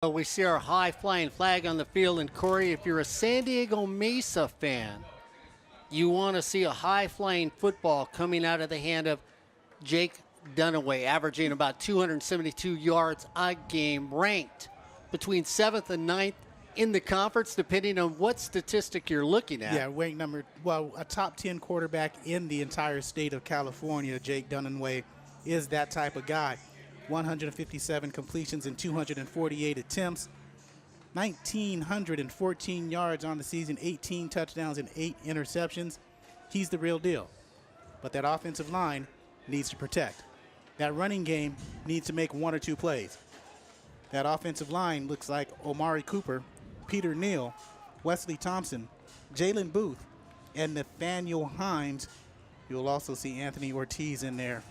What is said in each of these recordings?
We see our high-flying flag on the field, and Corey, if you're a San Diego Mesa fan, you want to see a high-flying football coming out of the hand of Jake Dunaway, averaging about 272 yards a game, ranked between 7th and 9th in the conference, depending on what statistic you're looking at. Yeah, ranked a top 10 quarterback in the entire state of California. Jake Dunaway is that type of guy. 157 completions and 248 attempts, 1,914 yards on the season, 18 touchdowns and 8 interceptions. He's the real deal. But that offensive line needs to protect. That running game needs to make 1 or 2 plays. That offensive line looks like Omari Cooper, Peter Neal, Wesley Thompson, Jalen Booth, and Nathaniel Hines. You'll also see Anthony Ortiz in there,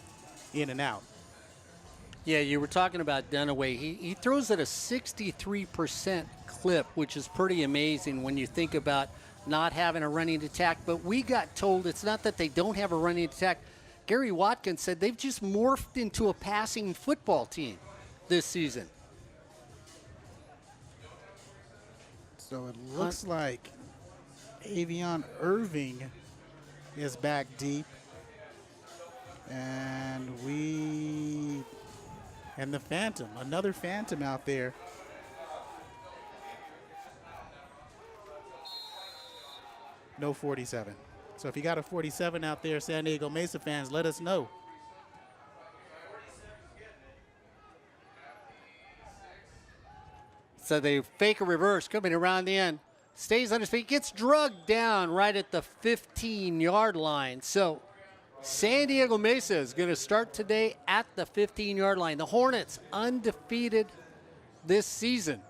in and out. Yeah, you were talking about Dunaway. He throws at a 63% clip, which is pretty amazing when you think about not having a running attack. But we got told it's not that they don't have a running attack. Gary Watkins said they've just morphed into a passing football team this season. So it looks like Avion Irving is back deep. And the Phantom, another Phantom out there. No 47. So if you got a 47 out there, San Diego Mesa fans, let us know. So they fake a reverse coming around the end. Stays on his feet, gets drugged down right at the 15-yard line. So San Diego Mesa is going to start today at the 15-yard line. The Hornets undefeated this season.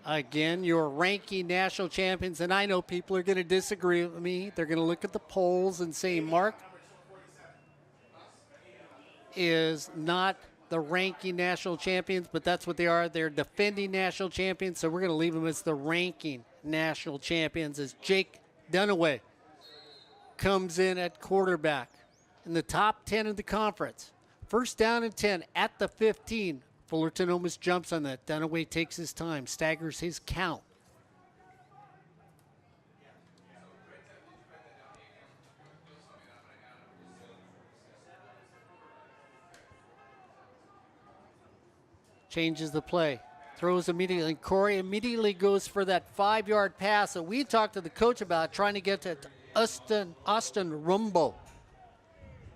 Again, your ranking national champions, and I know people are going to disagree with me. They're going to look at the polls and say Mark is not the ranking national champions, but that's what they are. They're defending national champions, so we're going to leave them as the ranking national champions as Jake Dunaway comes in at quarterback in the top 10 of the conference. First down and 10 at the 15. Fullerton almost jumps on that. Dunaway takes his time, staggers his count. Changes the play. Throws immediately. Corey immediately goes for that 5-yard pass that we talked to the coach about, trying to get to Austin Rumbo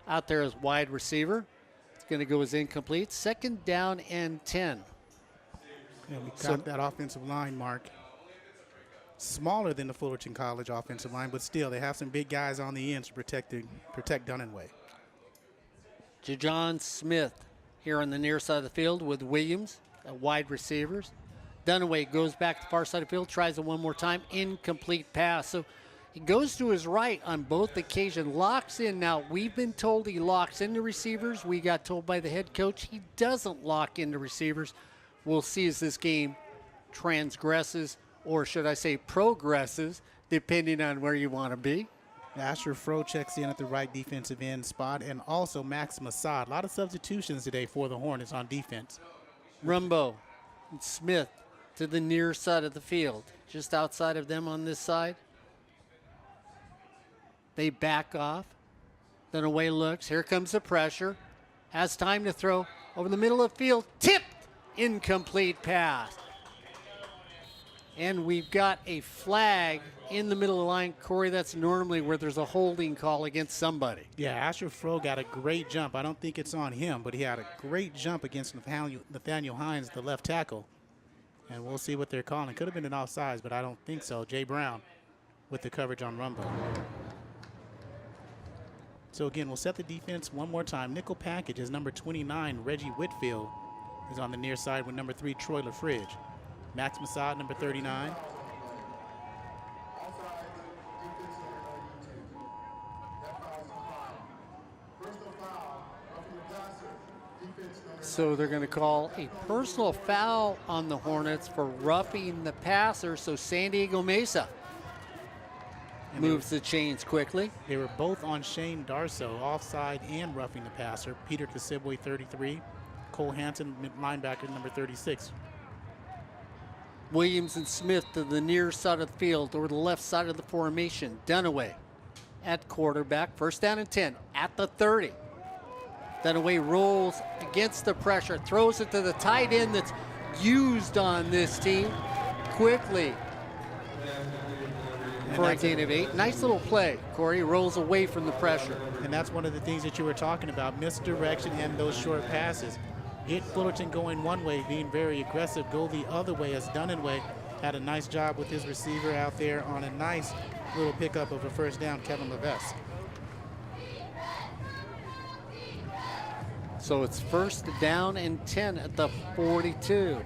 out there as wide receiver. It's going to go as incomplete. Second down and 10. Yeah, we got that offensive line, Mark. Smaller than the Fullerton College offensive line, but still they have some big guys on the ends to protect Dunaway. Jajon Smith here on the near side of the field with Williams at wide receivers. Dunaway goes back to the far side of the field, tries it one more time, incomplete pass. So he goes to his right on both occasions, locks in. Now, we've been told he locks into receivers. We got told by the head coach he doesn't lock into receivers. We'll see as this game transgresses, or should I say progresses, depending on where you want to be. Asher Fro checks in at the right defensive end spot, and also Max Masad. A lot of substitutions today for the Hornets on defense. Rumbo and Smith to the near side of the field, just outside of them on this side. They back off. Then away looks. Here comes the pressure. Has time to throw over the middle of the field. Tipped. Incomplete pass. And we've got a flag in the middle of the line. Corey, that's normally where there's a holding call against somebody. Yeah, Asher Fro got a great jump. I don't think it's on him, but he had a great jump against Nathaniel Hines, the left tackle. And we'll see what they're calling. Could have been an offsides, but I don't think so. Jay Brown with the coverage on Rumbo. So again, we'll set the defense one more time. Nickel package is number 29, Reggie Whitfield, is on the near side with number 3, Troy LaFridge. Max Masad, number 39. So they're going to call a personal foul on the Hornets for roughing the passer. So San Diego Mesa moves the chains quickly. They were both on Shane Darso, offside and roughing the passer. Peter Kasibwe, 33. Cole Hansen, linebacker, number 36. Williams and Smith to the near side of the field or the left side of the formation. Dunaway at quarterback. First down and 10 at the 30. Dunaway rolls against the pressure, throws it to the tight end that's used on this team quickly for a gain of 8. Nice little play. Corey rolls away from the pressure. And that's one of the things that you were talking about, misdirection and those short passes. Get Fullerton going one way, being very aggressive, go the other way, as Dunaway had a nice job with his receiver out there on a nice little pickup of a first down, Kevin Levesque. So it's first down and 10 at the 42.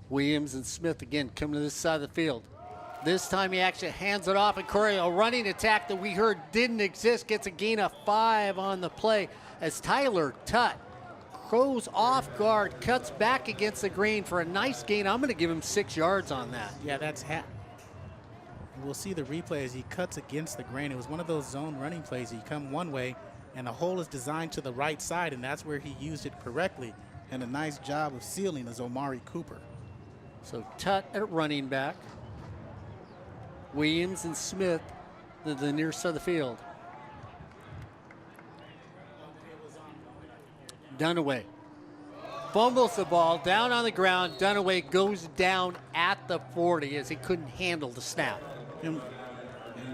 Williams and Smith again come to this side of the field. This time he actually hands it off, and Corey, a running attack that we heard didn't exist, gets a gain of 5 on the play as Tyler Tutt goes off guard, cuts back against the grain for a nice gain. I'm going to give him 6 yards on that. Yeah, that's we'll see the replay as he cuts against the grain. It was one of those zone running plays. He come one way, and the hole is designed to the right side, and that's where he used it correctly. And a nice job of sealing is Omari Cooper. So Tutt at running back. Williams and Smith to the near side of the field. Dunaway fumbles the ball down on the ground. Dunaway goes down at the 40 as he couldn't handle the snap. And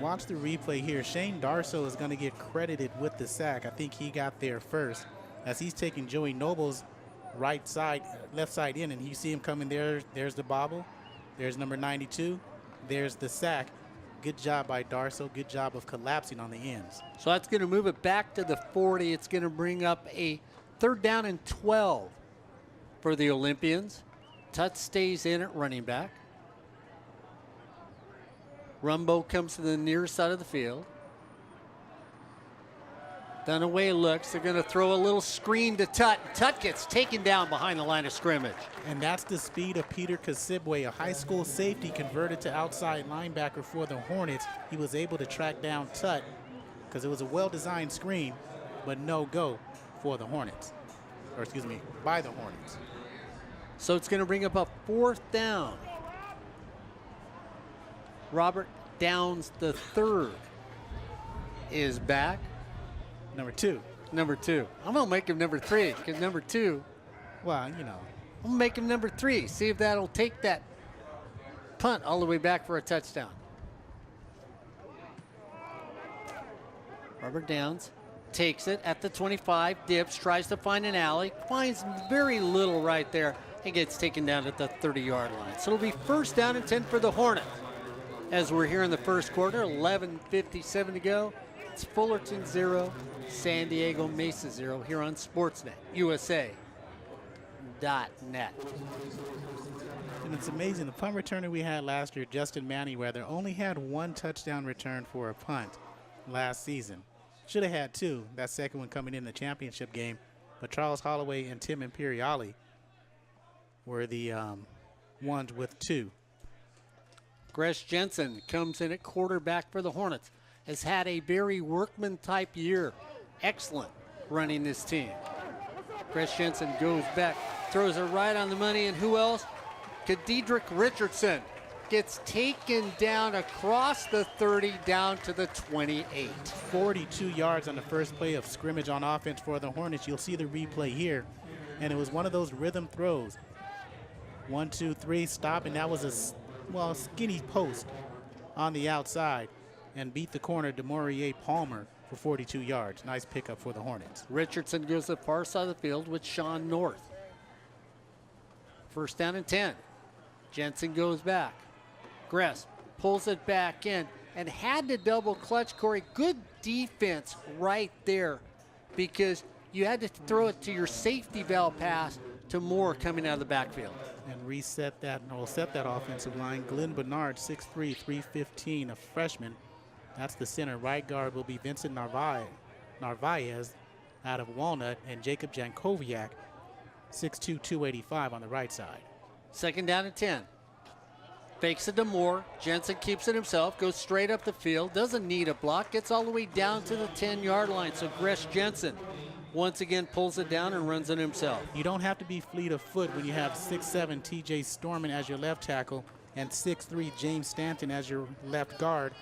watch the replay here. Shane Darso is going to get credited with the sack. I think he got there first as he's taking Joey Noble's left side in, and you see him coming there. There's the bobble. There's number 92. There's the sack. Good job by Darso. Good job of collapsing on the ends. So that's going to move it back to the 40. It's going to bring up a 3rd down and 12 for the Olympians. Tutt stays in at running back. Rumbo comes to the near side of the field. Dunaway looks. They're going to throw a little screen to Tutt. Tutt gets taken down behind the line of scrimmage. And that's the speed of Peter Kasibwe, a high school safety converted to outside linebacker for the Hornets. He was able to track down Tutt because it was a well-designed screen, but no go for the Hornets. Or excuse me, by the Hornets. So it's going to bring up a 4th down. Robert Downs the third is back. Number 2. Number 2. I'm going to make him number 3 because number 2. Well, you know. I'm going to make him number 3. See if that'll take that punt all the way back for a touchdown. Robert Downs takes it at the 25, dips, tries to find an alley, finds very little right there, and gets taken down at the 30-yard line. So it'll be first down and 10 for the Hornets. As we're here in the first quarter, 11:57 to go. It's Fullerton 0, San Diego Mesa 0 here on Sportsnet, USA.net. And it's amazing. The punt returner we had last year, Justin Manyweather, only had 1 touchdown return for a punt last season. Should have had 2, that second one coming in the championship game. But Charles Holloway and Tim Imperiali were the ones with 2. Gresh Jensen comes in at quarterback for the Hornets. Has had a very workman-type year. Excellent running this team. Gresh Jensen goes back, throws it right on the money, and who else? Kadedrick Richardson gets taken down across the 30 down to the 28. 42 yards on the first play of scrimmage on offense for the Hornets. You'll see the replay here. And it was one of those rhythm throws. 1, 2, 3, stop, and that was a skinny post on the outside and beat the corner, DeMaurier Palmer, for 42 yards. Nice pickup for the Hornets. Richardson goes to the far side of the field with Sean North. First down and 10. Jensen goes back. Gress pulls it back in and had to double clutch, Corey. Good defense right there because you had to throw it to your safety valve pass to Moore coming out of the backfield. And set that offensive line. Glenn Bernard, 6'3", 315, a freshman. That's the center. Right guard will be Vincent Narvaez out of Walnut, and Jacob Jankowiak, 6'2", 285 on the right side. Second down and 10. Fakes it to Moore. Jensen keeps it himself, goes straight up the field, doesn't need a block, gets all the way down to the 10-yard line. So Gresh Jensen once again pulls it down and runs it himself. You don't have to be fleet of foot when you have 6'7" TJ Storman as your left tackle and 6'3" James Stanton as your left guard.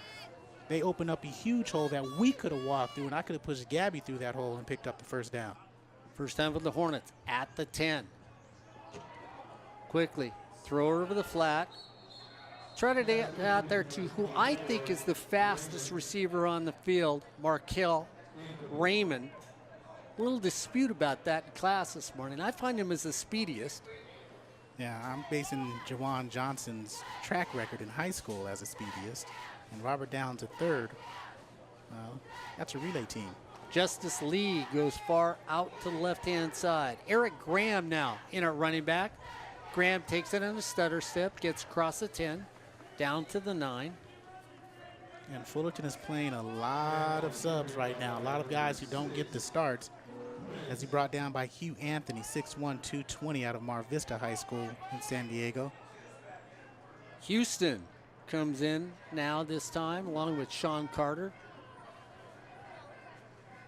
They open up a huge hole that we could have walked through, and I could have pushed Gabby through that hole and picked up the first down. First down for the Hornets at the 10. Quickly throw her over the flat. Try to get out there to who I think is the fastest receiver on the field, Markel Raymond. A little dispute about that in class this morning. I find him as the speediest. Yeah, I'm basing Jawan Johnson's track record in high school as the speediest. And Robert Downs at third. That's a relay team. Justice Lee goes far out to the left-hand side. Eric Graham now in at running back. Graham takes it on a stutter step, gets across the 10, down to the 9. And Fullerton is playing a lot of subs right now. A lot of guys who don't get the starts, as he brought down by Hugh Anthony, 6'1", 220 out of Mar Vista High School in San Diego. Houston comes in now this time, along with Sean Carter.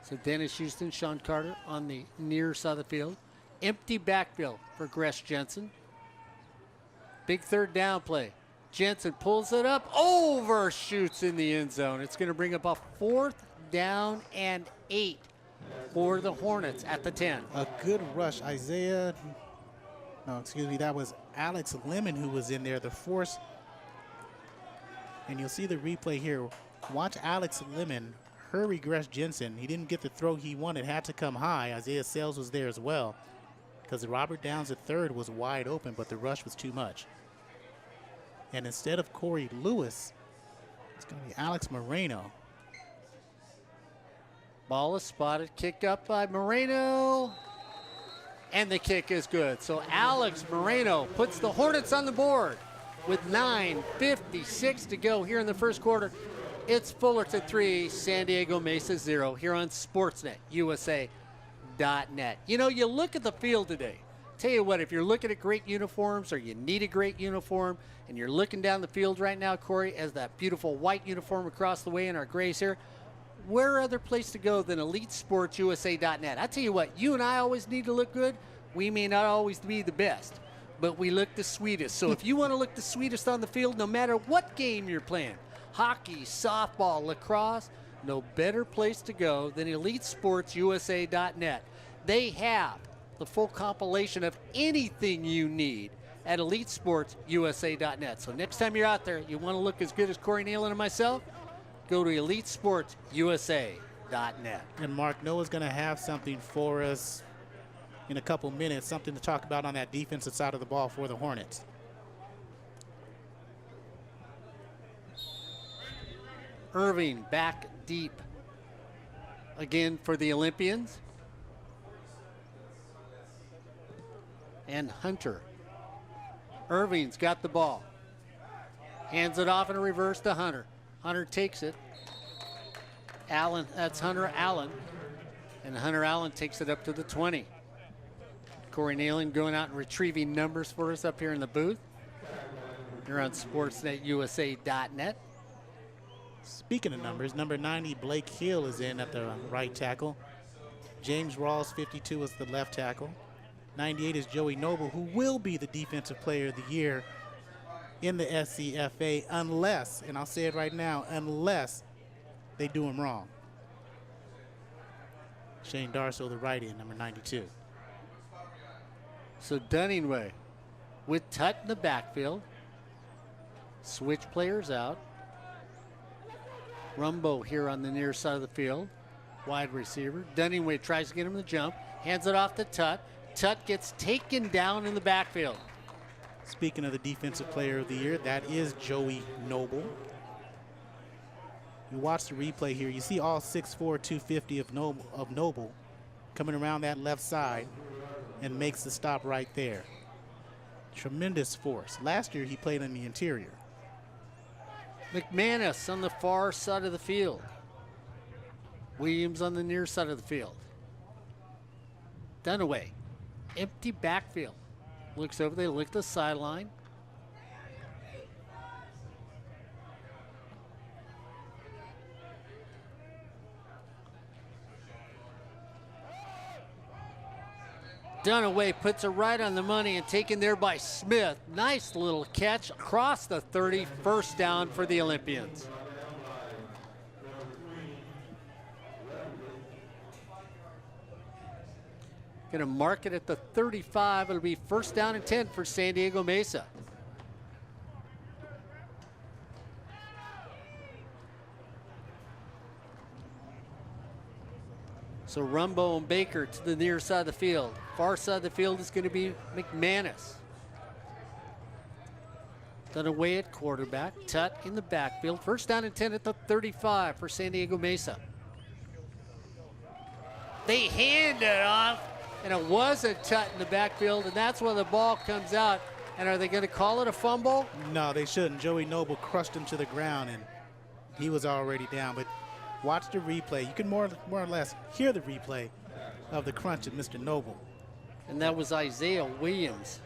So Dennis Houston, Sean Carter on the near side of the field. Empty backfield for Gresh Jensen. Big third down play. Jensen pulls it up, overshoots in the end zone. It's going to bring up a 4th down and 8 for the Hornets at the 10. A good rush. that was Alex Lemon who was in there, the force. And you'll see the replay here. Watch Alex Lemon hurry Gresh Jensen. He didn't get the throw he wanted, had to come high. Isaiah Sales was there as well, because Robert Downs at third was wide open, but the rush was too much. And instead of Corey Lewis, it's going to be Alex Moreno. Ball is spotted, kicked up by Moreno, and the kick is good. So Alex Moreno puts the Hornets on the board with 9:56 to go here in the first quarter. It's Fullerton 3, San Diego Mesa 0 here on Sportsnet USA.net. You know, you look at the field today. Tell you what, if you're looking at great uniforms or you need a great uniform and you're looking down the field right now, Corey, as that beautiful white uniform across the way in our grays here, where other place to go than EliteSportsUSA.net? I tell you what, you and I always need to look good. We may not always be the best, but we look the sweetest. So if you want to look the sweetest on the field, no matter what game you're playing, hockey, softball, lacrosse, no better place to go than EliteSportsUSA.net. They have the full compilation of anything you need at EliteSportsUSA.net. So next time you're out there, you want to look as good as Corey Neyland and myself, go to EliteSportsUSA.net. And Mark, Noah's going to have something for us in a couple minutes, something to talk about on that defensive side of the ball for the Hornets. Irving back deep again for the Olympians. And Hunter. Irving's got the ball. Hands it off in a reverse to Hunter. Hunter takes it. Allen, that's Hunter Allen. And Hunter Allen takes it up to the 20. Corey Neyland going out and retrieving numbers for us up here in the booth. You're on SportsNetUSA.net. Speaking of numbers, number 90, Blake Hill, is in at the right tackle. James Rawls, 52, is the left tackle. 98 is Joey Noble, who will be the Defensive Player of the Year in the SCFA unless, and I'll say it right now, unless they do him wrong. Shane Darso, the right end, number 92. So Dunningway with Tut in the backfield. Switch players out. Rumbo here on the near side of the field. Wide receiver. Dunningway tries to get him to jump. Hands it off to Tut. Tut gets taken down in the backfield. Speaking of the Defensive Player of the Year, that is Joey Noble. You watch the replay here. You see all 6'4", 250 of Noble coming around that left side and makes the stop right there. Tremendous force. Last year he played in the interior. McManus on the far side of the field. Williams on the near side of the field. Dunaway. Empty backfield. Looks over, they look at the sideline. Dunaway puts it right on the money and taken there by Smith. Nice little catch across the 30, first down for the Olympians. Going to mark it at the 35. It'll be first down and 10 for San Diego Mesa. So Rumbo and Baker to the near side of the field. Far side of the field is going to be McManus. Dunaway at quarterback. Tutt in the backfield. First down and 10 at the 35 for San Diego Mesa. They hand it off, and it was a Tutt in the backfield, and that's when the ball comes out. And are they going to call it a fumble? No, they shouldn't. Joey Noble crushed him to the ground, and he was already down. But watch the replay. You can more or less hear the replay of the crunch of Mr. Noble. And that was Isaiah Williams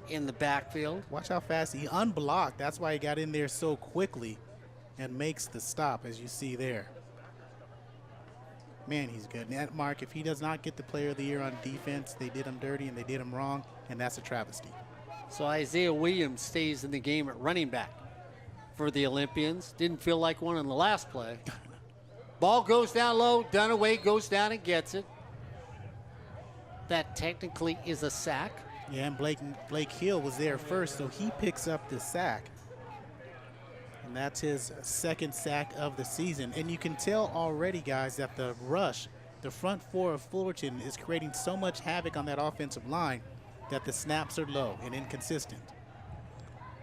in the backfield. Watch how fast he unblocked. That's why he got in there so quickly and makes the stop, as you see there. Man, he's good. And that mark, if he does not get the player of the year on defense, they did him dirty and they did him wrong, and that's a travesty. So Isaiah Williams stays in the game at running back for the Olympians. Didn't feel like one on the last play. Ball goes down low. Dunaway goes down and gets it. That technically is a sack. Yeah, and Blake Hill was there first, so he picks up the sack. And that's his second sack of the season. And you can tell already, guys, that the rush, the front four of Fullerton, is creating so much havoc on that offensive line that the snaps are low and inconsistent.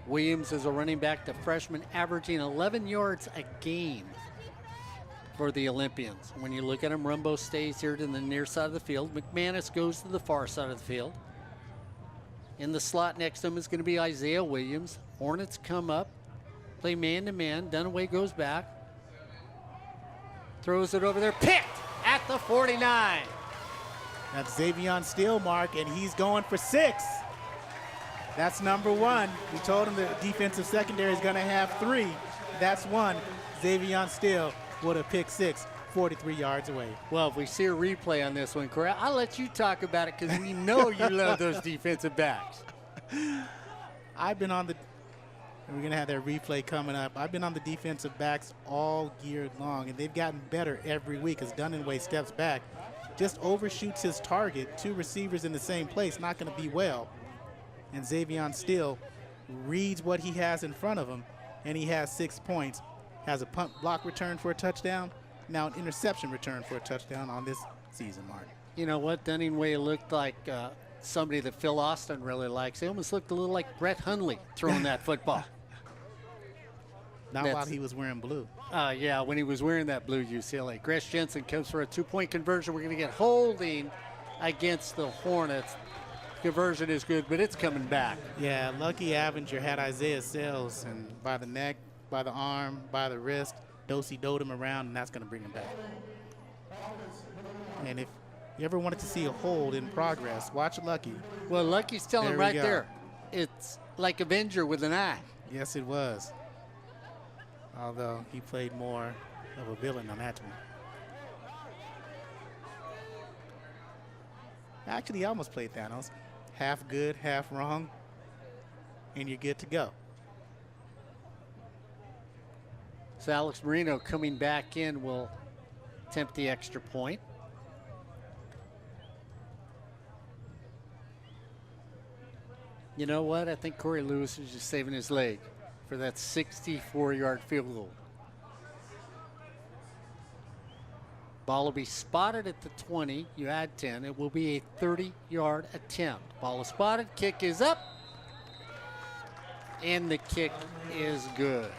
Williams is a running back, the freshman, averaging 11 yards a game for the Olympians. When you look at him, Rumbo stays here to the near side of the field. McManus goes to the far side of the field. In the slot next to him is going to be Isaiah Williams. Hornets come up, play man-to-man. Dunaway goes back. Throws it over there, picked at the 49. That's Xavion Steele, Mark, and he's going for 6. That's number 1. We told him the defensive secondary is going to have 3. That's 1. Xavion Steele would have picked 6, 43 yards away. Well, if we see a replay on this one, Corey, I'll let you talk about it because we know you love those defensive backs. I've been on the, and we're going to have that replay coming up. I've been on the defensive backs all year long, and they've gotten better every week as Dunaway steps back, just overshoots his target, 2 receivers in the same place, not going to be well. And Xavion Steele reads what he has in front of him, and he has 6 points. Has a punt block return for a touchdown, now an interception return for a touchdown on this season, Mark. You know what? Dunningway looked like somebody that Phil Austin really likes. He almost looked a little like Brett Hundley throwing that football. Not while he was wearing blue. Yeah, when he was wearing that blue UCLA. Gresh Jensen comes for a 2-point conversion. We're going to get holding against the Hornets. Conversion is good, but it's coming back. Yeah, Lucky Avenger had Isaiah Sales, and by the neck, by the arm, by the wrist, do-si-doed him around, and that's going to bring him back. And if you ever wanted to see a hold in progress, watch Lucky. Well, Lucky's telling right there. It's like Avenger with an eye. Yes, it was. Although he played more of a villain on that one. Actually, he almost played Thanos. Half good, half wrong, and you're good to go. So Alex Marino coming back in will attempt the extra point. You know what? I think Corey Lewis is just saving his leg for that 64-yard field goal. Ball will be spotted at the 20. You add 10. It will be a 30-yard attempt. Ball is spotted. Kick is up. And the kick is good.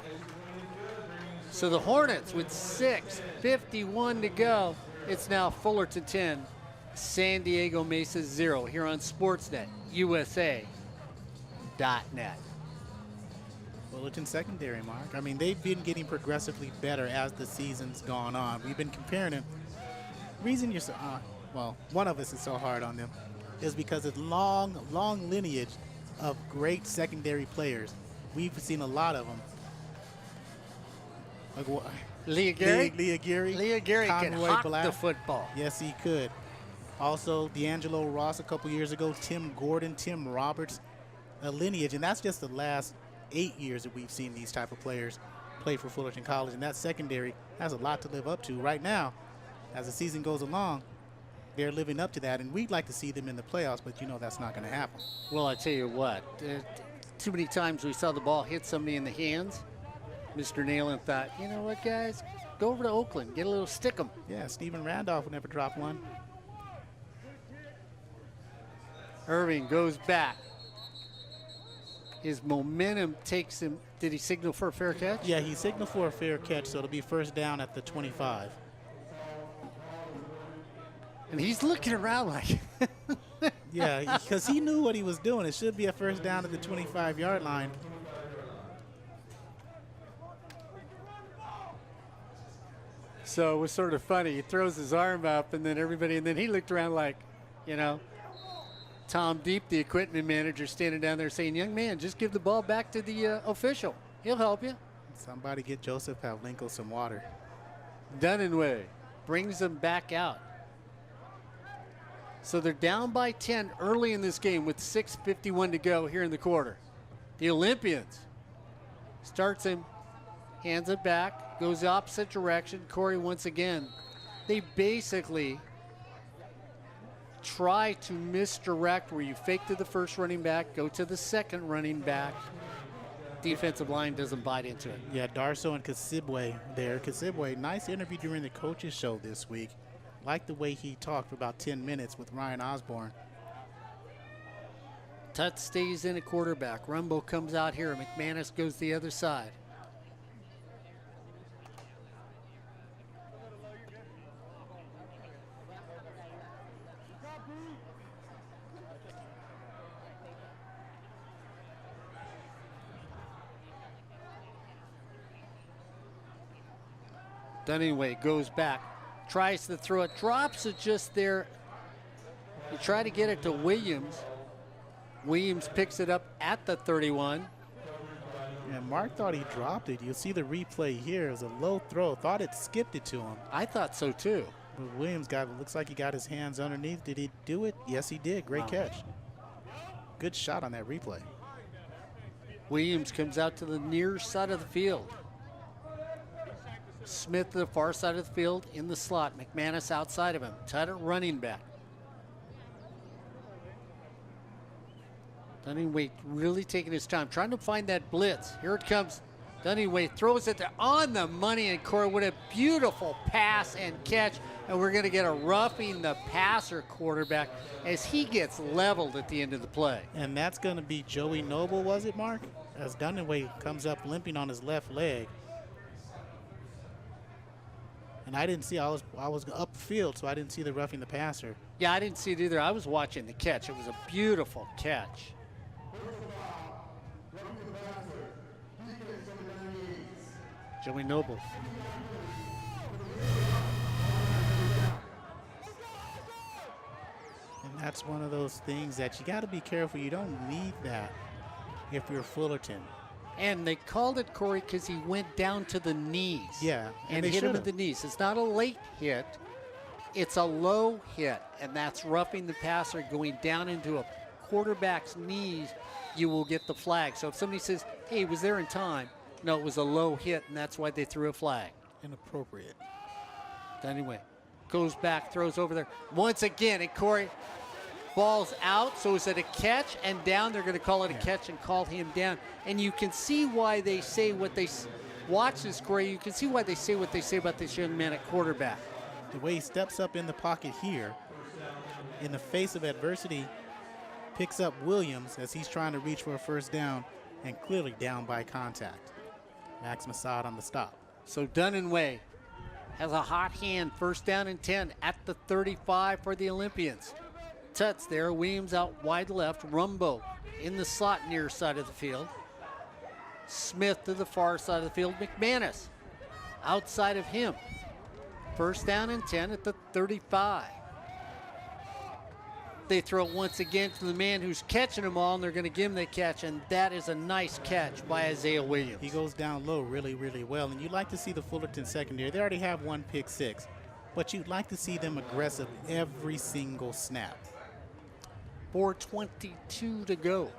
So the Hornets with 6:51 to go. It's now Fullerton 10, San Diego Mesa 0 here on Sportsnet USA.net. Fullerton secondary, Mark. I mean, they've been getting progressively better as the season's gone on. We've been comparing them. Reason you're so, well, one of us is so hard on them is because it's long lineage of great secondary players. We've seen a lot of them. Like Leah Gary? Leah Gary. Leah Gary can Conroy hawk Black. the football. Yes, he could. Also, D'Angelo Ross a couple years ago, Tim Gordon, Tim Roberts, a lineage. And that's just the last 8 years that we've seen these type of players play for Fullerton College. And that secondary has a lot to live up to. Right now, as the season goes along, they're living up to that. And we'd like to see them in the playoffs, but you know that's not going to happen. Well, I tell you what, too many times we saw the ball hit somebody in the hands. Mr. Neyland thought, you know what, guys? Go over to Oakland, get a little stick 'em. Yeah, Stephen Randolph would never drop one. Irving goes back. His momentum takes him. Did he signal for a fair catch? Yeah, he signaled for a fair catch, so it'll be first down at the 25. And he's looking around like. Yeah, because he knew what he was doing. It should be a first down at the 25-yard line. So it was sort of funny. He throws his arm up, and then he looked around like, you know, Tom Deep, the equipment manager, standing down there saying, young man, just give the ball back to the official. He'll help you. Somebody get Joseph Pavlenko some water. Dunninway brings them back out. So they're down by 10 early in this game with 6:51 to go here in the quarter. The Olympians starts him, hands it back, goes the opposite direction. Corey once again. They basically try to misdirect where you fake to the first running back, go to the second running back. Defensive line doesn't bite into it. Yeah, Darso and Kasibwe there. Kasibwe, nice interview during the coaches show this week. Like the way he talked for about 10 minutes with Ryan Osborne. Tut stays in at quarterback. Rumbo comes out here. McManus goes the other side. Dunninway goes back, tries to throw it, drops it just there. You try to get it to Williams. Williams picks it up at the 31. And Mark thought he dropped it. You'll see the replay here. It was a low throw. Thought it skipped it to him. I thought so too. But Williams looks like he got his hands underneath. Did he do it? Yes, he did. Great catch. Good shot on that replay. Williams comes out to the near side of the field. Smith to the far side of the field in the slot. McManus outside of him. Tight at running back. Dunninway really taking his time, trying to find that blitz. Here it comes. Dunninway throws it on the money, and Corey with a beautiful pass and catch. And we're going to get a roughing the passer quarterback as he gets leveled at the end of the play. And that's going to be Joey Noble, was it, Mark? As Dunninway comes up limping on his left leg. And I didn't see, I was upfield, so I didn't see the roughing the passer. Yeah, I didn't see it either. I was watching the catch. It was a beautiful catch. Joey Noble. And that's one of those things that you got to be careful. You don't need that if you're Fullerton. And they called it, Corey, because he went down to the knees. Yeah. And hit him at the knees. It's not a late hit. It's a low hit. And that's roughing the passer going down into a quarterback's knees. You will get the flag. So if somebody says, hey, he was there in time. No, it was a low hit, and that's why they threw a flag. Inappropriate. Anyway, goes back, throws over there. Once again, and Corey, ball's out, so is it a catch and down? They're going to call it a catch and call him down. And you can see why they say what they watch this, Corey. You can see why they say what they say about this young man at quarterback. The way he steps up in the pocket here, in the face of adversity, picks up Williams as he's trying to reach for a first down, and clearly down by contact. Max Masad on the stop. So Dunninway has a hot hand, first down and 10 at the 35 for the Olympians. Tuts there, Williams out wide left, Rumbo in the slot near side of the field. Smith to the far side of the field, McManus outside of him. First down and 10 at the 35. They throw it once again to the man who's catching them all, and they're going to give him the catch, and that is a nice catch by Isaiah Williams. He goes down low really, really well, and you like to see the Fullerton secondary. They already have one pick six, but you'd like to see them aggressive every single snap. 4:22 to go.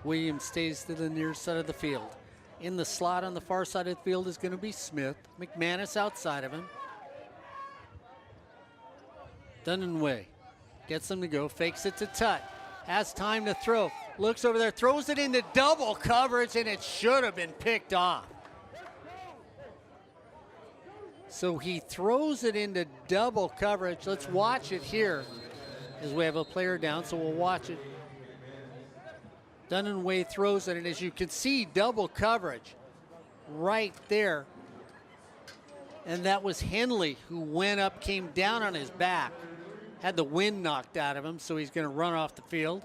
Williams stays to the near side of the field. In the slot on the far side of the field is going to be Smith. McManus outside of him. Dunaway gets him to go, fakes it to Tut. Has time to throw. Looks over there, throws it into double coverage, and it should have been picked off. So he throws it into double coverage. Let's watch it here as we have a player down, so we'll watch it. Dunaway throws it, and as you can see, double coverage right there. And that was Henley who went up, came down on his back, had the wind knocked out of him, so he's going to run off the field.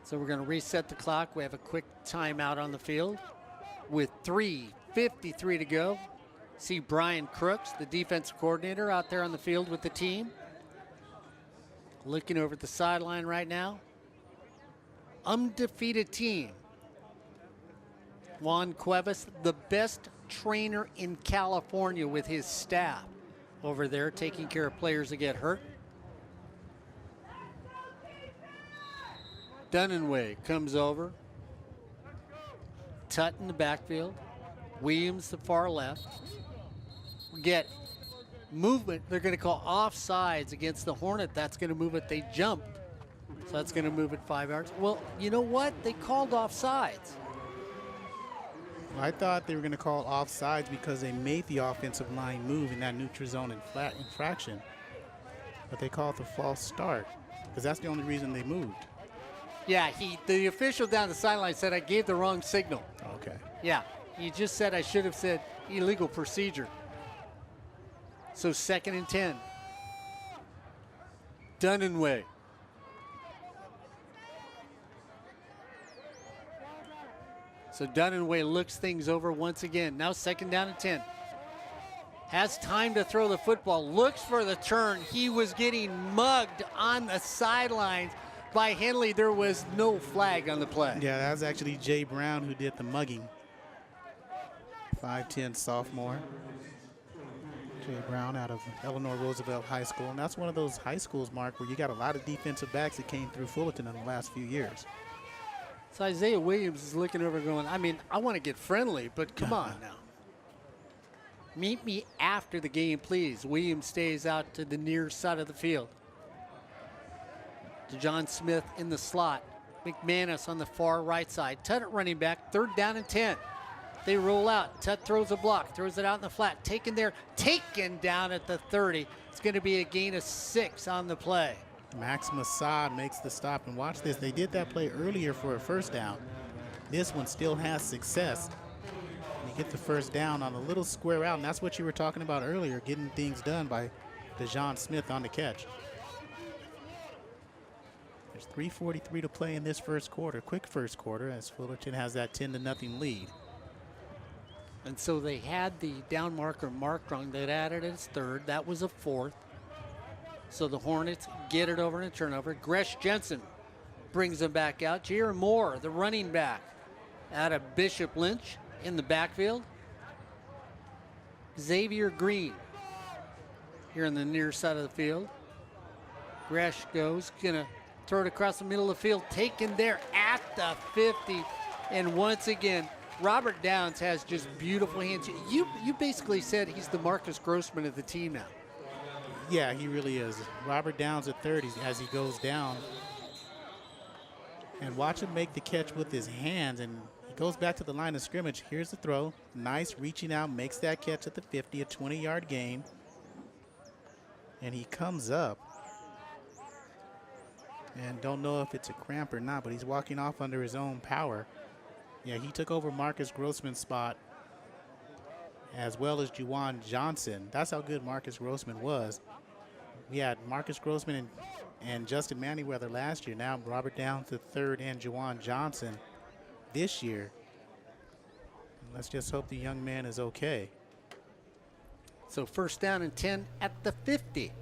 So we're going to reset the clock. We have a quick timeout on the field with 3:53 to go. See Brian Crooks, the defensive coordinator, out there on the field with the team. Looking over at the sideline right now. Undefeated team. Juan Cuevas, the best trainer in California with his staff over there, taking care of players that get hurt. Dunaway comes over. Tut in the backfield. Williams the far left. We get movement. They're going to call offsides against the Hornet. That's going to move it. They jumped. So that's going to move it 5 yards. Well, you know what? They called offsides. I thought they were going to call offsides because they made the offensive line move in that neutral zone infraction. But they called the false start because that's the only reason they moved. Yeah, the official down the sideline said I gave the wrong signal. Okay. Yeah, he just said I should have said illegal procedure. So 2nd and 10. Dunaway. So Dunaway looks things over once again. Now 2nd down and 10. Has time to throw the football. Looks for the turn. He was getting mugged on the sidelines by Henley. There was no flag on the play. Yeah, that was actually Jay Brown who did the mugging. 5'10" sophomore. Jay Brown out of Eleanor Roosevelt High School. And that's one of those high schools, Mark, where you got a lot of defensive backs that came through Fullerton in the last few years. So Isaiah Williams is looking over going, I mean, I want to get friendly, but come on now. Meet me after the game, please. Williams stays out to the near side of the field. DeJohn Smith in the slot. McManus on the far right side. Tut at running back, 3rd down and 10. They roll out. Tut throws a block, throws it out in the flat. Taken down at the 30. It's going to be a gain of 6 on the play. Max Masad makes the stop, and watch this. They did that play earlier for a 1st down. This one still has success. You get the 1st down on a little square out, and that's what you were talking about earlier, getting things done by DeJohn Smith on the catch. There's 3:43 to play in this 1st quarter, quick 1st quarter, as Fullerton has that 10-0 lead. And so they had the down marker marked wrong. That added its 3rd. That was a 4th. So the Hornets get it over in a turnover. Gresh Jensen brings them back out. Jair Moore, the running back, out of Bishop Lynch in the backfield. Xavier Green here in the near side of the field. Gresh goes, gonna throw it across the middle of the field, taken there at the 50. And once again, Robert Downs has just beautiful hands. You basically said he's the Marcus Grossman of the team now. Yeah, he really is. Robert Downs at 30 as he goes down. And watch him make the catch with his hands. And he goes back to the line of scrimmage. Here's the throw. Nice reaching out, makes that catch at the 50, a 20-yard gain. And he comes up. And don't know if it's a cramp or not, but he's walking off under his own power. Yeah, he took over Marcus Grossman's spot, as well as Juwan Johnson. That's how good Marcus Grossman was. We had Marcus Grossman and Justin Manyweather last year. Now Robert Downs the 3rd and Juwan Johnson this year. Let's just hope the young man is okay. So first down and 10 at the 50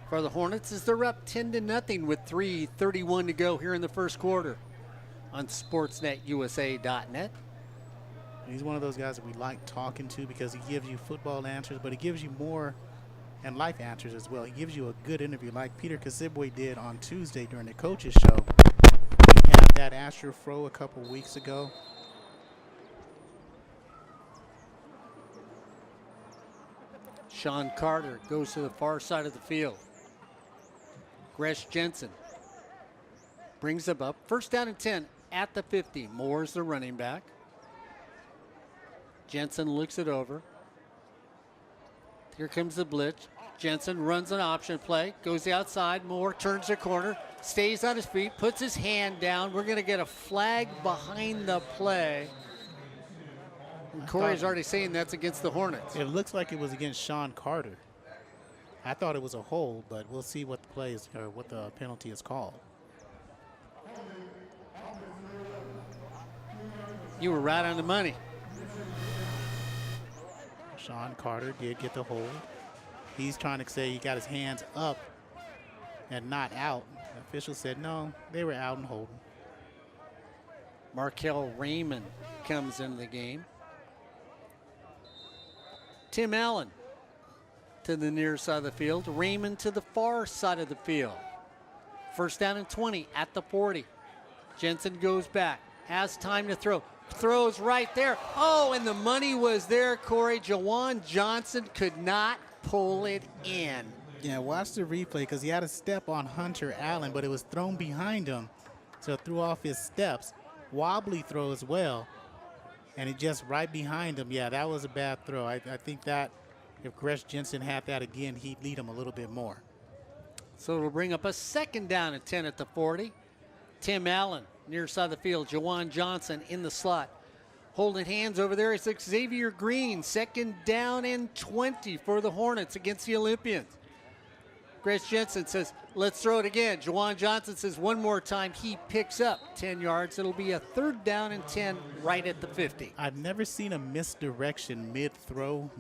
for the Hornets as they're up 10-0 with 3:31 to go here in the first quarter on SportsNetUSA.net. He's one of those guys that we like talking to because he gives you football answers, but he gives you more and life answers as well. He gives you a good interview like Peter Kazibwe did on Tuesday during the coaches show. He had that Astro Fro a couple weeks ago. Sean Carter goes to the far side of the field. Gresh Jensen brings them up. First down and 10 at the 50. Moore's the running back. Jensen looks it over. Here comes the blitz. Jensen runs an option play, goes the outside. Moore turns the corner, stays on his feet, puts his hand down. We're going to get a flag behind the play. And Corey's already saying that's against the Hornets. It looks like it was against Sean Carter. I thought it was a hold, but we'll see what the play is or what the penalty is called. You were right on the money. Sean Carter did get the hold. He's trying to say he got his hands up and not out. The official said no, they were out and holding. Markel Raymond comes into the game. Tim Allen to the near side of the field. Raymond to the far side of the field. First down and 20 at the 40. Jensen goes back, has time to throw. Throws right there. Oh, and the money was there, Corey. Jawan Johnson could not pull it in. Yeah, watch the replay because he had a step on Hunter Allen, but it was thrown behind him. So it threw off his steps. Wobbly throw as well. And it just right behind him. Yeah, that was a bad throw. I think that if Gresh Jensen had that again, he'd lead him a little bit more. So it'll bring up a second down and 10 at the 40. Tim Allen near side of the field. Jawan Johnson in the slot. Holding hands over there is Xavier Green. Second down and 20 for the Hornets against the Olympians. Gresh Jensen says, let's throw it again. Jawan Johnson says one more time. He picks up 10 yards. It'll be a third down and 10 right at the 50. I've never seen a misdirection mid-throw,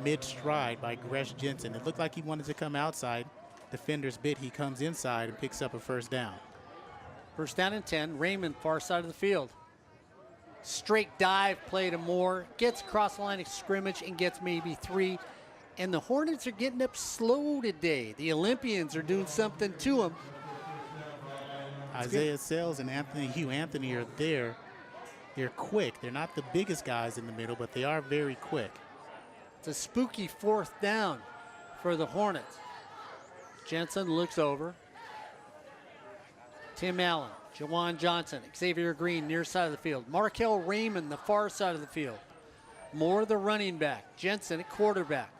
mid-stride by Gresh Jensen. It looked like he wanted to come outside. Defenders bit. He comes inside and picks up a first down. First down and 10. Raymond, far side of the field. Straight dive play to Moore. Gets across the line of scrimmage and gets maybe 3. And the Hornets are getting up slow today. The Olympians are doing something to them. Isaiah Sells and Hugh Anthony are there. They're quick. They're not the biggest guys in the middle, but they are very quick. It's a spooky fourth down for the Hornets. Jensen looks over. Tim Allen, Jawan Johnson, Xavier Green near side of the field. Markel Raymond, the far side of the field. Moore, the running back. Jensen at quarterback.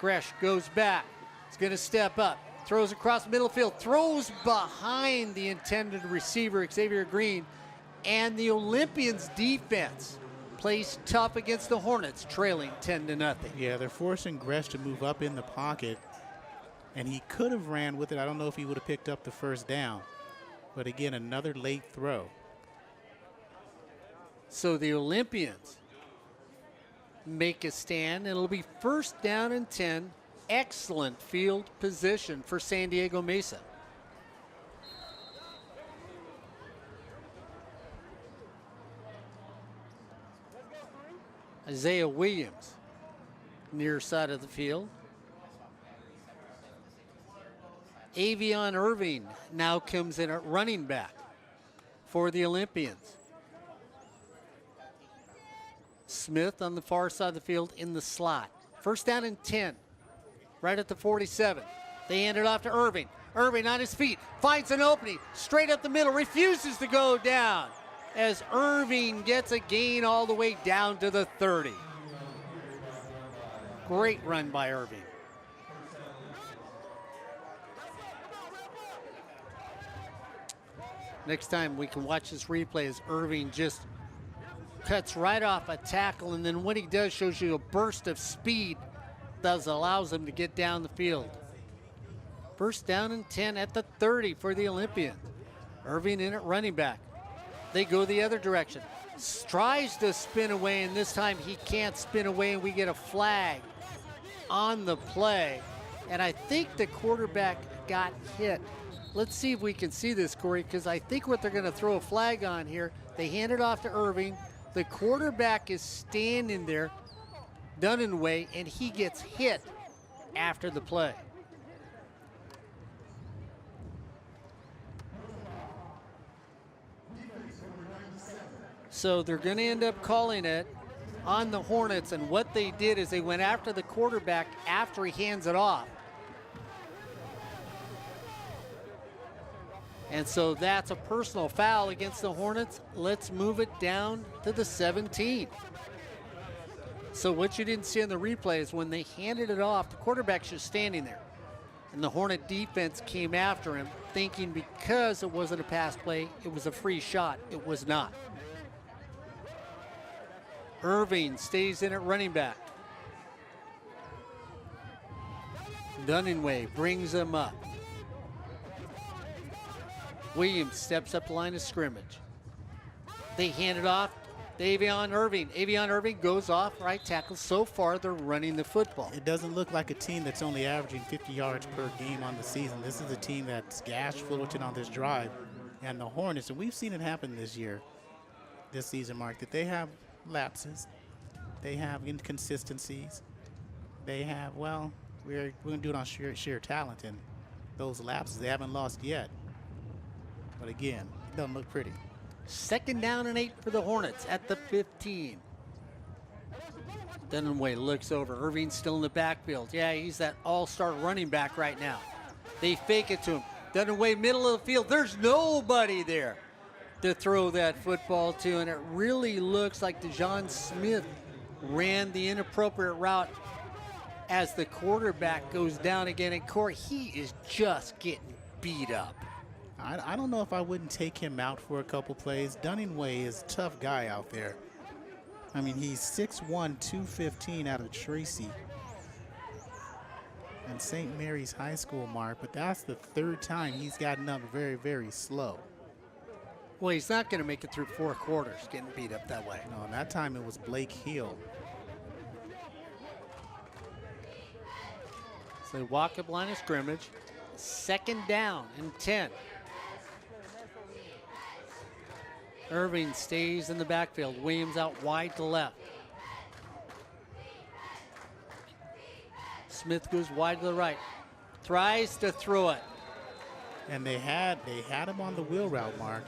Gresh goes back. He's going to step up. Throws across the middle field. Throws behind the intended receiver, Xavier Green. And the Olympians defense plays tough against the Hornets, trailing 10-0. Yeah, they're forcing Gresh to move up in the pocket. And he could have ran with it. I don't know if he would have picked up the first down. But again, another late throw. So the Olympians make a stand. It'll be first down and 10. Excellent field position for San Diego Mesa. Isaiah Williams near side of the field. Avion Irving now comes in at running back for the Olympians. Smith on the far side of the field in the slot. First down and 10, right at the 47. They hand it off to Irving. Irving on his feet, finds an opening, straight up the middle, refuses to go down as Irving gets a gain all the way down to the 30. Great run by Irving. Next time we can watch this replay as Irving just cuts right off a tackle, and then what he does shows you a burst of speed that allows him to get down the field. First down and 10 at the 30 for the Olympians. Irving in at running back. They go the other direction. Tries to spin away, and this time he can't spin away, and we get a flag on the play, and I think the quarterback got hit. Let's see if we can see this, Corey, because I think what they're going to throw a flag on here, they hand it off to Irving. The quarterback is standing there, Dunaway, and he gets hit after the play. So they're going to end up calling it on the Hornets, and what they did is they went after the quarterback after he hands it off. And so that's a personal foul against the Hornets. Let's move it down to the 17. So what you didn't see in the replay is when they handed it off, the quarterback's just standing there. And the Hornet defense came after him, thinking because it wasn't a pass play, it was a free shot. It was not. Irving stays in at running back. Dunaway brings him up. Williams steps up the line of scrimmage. They hand it off to Avion Irving. Avion Irving goes off right tackle. So far, they're running the football. It doesn't look like a team that's only averaging 50 yards per game on the season. This is a team that's gashed Fullerton on this drive. And the Hornets, and we've seen it happen this season, Mark, that they have lapses. They have inconsistencies. They have, well, we're going to do it on sheer talent. And those lapses, they haven't lost yet. But again, it doesn't look pretty. 2nd down and 8 for the Hornets at the 15. Dunaway looks over. Irving's still in the backfield. Yeah, he's that all-star running back right now. They fake it to him. Dunaway, middle of the field. There's nobody there to throw that football to, and it really looks like DeJohn Smith ran the inappropriate route as the quarterback goes down again. And Corey, he is just getting beat up. I don't know if I wouldn't take him out for a couple plays. Dunaway is a tough guy out there. I mean, he's 6'1", 215 out of Tracy and St. Mary's High School, Mark, but that's the 3rd time he's gotten up very, very slow. Well, he's not going to make it through 4 quarters getting beat up that way. No, and that time it was Blake Hill. So they walk up line of scrimmage. 2nd down and 10. Irving stays in the backfield. Williams out wide to left. Smith goes wide to the right. Tries to throw it. And they had him on the wheel route, Mark.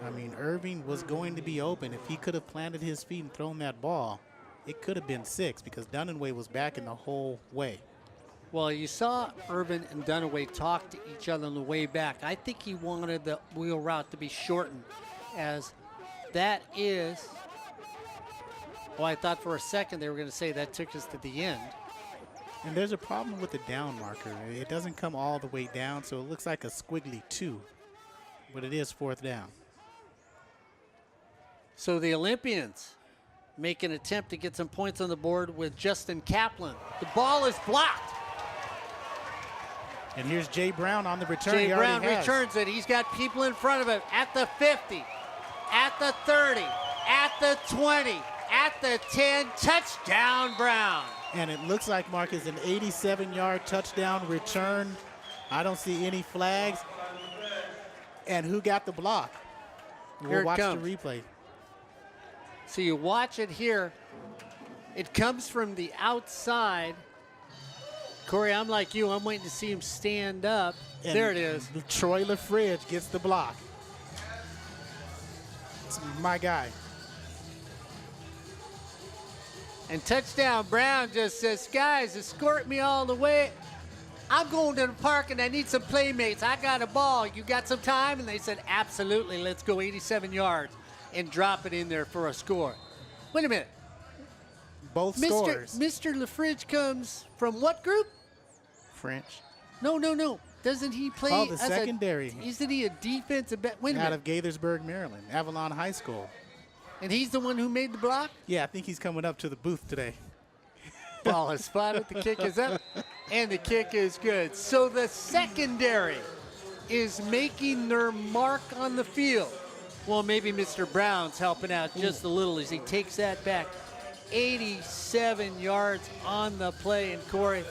I mean, Irving was going to be open. If he could have planted his feet and thrown that ball, it could have been 6 because Dunaway was backing the whole way. Well, you saw Irvin and Dunaway talk to each other on the way back. I think he wanted the wheel route to be shortened, as that is, well, I thought for a second they were going to say that took us to the end. And there's a problem with the down marker. It doesn't come all the way down, so it looks like a squiggly 2, but it is 4th down. So the Olympians make an attempt to get some points on the board with Justin Kaplan. The ball is blocked. And here's Jay Brown on the return. Jay Brown returns it. He's got people in front of him at the 50, at the 30, at the 20, at the 10. Touchdown, Brown. And it looks like, Mark, is an 87-yard touchdown return. I don't see any flags. And who got the block? We'll watch the replay. So you watch it here. It comes from the outside. Corey, I'm like you. I'm waiting to see him stand up. And there it is. Troy LaFridge gets the block. It's my guy. And touchdown, Brown just says, guys, escort me all the way. I'm going to the park and I need some playmates. I got a ball. You got some time? And they said, absolutely. Let's go 87 yards and drop it in there for a score. Wait a minute. Both scores. Mr. LaFridge comes from what group? French. No. Doesn't he play? Oh, the secondary. Isn't he a defensive back? Wait a minute. Out of Gaithersburg, Maryland, Avalon High School. And he's the one who made the block? Yeah, I think he's coming up to the booth today. Ball is spotted. The kick is up. And the kick is good. So the secondary is making their mark on the field. Well, maybe Mr. Brown's helping out just a little as he takes that back. 87 yards on the play. And Corey,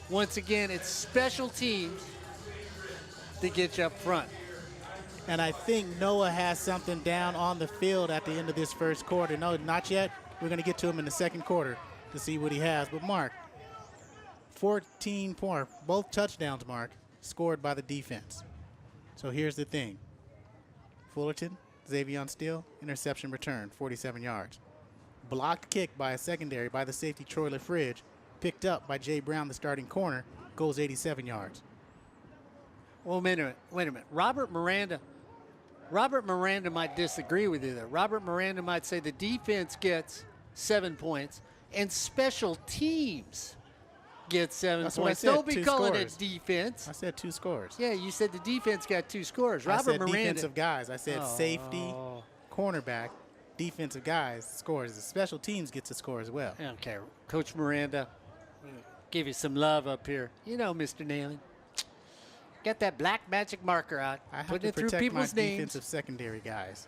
once again, it's special teams to get you up front. And I think Noah has something down on the field at the end of this first quarter. No, not yet. We're going to get to him in the second quarter to see what he has. But Mark, 14 points, both touchdowns, Mark, scored by the defense. So here's the thing. Fullerton, Xavion Steele, interception return, 47 yards. Blocked kick by a secondary by the safety Troy LaFridge, picked up by Jay Brown, the starting corner, goes 87 yards. Well, wait a minute. Robert Miranda might disagree with you there. Robert Miranda might say the defense gets 7 points and special teams get 7 That's what I points. said, Don't be two calling scores. it defense. I said 2 scores. Yeah, you said the defense got 2 scores. I Robert said Miranda. defensive guys. I said safety, cornerback, defensive guys scores. The special teams gets a score as well. Okay, Coach Miranda, give you some love up here. You know, Mr. Neyland. Got that black magic marker out. I have putting to it through protect my people's names. defensive secondary guys.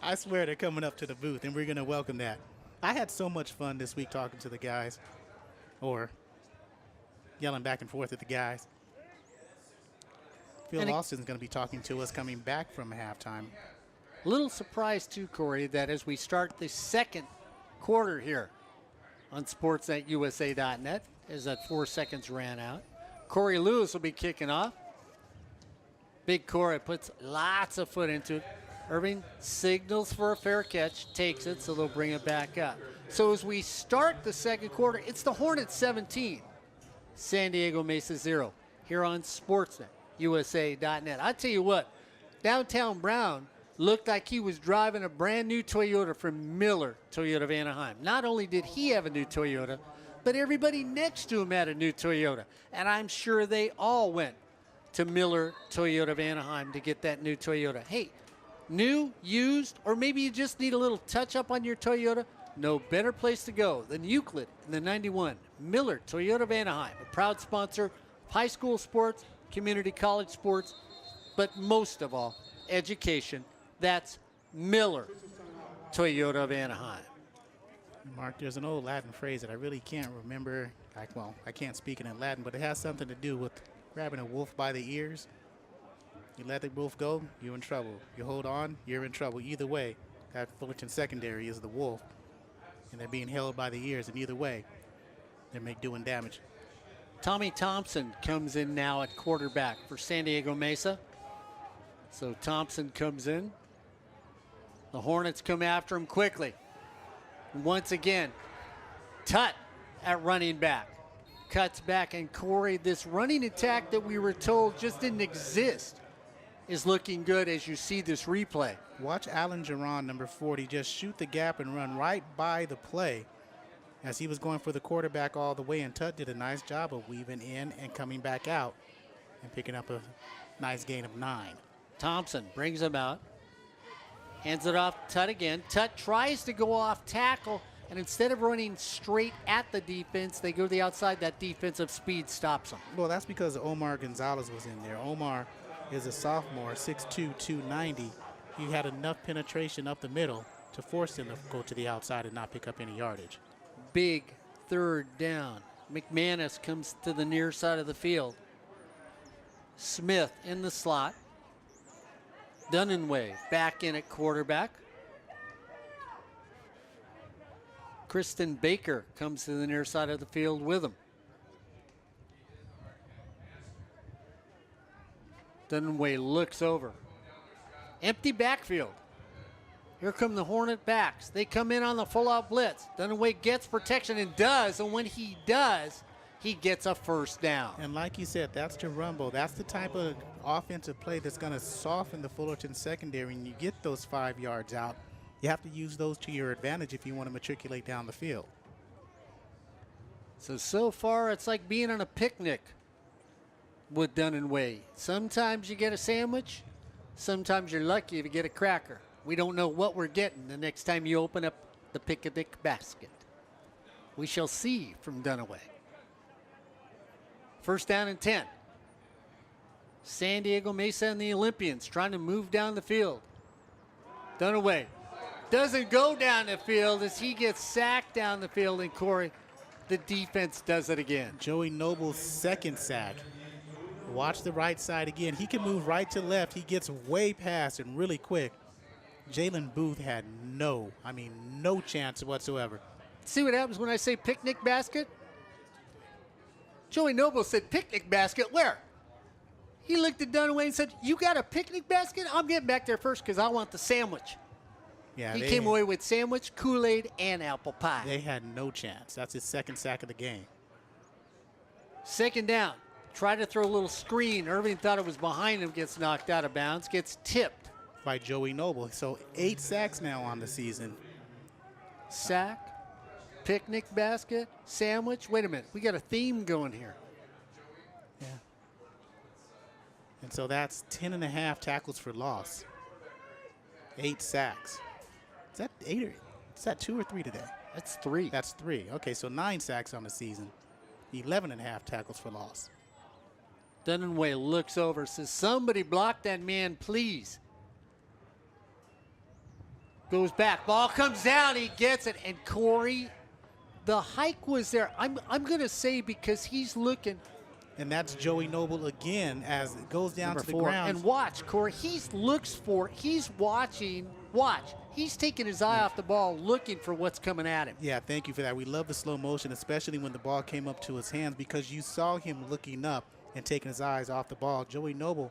I swear they're coming up to the booth, and we're going to welcome that. I had so much fun this week talking to the guys, or yelling back and forth at the guys. Phil Austin's going to be talking to us coming back from halftime. A little surprised, too, Corey, that as we start the second quarter here on sportsnetusa.net, as that 4 seconds ran out, Corey Lewis will be kicking off. Big Corey puts lots of foot into it. Irving signals for a fair catch, takes it, so they'll bring it back up. So as we start the second quarter, it's the Hornets 17, San Diego Mesa 0, here on sportsnetusa.net. I tell you what, downtown Brown looked like he was driving a brand new Toyota from Miller Toyota of Anaheim. Not only did he have a new Toyota, but everybody next to him had a new Toyota. And I'm sure they all went to Miller Toyota of Anaheim to get that new Toyota. Hey, new, used, or maybe you just need a little touch-up on your Toyota, no better place to go than Euclid in the 91. Miller Toyota of Anaheim, a proud sponsor of high school sports, community college sports, but most of all, education. That's Miller Toyota of Anaheim. Mark, there's an old Latin phrase that I really can't remember. I can't speak it in Latin, but it has something to do with grabbing a wolf by the ears. You let the wolf go, you're in trouble. You hold on, you're in trouble. Either way, that Fullerton secondary is the wolf, and they're being held by the ears, and either way, they're doing damage. Tommy Thompson comes in now at quarterback for San Diego Mesa. So Thompson comes in. The Hornets come after him quickly. Once again, Tut at running back. Cuts back, and Corey, this running attack that we were told just didn't exist is looking good as you see this replay. Watch Alan Geron, number 40, just shoot the gap and run right by the play as he was going for the quarterback all the way, and Tut did a nice job of weaving in and coming back out and picking up a nice gain of 9. Thompson brings him out. Hands it off to Tut again. Tut tries to go off tackle, and instead of running straight at the defense, they go to the outside. That defensive speed stops them. Well, that's because Omar Gonzalez was in there. Omar is a sophomore, 6'2", 290. He had enough penetration up the middle to force him to go to the outside and not pick up any yardage. Big third down. McManus comes to the near side of the field. Smith in the slot. Dunninway back in at quarterback. Kristen Baker comes to the near side of the field with him. Dunninway looks over. Empty backfield. Here come the Hornet backs. They come in on the full-out blitz. Dunninway gets protection and does, and when he does, he gets a first down. And like you said, that's the rumble. That's the type of offensive play that's going to soften the Fullerton secondary, and you get those 5 yards out. You have to use those to your advantage if you want to matriculate down the field. So far, it's like being on a picnic with Dunninway. Sometimes you get a sandwich. Sometimes you're lucky if you get a cracker. We don't know what we're getting the next time you open up the picnic basket. We shall see from Dunninway. First down and 10. San Diego Mesa and the Olympians trying to move down the field. Dunninway doesn't go down the field as he gets sacked down the field, and Corey, the defense does it again. Joey Noble's second sack. Watch the right side again. He can move right to left. He gets way past and really quick. Jalen Booth had no chance whatsoever. See what happens when I say picnic basket? Joey Noble said, picnic basket, where? He looked at Dunaway and said, you got a picnic basket? I'm getting back there first because I want the sandwich. Yeah, he came away with sandwich, Kool-Aid, and apple pie. They had no chance. That's his second sack of the game. Second down. Try to throw a little screen. Irving thought it was behind him, gets knocked out of bounds, gets tipped. By Joey Noble. So 8 sacks now on the season. Sack, picnic basket, sandwich. Wait a minute. We got a theme going here. Yeah. And so that's 10.5 tackles for loss. 8 sacks. Is that 8 or is that 2 or 3 today? That's 3. That's 3. Okay, so 9 sacks on the season. 11.5 tackles for loss. Dunaway looks over, says, somebody block that man, please. Goes back. Ball comes down. He gets it. And Corey, the hike was there. I'm going to say because he's looking. And that's Joey Noble again as it goes down to the ground. And watch, Corey, he's watching. Watch. He's taking his eye off the ball, looking for what's coming at him. Yeah, thank you for that. We love the slow motion, especially when the ball came up to his hands because you saw him looking up and taking his eyes off the ball. Joey Noble,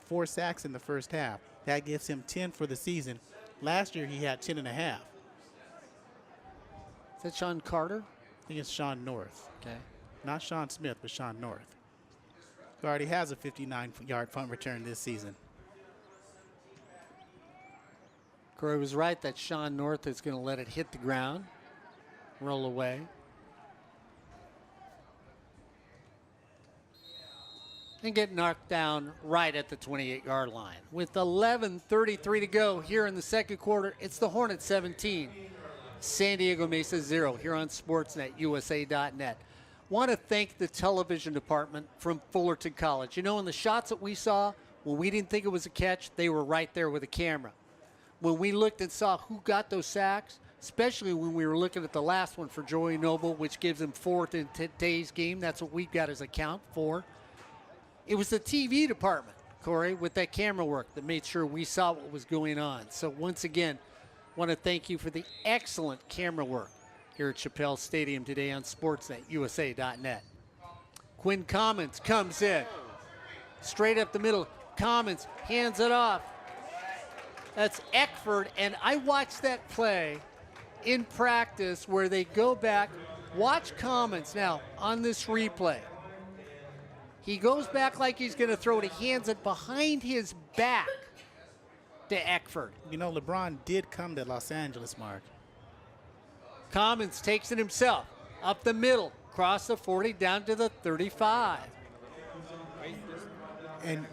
4 sacks in the first half. That gives him 10 for the season. Last year, he had 10.5. Is that Sean Carter? I think it's Sean North. Okay. Not Sean Smith, but Sean North, who already has a 59-yard punt return this season. Corey was right that Sean North is going to let it hit the ground, roll away. And get knocked down right at the 28-yard line. With 11:33 to go here in the second quarter, it's the Hornets 17, San Diego Mesa 0 here on SportsNetUSA.net. Want to thank the television department from Fullerton College. You know, in the shots that we saw, when we didn't think it was a catch, they were right there with a camera. When we looked and saw who got those sacks, especially when we were looking at the last one for Joey Noble, which gives him 4th in today's game, that's what we've got as a count for. It was the TV department, Corey, with that camera work that made sure we saw what was going on. So once again, want to thank you for the excellent camera work here at Shapell Stadium today on SportsNetUSA.net. Quinn Commons comes in. Straight up the middle. Commons hands it off. That's Eckford, and I watched that play in practice where they go back. Watch Commons now on this replay. He goes back like he's going to throw it. He hands it behind his back to Eckford. You know, LeBron did come to Los Angeles, Mark. Commons takes it himself. Up the middle. Across the 40, down to the 35. And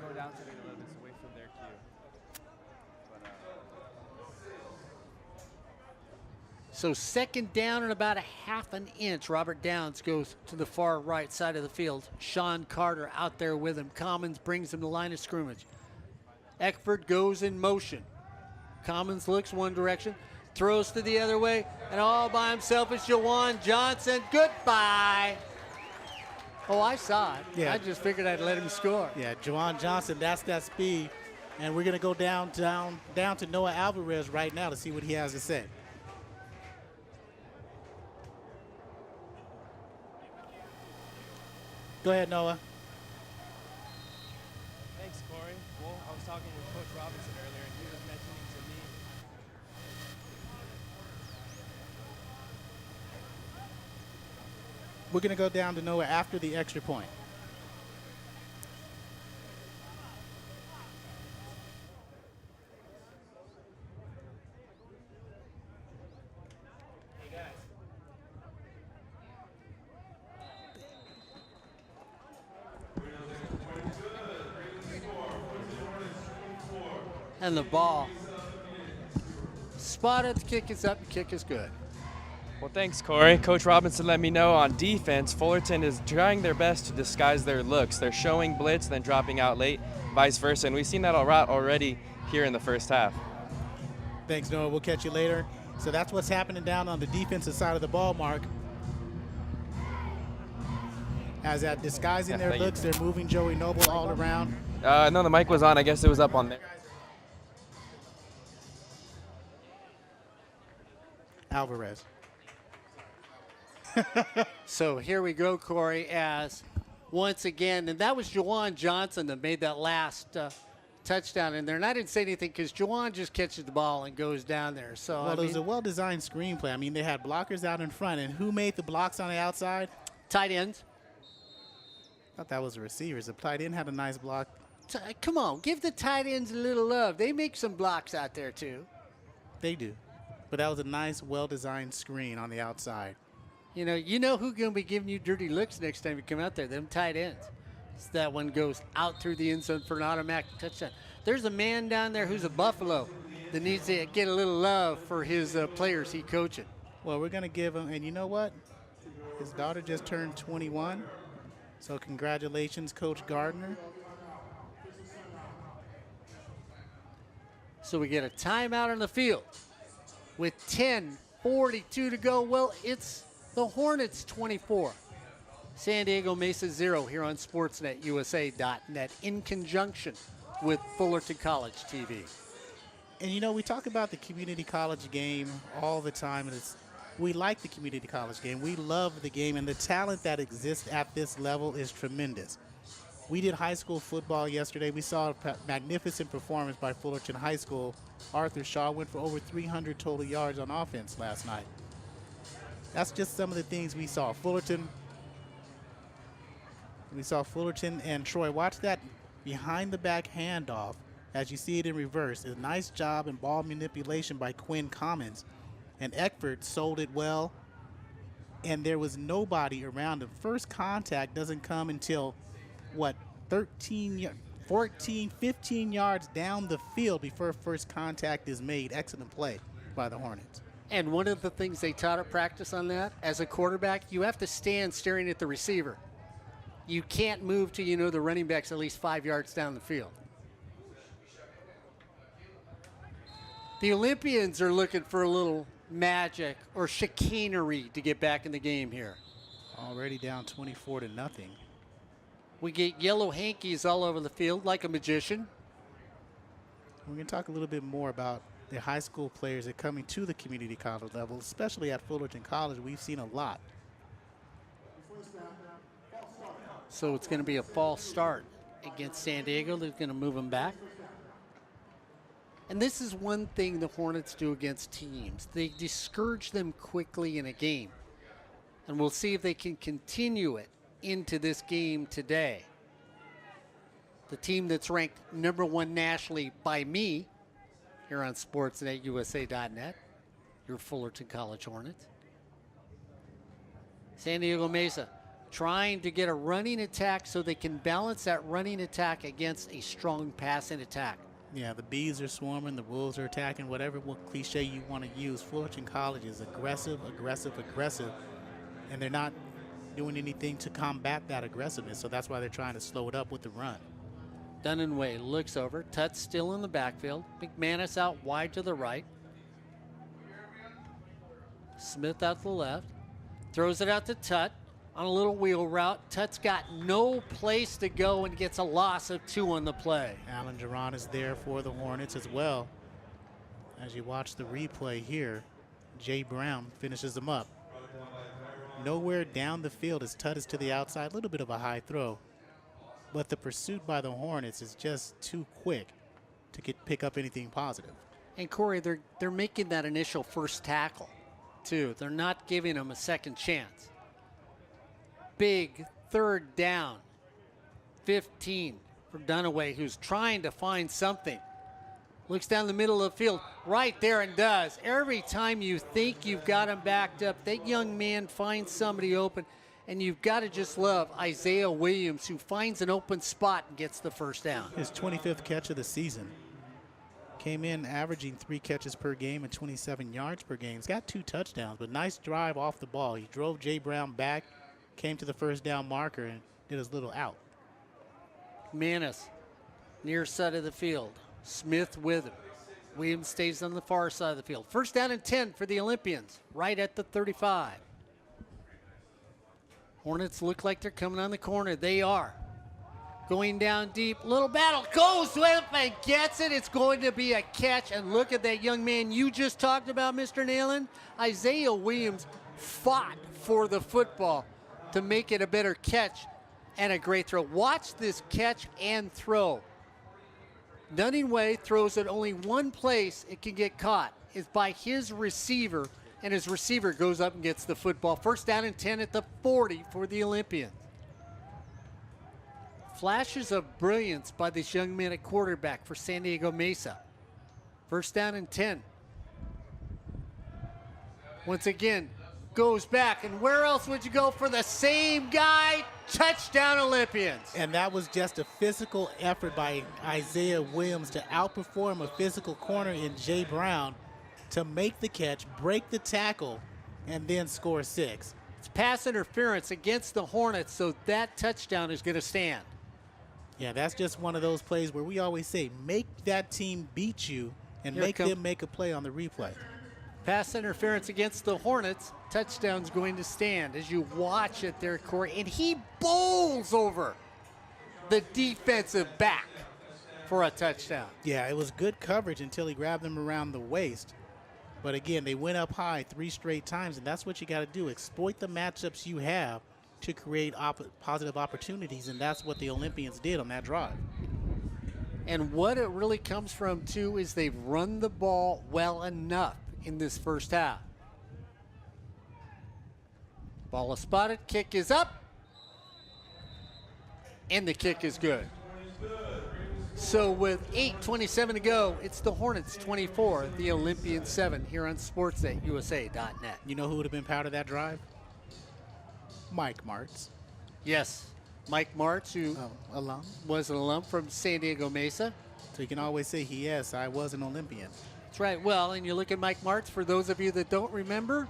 so second down and about a half an inch. Robert Downs goes to the far right side of the field. Sean Carter out there with him. Commons brings him to line of scrimmage. Eckford goes in motion. Commons looks one direction, throws to the other way, and all by himself is Jawan Johnson. Goodbye. Oh, I saw it. Yeah. I just figured I'd let him score. yeah, Jawan Johnson, that's that speed. And we're going to go down to Noah Alvarez right now to see what he has to say. Go ahead, Noah. Thanks, Corey. Well, I was talking with Coach Robinson earlier, and he was mentioning to me. We're going to go down to Noah after the extra point. And the ball spotted. The kick is up. The kick is good. Well, thanks, Corey. Coach Robinson let me know on defense, Fullerton is trying their best to disguise their looks. They're showing blitz, then dropping out late, vice versa. And we've seen that already here in the first half. Thanks, Noah. We'll catch you later. So that's what's happening down on the defensive side of the ball, Mark. As at disguising their Thank you. looks, they're moving Joey Noble all around. No, the mic was on. I guess it was up on there. Alvarez. So here we go, Corey, as once again, and that was Juwan Johnson that made that last touchdown in there. And I didn't say anything because Juwan just catches the ball and goes down there. So Well, it was a well-designed screenplay. I mean, they had blockers out in front, and who made the blocks on the outside? tight ends. I thought that was the receivers. The tight end had a nice block. Come on, give the tight ends a little love. They make some blocks out there too. They do. But that was a nice, well-designed screen on the outside. You know who's going to be giving you dirty looks next time you come out there? Them tight ends. So that one goes out through the end zone for an automatic touchdown. There's a man down there who's a Buffalo that needs to get a little love for his players he coaching. Well, we're going to give him, and you know what? His daughter just turned 21. So congratulations, Coach Gardner. So we get a timeout on the field with 10:42 to go. Well, it's the Hornets 24. San Diego Mesa 0 here on SportsNetUSA.net in conjunction with Fullerton College TV. And we talk about the community college game all the time. And we like the community college game. We love the game, and the talent that exists at this level is tremendous. We did high school football yesterday. We saw a magnificent performance by Fullerton High School. Arthur Shaw went for over 300 total yards on offense last night. That's just some of the things we saw. Fullerton and Troy. Watch that behind-the-back handoff as you see it in reverse. A nice job in ball manipulation by Quinn Commons. And Eckford sold it well, and there was nobody around him. First contact doesn't come until, 14, 15 yards down the field before first contact is made. Excellent play by the Hornets. And one of the things they taught at practice on that, as a quarterback, you have to stand staring at the receiver. You can't move till the running back's at least 5 yards down the field. The Olympians are looking for a little magic or chicanery to get back in the game here. Already down 24-0. We get yellow hankies all over the field like a magician. We're going to talk a little bit more about the high school players that are coming to the community college level, especially at Fullerton College. We've seen a lot. So it's going to be a false start against San Diego. They're going to move them back. And this is one thing the Hornets do against teams. They discourage them quickly in a game. And we'll see if they can continue it into this game today. The team that's ranked #1 nationally by me here on SportsNetUSA.net, your Fullerton College Hornets. San Diego Mesa trying to get a running attack so they can balance that running attack against a strong passing attack. Yeah, the bees are swarming, the wolves are attacking, whatever cliche you want to use. Fullerton College is aggressive, and they're not doing anything to combat that aggressiveness, so that's why they're trying to slow it up with the run. Dunaway looks over. Tut's still in the backfield. McManus out wide to the right. Smith out to the left. Throws it out to Tut on a little wheel route. Tut's got no place to go and gets a loss of 2 on the play. Alan Duran is there for the Hornets as well. As you watch the replay here, Jay Brown finishes them up. Nowhere down the field as Tut is to the outside. A little bit of a high throw. But the pursuit by the Hornets is just too quick to pick up anything positive. And Corey, they're making that initial first tackle too. They're not giving them a second chance. Big third down. 15 for Dunaway, who's trying to find something. Looks down the middle of the field, right there, and does. Every time you think you've got him backed up, that young man finds somebody open, and you've got to just love Isaiah Williams, who finds an open spot and gets the first down. His 25th catch of the season. Came in averaging 3 catches per game and 27 yards per game. He's got 2 touchdowns, but nice drive off the ball. He drove Jay Brown back, came to the first down marker, and did his little out. Manis, near side of the field. Smith with him. Williams stays on the far side of the field. First down and 10 for the Olympians, right at the 35. Hornets look like they're coming on the corner. They are. Going down deep. Little battle. Goes with and gets it. It's going to be a catch. And look at that young man you just talked about, Mr. Neyland. Isaiah Williams fought for the football to make it a better catch and a great throw. Watch this catch and throw. Dunningway throws it only one place it can get caught is by his receiver, and his receiver goes up and gets the football. First down and 10 at the 40 for the Olympians. Flashes of brilliance by this young man at quarterback for San Diego Mesa. First down and 10. Once again, goes back, and where else would you go for the same guy? Touchdown Olympians. And that was just a physical effort by Isaiah Williams to outperform a physical corner in Jay Brown to make the catch, break the tackle, and then score 6. It's pass interference against the Hornets, so that touchdown is going to stand. Yeah, that's just one of those plays where we always say, make that team beat you and make them make a play on the replay. Pass interference against the Hornets. Touchdown's going to stand as you watch it there, Corey. And he bowls over the defensive back for a touchdown. Yeah, it was good coverage until he grabbed them around the waist. But again, they went up high 3 straight times, and that's what you got to do. Exploit the matchups you have to create positive opportunities, and that's what the Olympians did on that drive. And what it really comes from, too, is they've run the ball well enough in this first half. Ball is spotted, kick is up, and the kick is good. So with 8:27 to go, it's the Hornets 24, the Olympians 7 here on SportsNetUSA.net. You know who would have been proud of that drive? Mike Martz. Yes, Mike Martz, who alum. was an alum from San Diego Mesa. So you can always say, yes, I was an Olympian. That's right. Well, and you look at Mike Martz, for those of you that don't remember,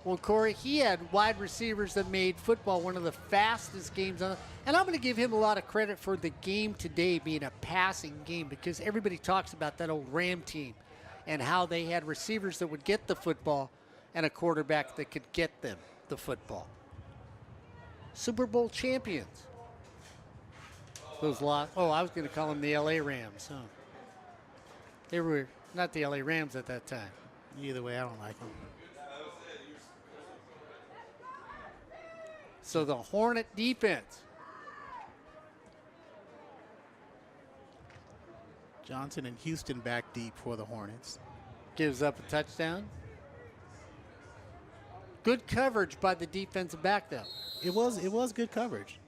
well, Corey, he had wide receivers that made football one of the fastest games on. And I'm going to give him a lot of credit for the game today being a passing game, because everybody talks about that old Ram team and how they had receivers that would get the football and a quarterback that could get them the football. Super Bowl champions. Those lost. Oh, I was going to call them the LA Rams. Huh? They were not the LA Rams at that time. Either way, I don't like them. So the Hornet defense. Johnson and Houston back deep for the Hornets. Gives up a touchdown. Good coverage by the defensive back, though. It was good coverage.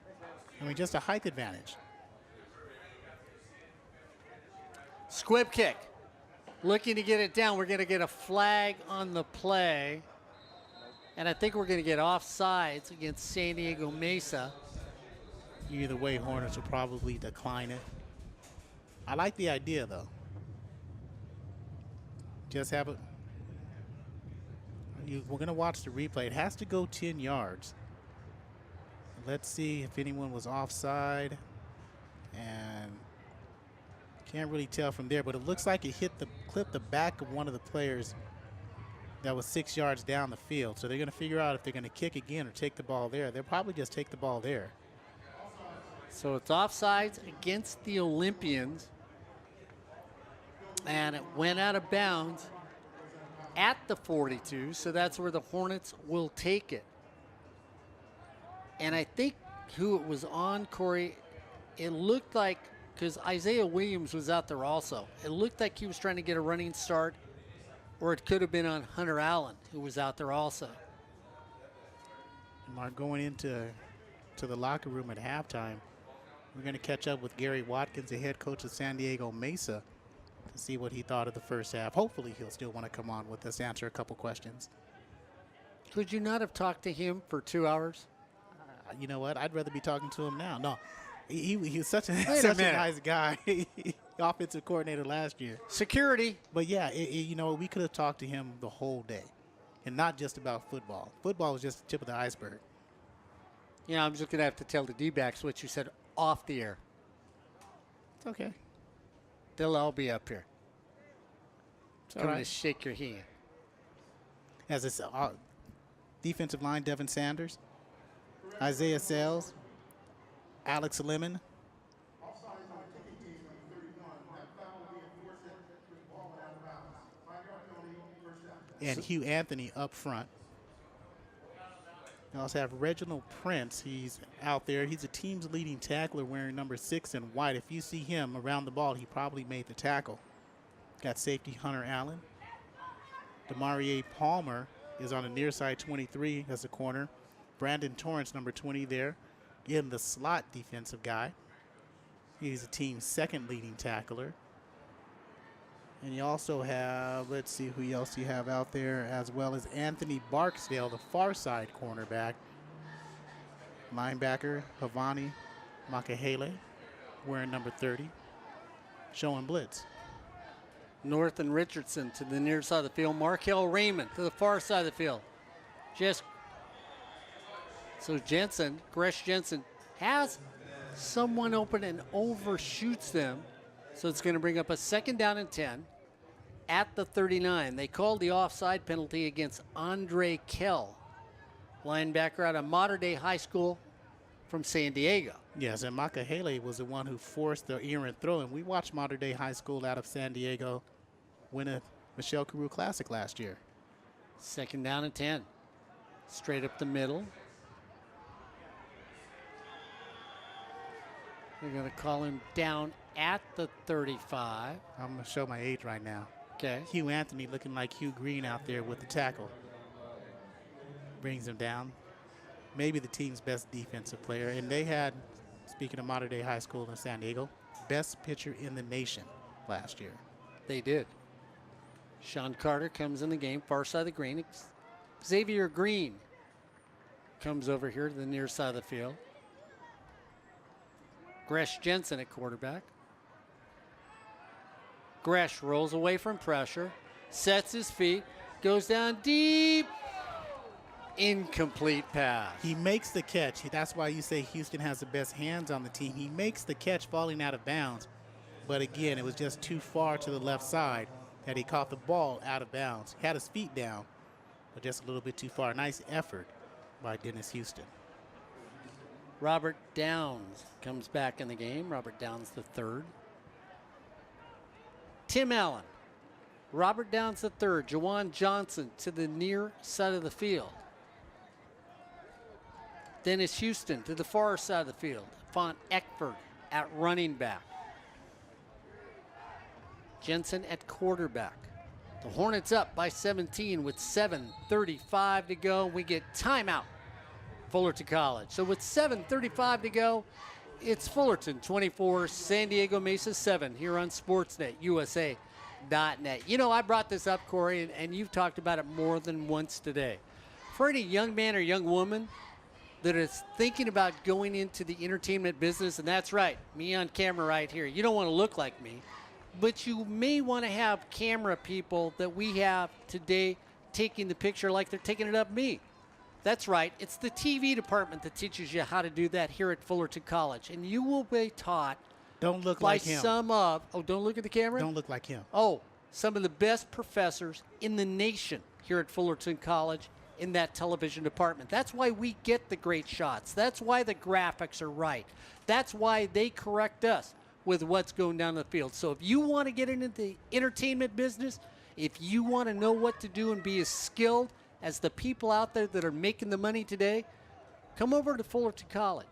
I mean, just a height advantage. Squib kick. Looking to get it down. We're going to get a flag on the play. And I think we're going to get offsides against San Diego Mesa. Either way, Hornets will probably decline it. I like the idea, though. Just have it. We're going to watch the replay. It has to go 10 yards. Let's see if anyone was offside. And can't really tell from there, but it looks like it clipped the back of one of the players that was 6 yards down the field. So they're going to figure out if they're going to kick again or take the ball there. They'll probably just take the ball there. So it's offsides against the Olympians. And it went out of bounds at the 42, so that's where the Hornets will take it. And I think who it was on, Corey, it looked like, because Isaiah Williams was out there also, it looked like he was trying to get a running start, or it could have been on Hunter Allen, who was out there also. Mark, going into the locker room at halftime, we're going to catch up with Gary Watkins, the head coach of San Diego Mesa, to see what he thought of the first half. Hopefully he'll still want to come on with us, answer a couple questions. Could you not have talked to him for 2 hours? You know what? I'd rather be talking to him now. No, he was such a nice guy. Offensive coordinator last year. Security. But yeah, we could have talked to him the whole day, and not just about football. Football was just the tip of the iceberg. Yeah, I'm just going to have to tell the D-backs what you said off the air. It's okay. They'll all be up here. coming to right. shake your hand. As this defensive line, Devin Sanders, Isaiah Sales, Alex Lemon, and Hugh Anthony up front. You also have Reginald Prince. He's out there. He's a team's leading tackler wearing number 6 in white. If you see him around the ball, he probably made the tackle. Got safety Hunter Allen. Demarie Palmer is on the near side, 23 as a corner. Brandon Torrance, number 20 there, in the slot defensive guy. He's the team's second leading tackler. And you also have, let's see who else you have out there, as well as Anthony Barksdale, the far side cornerback. Linebacker Havani Makahele, wearing number 30, showing blitz. North and Richardson to the near side of the field. Markel Raymond to the far side of the field. So Gresh Jensen has someone open and overshoots them. So it's going to bring up a 2nd down and 10 at the 39. They called the offside penalty against Andre Kell, linebacker out of Mater Dei High School from San Diego. Yes, and Makahele was the one who forced the errant throw. And we watched Mater Dei High School out of San Diego win a Michelle Carew Classic last year. 2nd down and 10. Straight up the middle. They're going to call him down at the 35. I'm going to show my age right now. Okay. Hugh Anthony looking like Hugh Green out there with the tackle. Brings him down. Maybe the team's best defensive player. And they had, speaking of Mater Dei High School in San Diego, best pitcher in the nation last year. They did. Sean Carter comes in the game, far side of the green. Xavier Green comes over here to the near side of the field. Gresh Jensen at quarterback. Gresh rolls away from pressure, sets his feet, goes down deep. Incomplete pass. He makes the catch. That's why you say Houston has the best hands on the team. He makes the catch falling out of bounds. But again, it was just too far to the left side that he caught the ball out of bounds. Had his feet down, but just a little bit too far. Nice effort by Dennis Houston. Robert Downs comes back in the game. Robert Downs the third. Tim Allen. Robert Downs the third. Jawan Johnson to the near side of the field. Dennis Houston to the far side of the field. Font Eckford at running back. Jensen at quarterback. The Hornets up by 17 with 7:35 to go. We get timeout. Fullerton College. So with 7:35 to go, it's Fullerton 24, San Diego Mesa 7 here on Sportsnet, USA.net. You know, I brought this up, Corey, and you've talked about it more than once today. For any young man or young woman that is thinking about going into the entertainment business, and that's right, me on camera right here. You don't want to look like me, but you may want to have camera people that we have today taking the picture like they're taking it of me. That's right. It's the TV department that teaches you how to do that here at Fullerton College. And you will be taught Don't look by like him. some of, don't look at the camera? Don't look like him. Oh, some of the best professors in the nation here at Fullerton College in that television department. That's why we get the great shots. That's why the graphics are right. That's why they correct us with what's going down the field. So if you want to get into the entertainment business, if you want to know what to do and be as skilled as the people out there that are making the money today, come over to Fullerton College.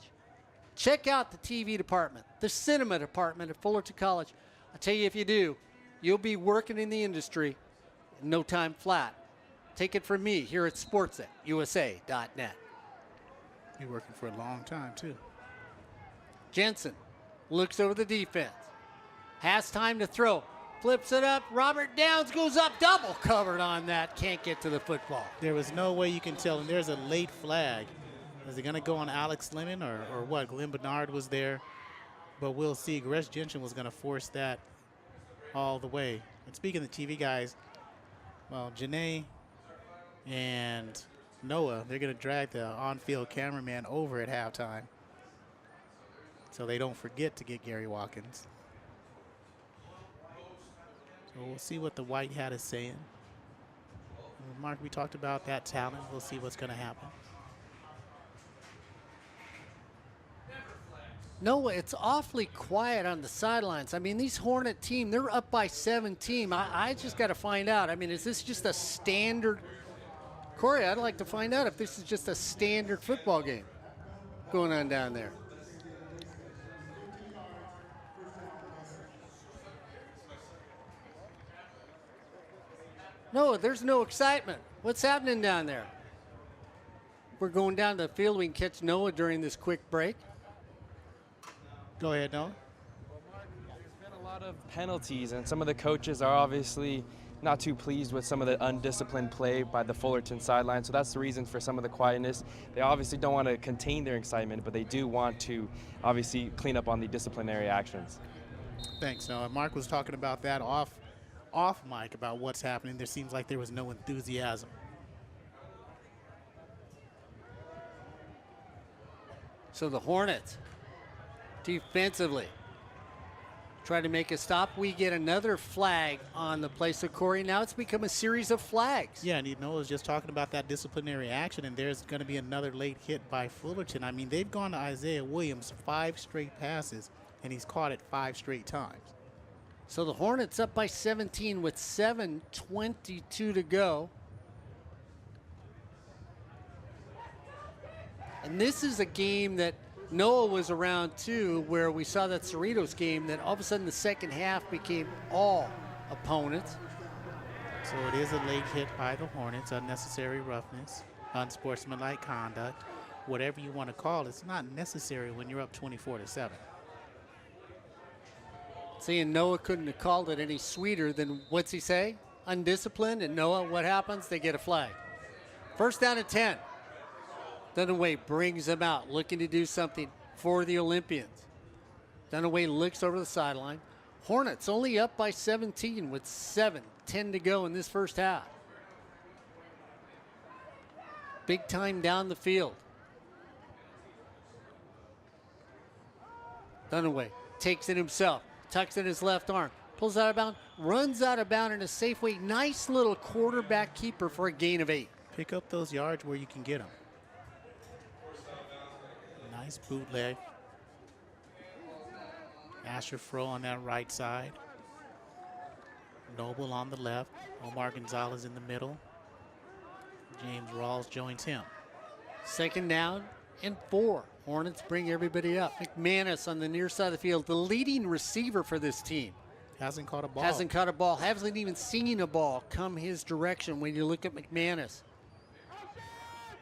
Check out the TV department, the cinema department at Fullerton College. I'll tell you, if you do, you'll be working in the industry in no time flat. Take it from me here at Sportsnet, USA.net. You're working for a long time, too. Jensen looks over the defense. Has time to throw. Flips it up. Robert Downs goes up. Double covered on that. Can't get to the football. There was no way you can tell. And there's a late flag. Is it going to go on Alex Lemon or what? Glenn Bernard was there. But we'll see. Gresh Jensen was going to force that all the way. And speaking of the TV guys, well, Janae and Noah, they're going to drag the on-field cameraman over at halftime so they don't forget to get Gary Watkins. So we'll see what the white hat is saying. Mark, we talked about that talent. We'll see what's going to happen. No, it's awfully quiet on the sidelines. I mean, these Hornet team, they're up by 17. I just got to find out. I mean, is this just a standard? Corey, I'd like to find out if this is just a standard football game going on down there. No, there's no excitement. What's happening down there? We're going down to the field. We can catch Noah during this quick break. Go ahead, Noah. There's been a lot of penalties, and some of the coaches are obviously not too pleased with some of the undisciplined play by the Fullerton sideline, so that's the reason for some of the quietness. They obviously don't want to contain their excitement, but they do want to obviously clean up on the disciplinary actions. Thanks, Noah. Mark was talking about that off mic about what's happening. There seems like there was no enthusiasm. So the Hornets defensively try to make a stop. We get another flag on the play. So Corey, now it's become a series of flags. Yeah, and Noah was just talking about that disciplinary action, and there's going to be another late hit by Fullerton. I mean, they've gone to Isaiah Williams 5 straight passes, and he's caught it 5 straight times. So the Hornets up by 17 with 7:22 to go. And this is a game that Noah was around too, where we saw that Cerritos game that all of a sudden the second half became all opponents. So it is a late hit by the Hornets, unnecessary roughness, unsportsmanlike conduct, whatever you want to call it. It's not necessary when you're up 24-7. Seeing Noah couldn't have called it any sweeter than, what's he say? Undisciplined. And Noah, what happens? They get a flag. First down and 10. Dunaway brings them out, looking to do something for the Olympians. Dunaway looks over the sideline. Hornets only up by 17 with 7:10 to go in this first half. Big time down the field. Dunaway takes it himself, tucks in his left arm, pulls out of bounds, runs out of bounds in a safe way. Nice little quarterback keeper for a gain of 8. Pick up those yards where you can get them. Nice bootleg. Asher Fro on that right side. Noble on the left. Omar Gonzalez in the middle. James Rawls joins him. Second down and 4. Hornets bring everybody up. McManus on the near side of the field, the leading receiver for this team. Hasn't caught a ball. Hasn't caught a ball. Hasn't even seen a ball come his direction when you look at McManus.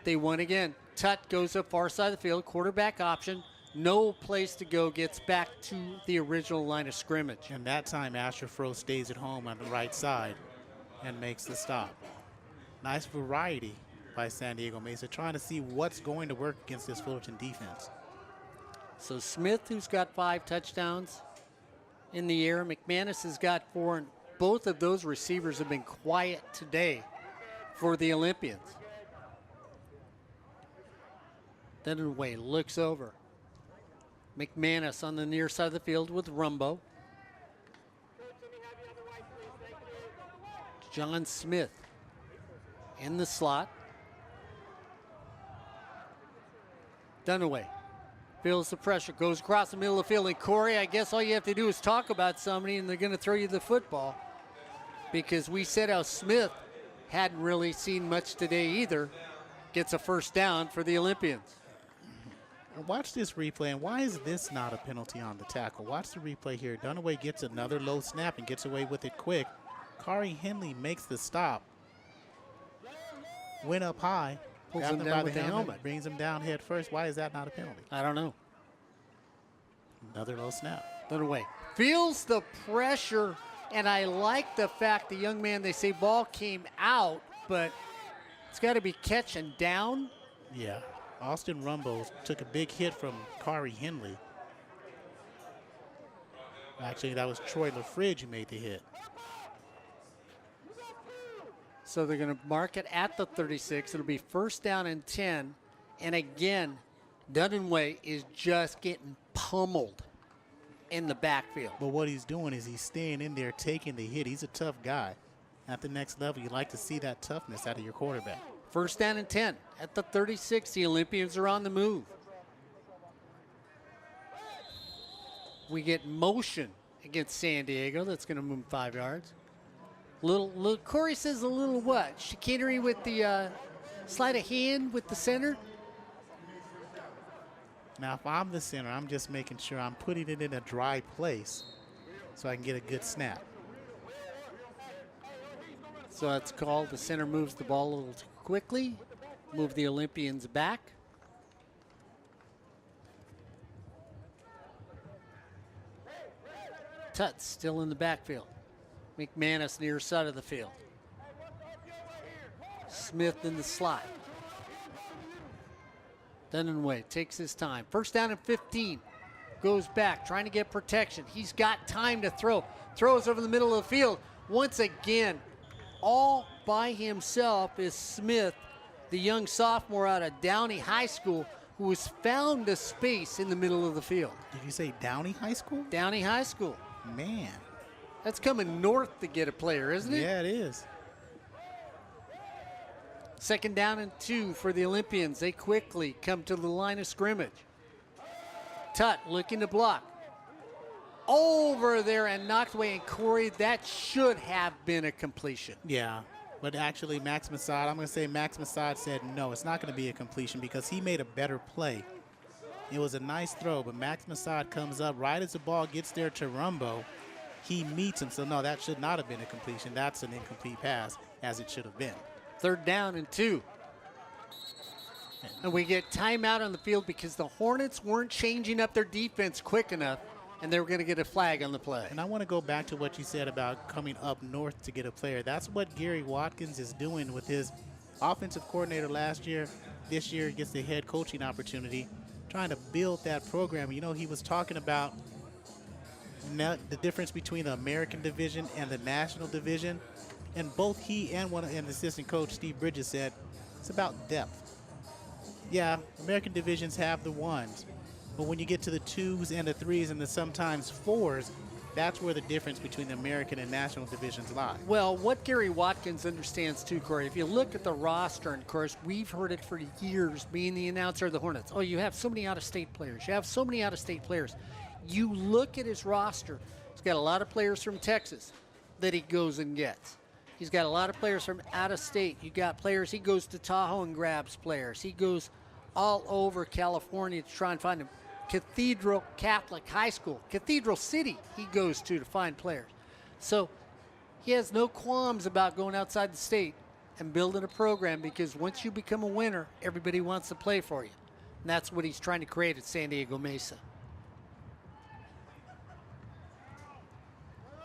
They won again. Tut goes up far side of the field. Quarterback option. No place to go. Gets back to the original line of scrimmage. And that time, Asher Fro stays at home on the right side and makes the stop. Nice variety by San Diego Mesa, trying to see what's going to work against this Fullerton defense. So Smith, who's got 5 touchdowns in the air. McManus has got 4. And both of those receivers have been quiet today for the Olympians. Dunaway looks over. McManus on the near side of the field with Rumbo. John Smith in the slot. Dunaway feels the pressure, goes across the middle of the field. And Corey, I guess all you have to do is talk about somebody and they're going to throw you the football. Because we said how Smith hadn't really seen much today either. Gets a first down for the Olympians. Watch this replay, and why is this not a penalty on the tackle? Watch the replay here. Dunaway gets another low snap and gets away with it quick. Kari Henley makes the stop. Went up high. Pulls him down with the helmet. Brings him down head first. Why is that not a penalty? I don't know. Another low snap. Dunaway feels the pressure, and I like the fact the young man, they say ball came out, but it's got to be catch and down. Yeah. Austin Rumbo took a big hit from Kari Henley. Actually, that was Troy LaFridge who made the hit. So they're going to mark it at the 36. It'll be first down and 10. And again, Dunaway is just getting pummeled in the backfield. But what he's doing is he's staying in there, taking the hit. He's a tough guy. At the next level, you like to see that toughness out of your quarterback. First down and 10 at the 36. The Olympians are on the move. We get motion against San Diego. That's going to move 5 yards. Little Corey says a little what? Chicanery with the sleight of hand with the center. Now, if I'm the center, I'm just making sure I'm putting it in a dry place so I can get a good snap. So that's called. The center moves the ball a little too quickly. Move the Olympians back. Tut's still in the backfield. McManus near side of the field. Smith in the slot. Dunaway takes his time. First down and 15. Goes back, trying to get protection. He's got time to throw. Throws over the middle of the field. Once again, all by himself is Smith, the young sophomore out of Downey High School, who has found a space in the middle of the field. Did you say Downey High School? Downey High School. Man. That's coming north to get a player, isn't it? Yeah, it is. Second down and 2 for the Olympians. They quickly come to the line of scrimmage. Tut looking to block. Over there and knocked away. And Corey, that should have been a completion. Yeah, but actually Max Masad, I'm going to say Max Masad said no, it's not going to be a completion because he made a better play. It was a nice throw, but Max Masad comes up right as the ball gets there to Rumbo. He meets him, so no, that should not have been a completion. That's an incomplete pass, as it should have been. Third down and 2. And we get timeout on the field because the Hornets weren't changing up their defense quick enough, and they were going to get a flag on the play. And I want to go back to what you said about coming up north to get a player. That's what Gary Watkins is doing with his offensive coordinator last year. This year gets the head coaching opportunity, trying to build that program. You know, he was talking about the difference between the American division and the national division. And both he and the assistant coach, Steve Bridges, said it's about depth. Yeah, American divisions have the ones, but when you get to the 2s and the 3s and the sometimes 4s, that's where the difference between the American and national divisions lie. Well, what Gary Watkins understands too, Corey, if you look at the roster, and of course, we've heard it for years being the announcer of the Hornets. Oh, you have so many out-of-state players. You have so many out-of-state players. You look at his roster, he's got a lot of players from Texas that he goes and gets. He's got a lot of players from out of state. You got players, he goes to Tahoe and grabs players. He goes all over California to try and find them. Cathedral Catholic High School, Cathedral City, he goes to find players. So he has no qualms about going outside the state and building a program because once you become a winner, everybody wants to play for you. And that's what he's trying to create at San Diego Mesa.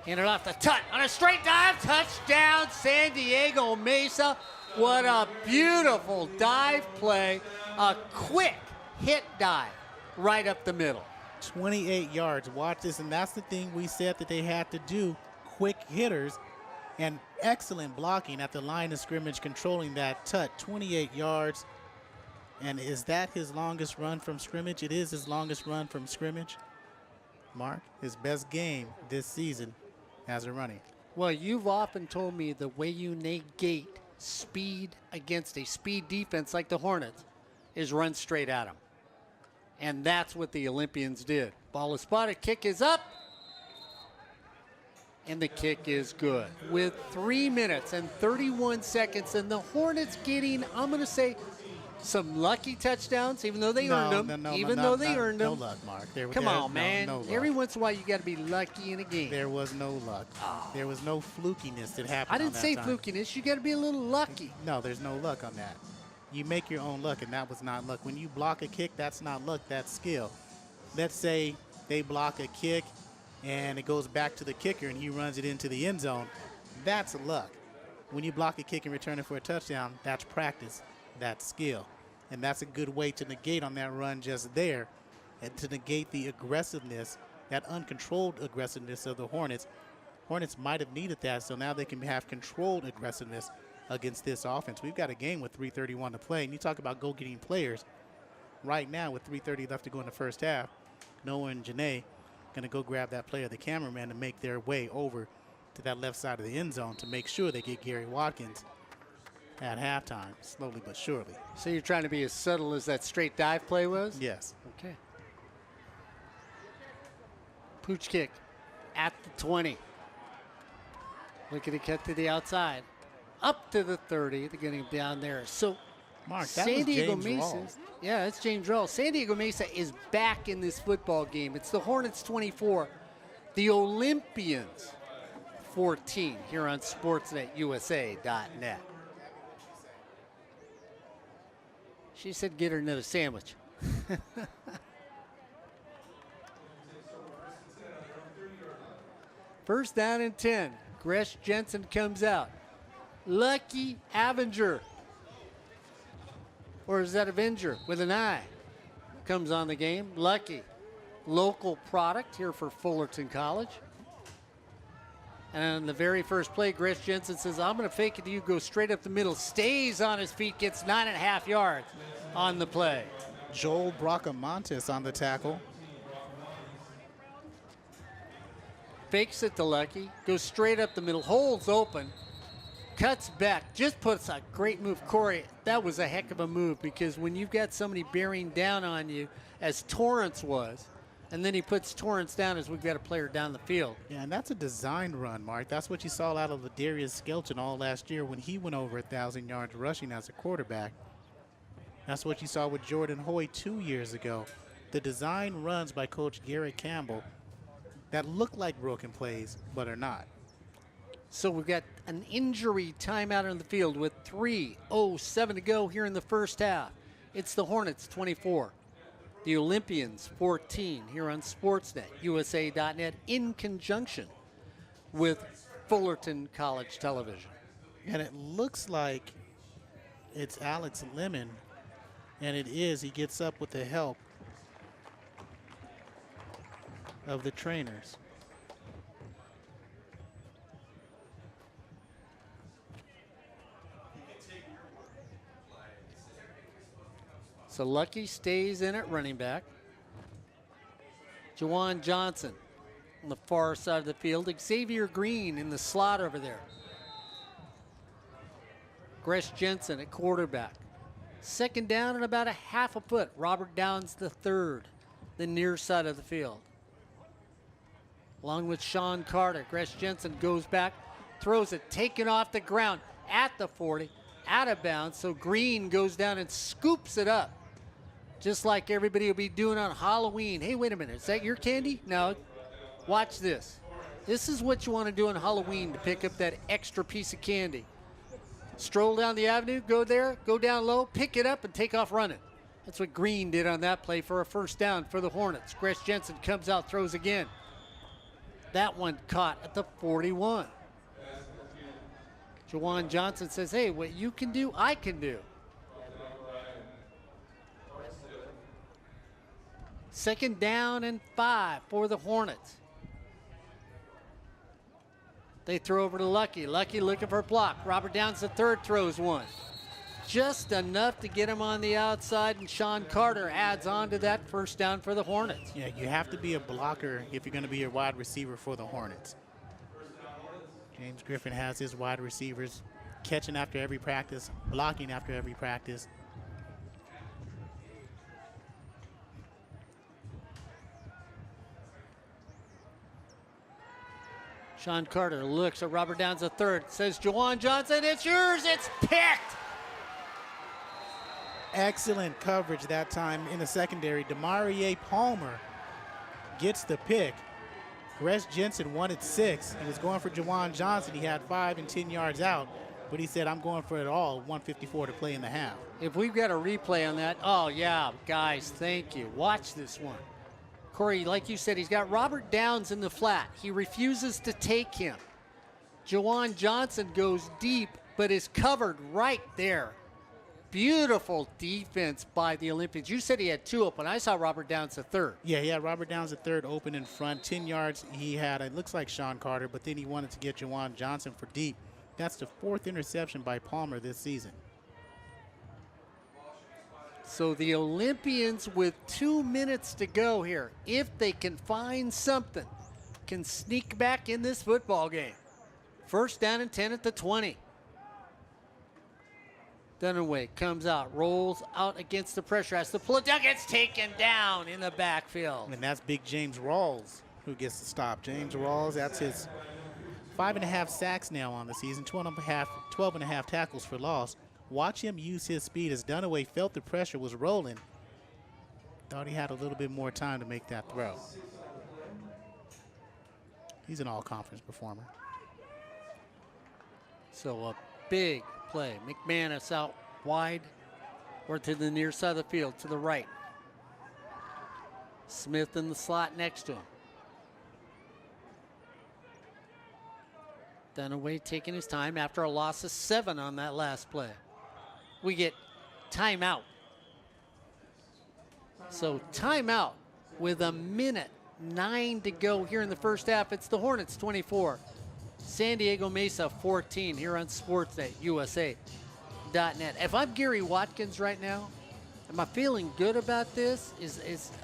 Hand it off the Tut on a straight dive. Touchdown, San Diego Mesa. What a beautiful dive play. A quick hit dive right up the middle. 28 yards. Watch this, and that's the thing we said that they had to do. Quick hitters and excellent blocking at the line of scrimmage, controlling that Tut. 28 yards. And is that his longest run from scrimmage? It is his longest run from scrimmage. Mark, his best game this season as a running. Well, you've often told me the way you negate speed against a speed defense like the Hornets is run straight at them. And that's what the Olympians did. Ball is spotted, kick is up, and the kick is good. With 3 minutes and 31 seconds, and the Hornets getting, I'm going to say, some lucky touchdowns, even though they earned them. No luck, Mark. Come on, man. No Every once in a while, you got to be lucky in a game. There was no luck. Oh. There was no flukiness that happened. I didn't say time. flukiness. You got to be a little lucky. No, there's no luck on that. You make your own luck, and that was not luck. When you block a kick, that's not luck. That's skill. Let's say they block a kick, and it goes back to the kicker, and he runs it into the end zone. That's luck. When you block a kick and return it for a touchdown, that's practice. That's skill. And that's a good way to negate on that run just there, and to negate the aggressiveness, that uncontrolled aggressiveness of the Hornets. Hornets might have needed that, so now they can have controlled aggressiveness against this offense. We've got a game with 3:31 to play, and you talk about go-getting players. Right now, with 3:30 left to go in the first half, Noah and Janae going to go grab that player, the cameraman, to make their way over to that left side of the end zone to make sure they get Gary Watkins at halftime, slowly but surely. So you're trying to be as subtle as that straight dive play was? Yes. Okay. Pooch kick at the 20. Looking to cut to the outside. Up to the 30. They're getting him down there. So Mark, that San was Diego James Mesa. Rawls. Yeah, that's James Rawls. San Diego Mesa is back in this football game. It's the Hornets 24, the Olympians 14 here on SportsNetUSA.net. She said get her another sandwich. First down and 10. Gresh Jensen comes out. Lucky Avenger. Or is that Avenger with an I? Comes on the game. Lucky. Local product here for Fullerton College. And on the very first play, Gresh Jensen says, I'm going to fake it to you, go straight up the middle. Stays on his feet, gets 9.5 yards on the play. Joel Bracamontes on the tackle. Fakes it to Lucky, goes straight up the middle, holds open, cuts back, just puts a great move. Corey, that was a heck of a move, because when you've got somebody bearing down on you, as Torrance was, and then he puts Torrance down as we've got a player down the field. Yeah, and that's a designed run, Mark. That's what you saw out of Ladarius Skelton all last year when he went over 1,000 yards rushing as a quarterback. That's what you saw with Jordan Hoy 2 years ago. The design runs by Coach Garrett Campbell that look like broken plays, but are not. So we've got an injury timeout on the field with 3:07 to go here in the first half. It's the Hornets 24, the Olympians 14 here on SportsNetUSA.net in conjunction with Fullerton College Television. And it looks like it's Alex Lemon, and it is. He gets up with the help of the trainers. So Lucky stays in at running back. Juwan Johnson on the far side of the field. Xavier Green in the slot over there. Gresh Jensen at quarterback. Second down and about a half a foot. Robert Downs the third, the near side of the field. Along with Sean Carter, Gresh Jensen goes back, throws it, taken off the ground at the 40, out of bounds. So Green goes down and scoops it up, just like everybody will be doing on Halloween. Hey, wait a minute, is that your candy? No, watch this. This is what you want to do on Halloween to pick up that extra piece of candy. Stroll down the avenue, go there, go down low, pick it up, and take off running. That's what Green did on that play for a first down for the Hornets. Gresh Jensen comes out, throws again. That one caught at the 41. Juwan Johnson says, hey, what you can do, I can do. Second down and 5 for the Hornets. They throw over to Lucky. Lucky looking for a block. Robert Downs the third throws one. Just enough to get him on the outside, and Sean Carter adds on to that first down for the Hornets. Yeah, you have to be a blocker if you're going to be a wide receiver for the Hornets. James Griffin has his wide receivers catching after every practice, blocking after every practice. Sean Carter looks at Robert Downs the third, says, Juwan Johnson, it's yours, it's picked. Excellent coverage that time in the secondary. Demarie Palmer gets the pick. Gresh Jensen wanted 6. He was going for Juwan Johnson. He had 5 and 10 yards out, but he said, I'm going for it all. 1:54 to play in the half. If we've got a replay on that, oh yeah, guys, thank you. Watch this one. Corey, like you said, he's got Robert Downs in the flat. He refuses to take him. Juwan Johnson goes deep, but is covered right there. Beautiful defense by the Olympians. You said he had 2 open. I saw Robert Downs the third. Yeah, he had Robert Downs the third open in front. 10 yards he had, it looks like Sean Carter, but then he wanted to get Juwan Johnson for deep. That's the 4th interception by Palmer this season. So the Olympians with 2 minutes to go here, if they can find something, can sneak back in this football game. First down and 10 at the 20. Dunaway comes out, rolls out against the pressure, has to pull it down, gets taken down in the backfield. And that's big James Rawls who gets the stop. James Rawls, that's his 5.5 sacks now on the season, 12.5 tackles for loss. Watch him use his speed as Dunaway felt the pressure was rolling. Thought he had a little bit more time to make that throw. He's an all-conference performer. So a big play. McManus out wide or to the near side of the field, to the right. Smith in the slot next to him. Dunaway taking his time after a loss of 7 on that last play. We get timeout. So timeout with 1:09 to go here in the first half. It's the Hornets 24, San Diego Mesa 14 here on Sportsnet USA.net. If I'm Gary Watkins right now, am I feeling good about this?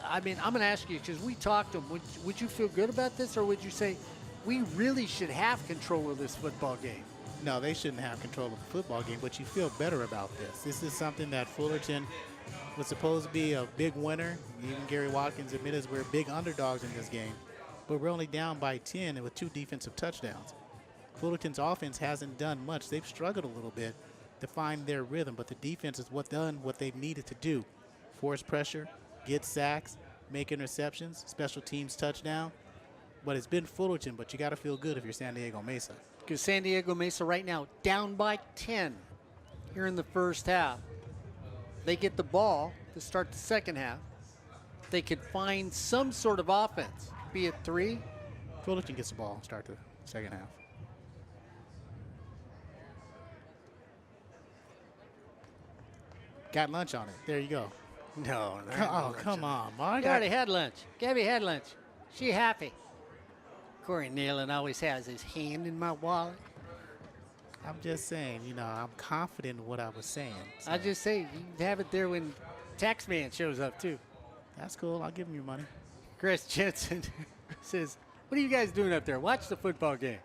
I mean, I'm going to ask you because we talked to him. Would you feel good about this, or would you say we really should have control of this football game? No, they shouldn't have control of the football game, but you feel better about this. This is something that Fullerton was supposed to be a big winner. Even Gary Watkins admitted we're big underdogs in this game, but we're only down by 10 and with 2 defensive touchdowns. Fullerton's offense hasn't done much. They've struggled a little bit to find their rhythm, but the defense has done what they've needed to do. Force pressure, get sacks, make interceptions, special teams touchdown. But it's been Fullerton, but you got to feel good if you're San Diego Mesa. Because San Diego Mesa right now down by 10 here in the first half. They get the ball to start the second half. They could find some sort of offense, be it 3. Fullerton gets the ball, start the second half. Got lunch on it. There you go. No. Oh, come on, Mark. They already had lunch. Gabby had lunch. She happy. Corey Neyland always has his hand in my wallet. I'm just saying, you know, I'm confident in what I was saying. So I just say you have it there when Taxman shows up too. that's cool. I'll give him your money. Chris Jensen says, "What are you guys doing up there? Watch the football game."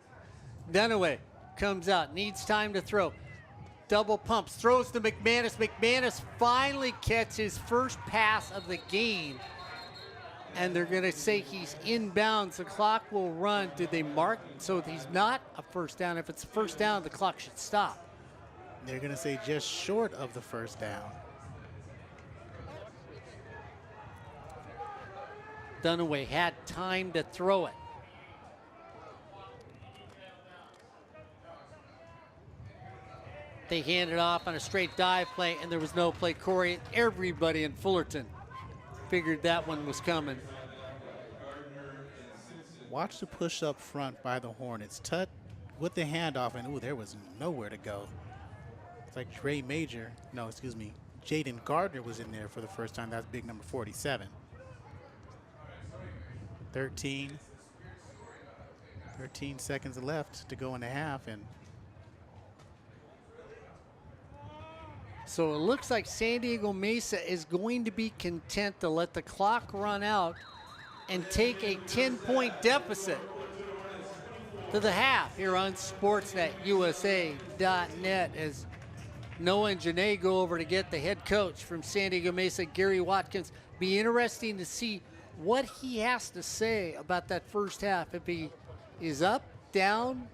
Dunaway comes out, needs time to throw. Double pumps, throws to McManus. McManus finally catches his first pass of the game. And they're going to say he's inbounds. The clock will run. Did they mark? So he's not a first down. If it's a first down, the clock should stop. They're going to say just short of the first down. Dunaway had time to throw it. They handed off on a straight dive play, and there was no play. Corey, everybody in Fullerton figured that one was coming. Watch the push up front by the Hornets. Tut with the handoff, and ooh, there was nowhere to go. It's like Jaden Gardner was in there for the first time. That's big number 47. 13 seconds left to go in the half, and so it looks like San Diego Mesa is going to be content to let the clock run out and take a 10-point deficit to the half here on Sportsnet USA.net as Noah and Janae go over to get the head coach from San Diego Mesa, Gary Watkins. Be interesting to see what he has to say about that first half. If he is up, down,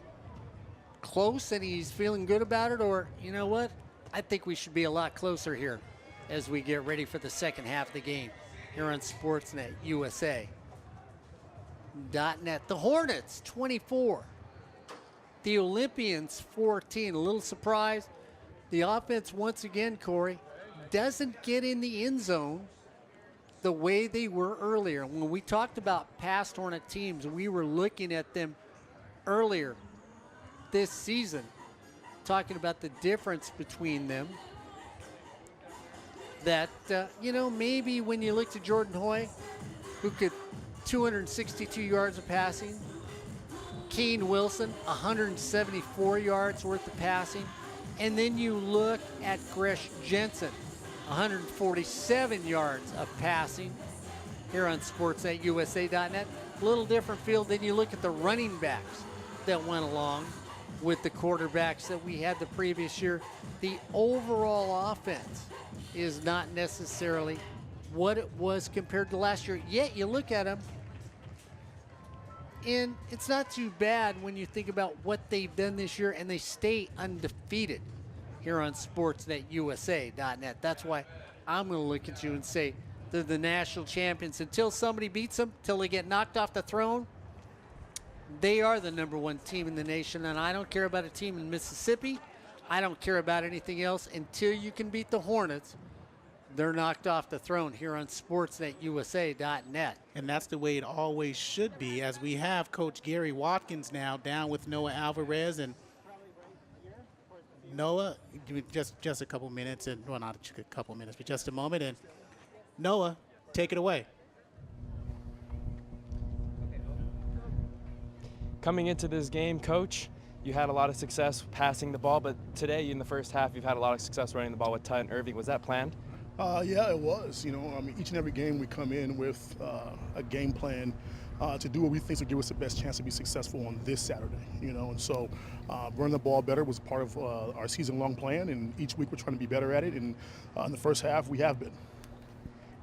close, and he's feeling good about it, or you know what? I think we should be a lot closer here as we get ready for the second half of the game here on Sportsnet USA.net. The Hornets 24, the Olympians 14. A little surprised. The offense once again, Corey, doesn't get in the end zone the way they were earlier. When we talked about past Hornet teams, we were looking at them earlier this season, talking about the difference between them. That, maybe when you looked at Jordan Hoy, who could 262 yards of passing, Kane Wilson, 174 yards worth of passing, and then you look at Gresh Jensen, 147 yards of passing here on sportsnetusa.net. A little different field. Then you look at the running backs that went along with the quarterbacks that we had the previous year. The overall offense is not necessarily what it was compared to last year. Yet you look at them, and it's not too bad when you think about what they've done this year, and they stay undefeated here on sportsnetusa.net. That's why I'm going to look at you and say they're the national champions. Until somebody beats them, until they get knocked off the throne, they are the #1 team in the nation, and I don't care about a team in Mississippi. I don't care about anything else. Until you can beat the Hornets, they're knocked off the throne here on sportsnetusa.net. And that's the way it always should be, as we have Coach Gary Watkins now down with Noah Alvarez. And Noah, give me just a couple minutes, and well, not a couple minutes, but just a moment. And Noah, take it away. Coming into this game, Coach, you had a lot of success passing the ball, but today in the first half, you've had a lot of success running the ball with Tut and Irving. Was that planned? Yeah, it was. Each and every game we come in with a game plan to do what we think will give us the best chance to be successful on this Saturday. And so running the ball better was part of our season-long plan, and each week we're trying to be better at it. And in the first half, we have been.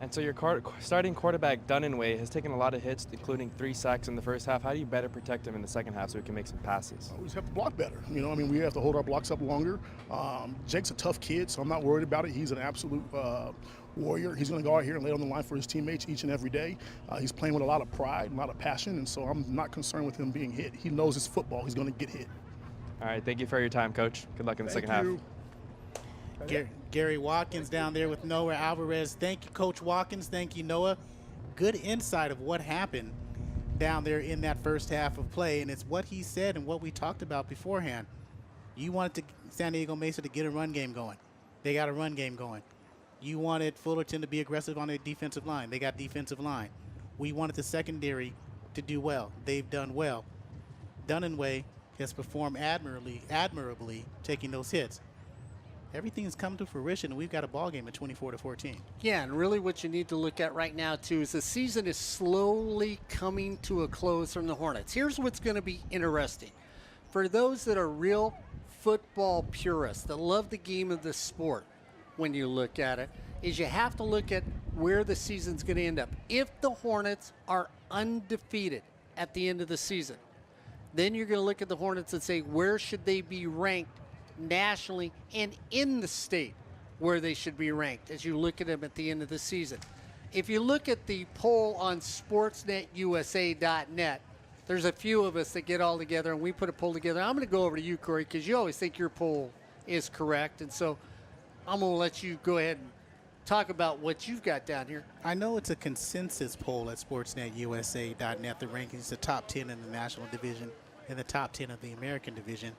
And so your starting quarterback, Dunaway, has taken a lot of hits, including 3 sacks in the first half. How do you better protect him in the second half so he can make some passes? We just have to block better. We have to hold our blocks up longer. Jake's a tough kid, so I'm not worried about it. He's an absolute warrior. He's going to go out here and lay on the line for his teammates each and every day. He's playing with a lot of pride, a lot of passion, and so I'm not concerned with him being hit. He knows his football. He's going to get hit. All right, thank you for your time, Coach. Good luck in the second half. Gary Watkins down there with Noah Alvarez. Thank you, Coach Watkins. Thank you, Noah. Good insight of what happened down there in that first half of play, and it's what he said and what we talked about beforehand. You wanted San Diego Mesa to get a run game going. They got a run game going. You wanted Fullerton to be aggressive on their defensive line. They got defensive line. We wanted the secondary to do well. They've done well. Dunaway has performed admirably taking those hits. Everything's come to fruition, and we've got a ball game at 24-14. Yeah, and really what you need to look at right now, too, is the season is slowly coming to a close from the Hornets. Here's what's going to be interesting. For those that are real football purists, that love the game of the sport, when you look at it, is you have to look at where the season's going to end up. If the Hornets are undefeated at the end of the season, then you're going to look at the Hornets and say, where should they be ranked nationally and in the state where they should be ranked as you look at them at the end of the season. If you look at the poll on sportsnetusa.net, there's a few of us that get all together and we put a poll together. I'm going to go over to you, Corey, because you always think your poll is correct. And so I'm going to let you go ahead and talk about what you've got down here. I know it's a consensus poll at sportsnetusa.net. The rankings, the top 10 in the national division and the top 10 of the American division.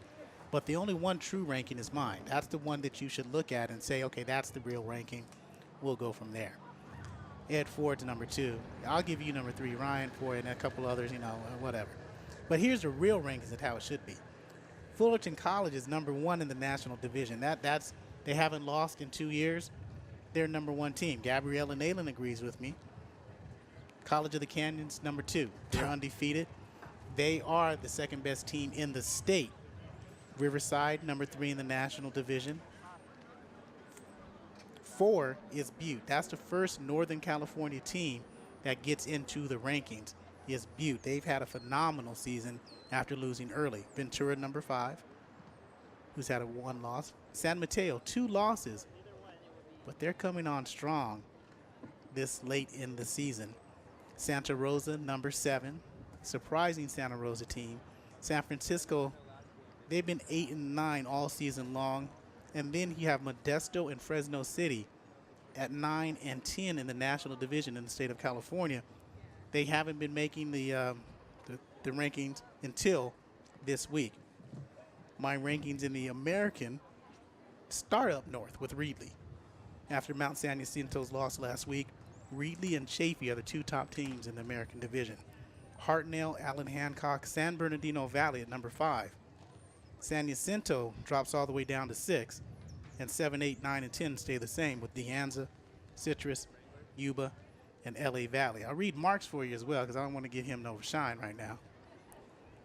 But the only one true ranking is mine. That's the one that you should look at and say, okay, that's the real ranking. We'll go from there. Ed Ford's number 2. I'll give you number 3, Ryan Ford, and a couple others, whatever. But here's the real rankings of how it should be. Fullerton College is number 1 in the national division. They haven't lost in 2 years. They're number 1 team. Gabriella Neyland agrees with me. College of the Canyons, number 2. They're undefeated. They are the second best team in the state. Riverside, number 3 in the national division. 4 is Butte. That's the first Northern California team that gets into the rankings, is Butte. They've had a phenomenal season after losing early. Ventura, number 5, who's had a 1 loss. San Mateo, 2 losses, but they're coming on strong this late in the season. Santa Rosa, number 7, surprising Santa Rosa team. San Francisco, they've been 8-9 all season long. And then you have Modesto and Fresno City at 9 and 10 in the national division in the state of California. They haven't been making the rankings until this week. My rankings in the American start up north with Reedley. After Mount San Jacinto's loss last week, Reedley and Chaffee are the 2 top teams in the American division. Hartnell, Allen Hancock, San Bernardino Valley at number 5. San Jacinto drops all the way down to 6, and 7, 8, 9, and 10 stay the same with De Anza, Citrus, Yuba, and LA Valley. I'll read Mark's for you as well because I don't want to give him no shine right now.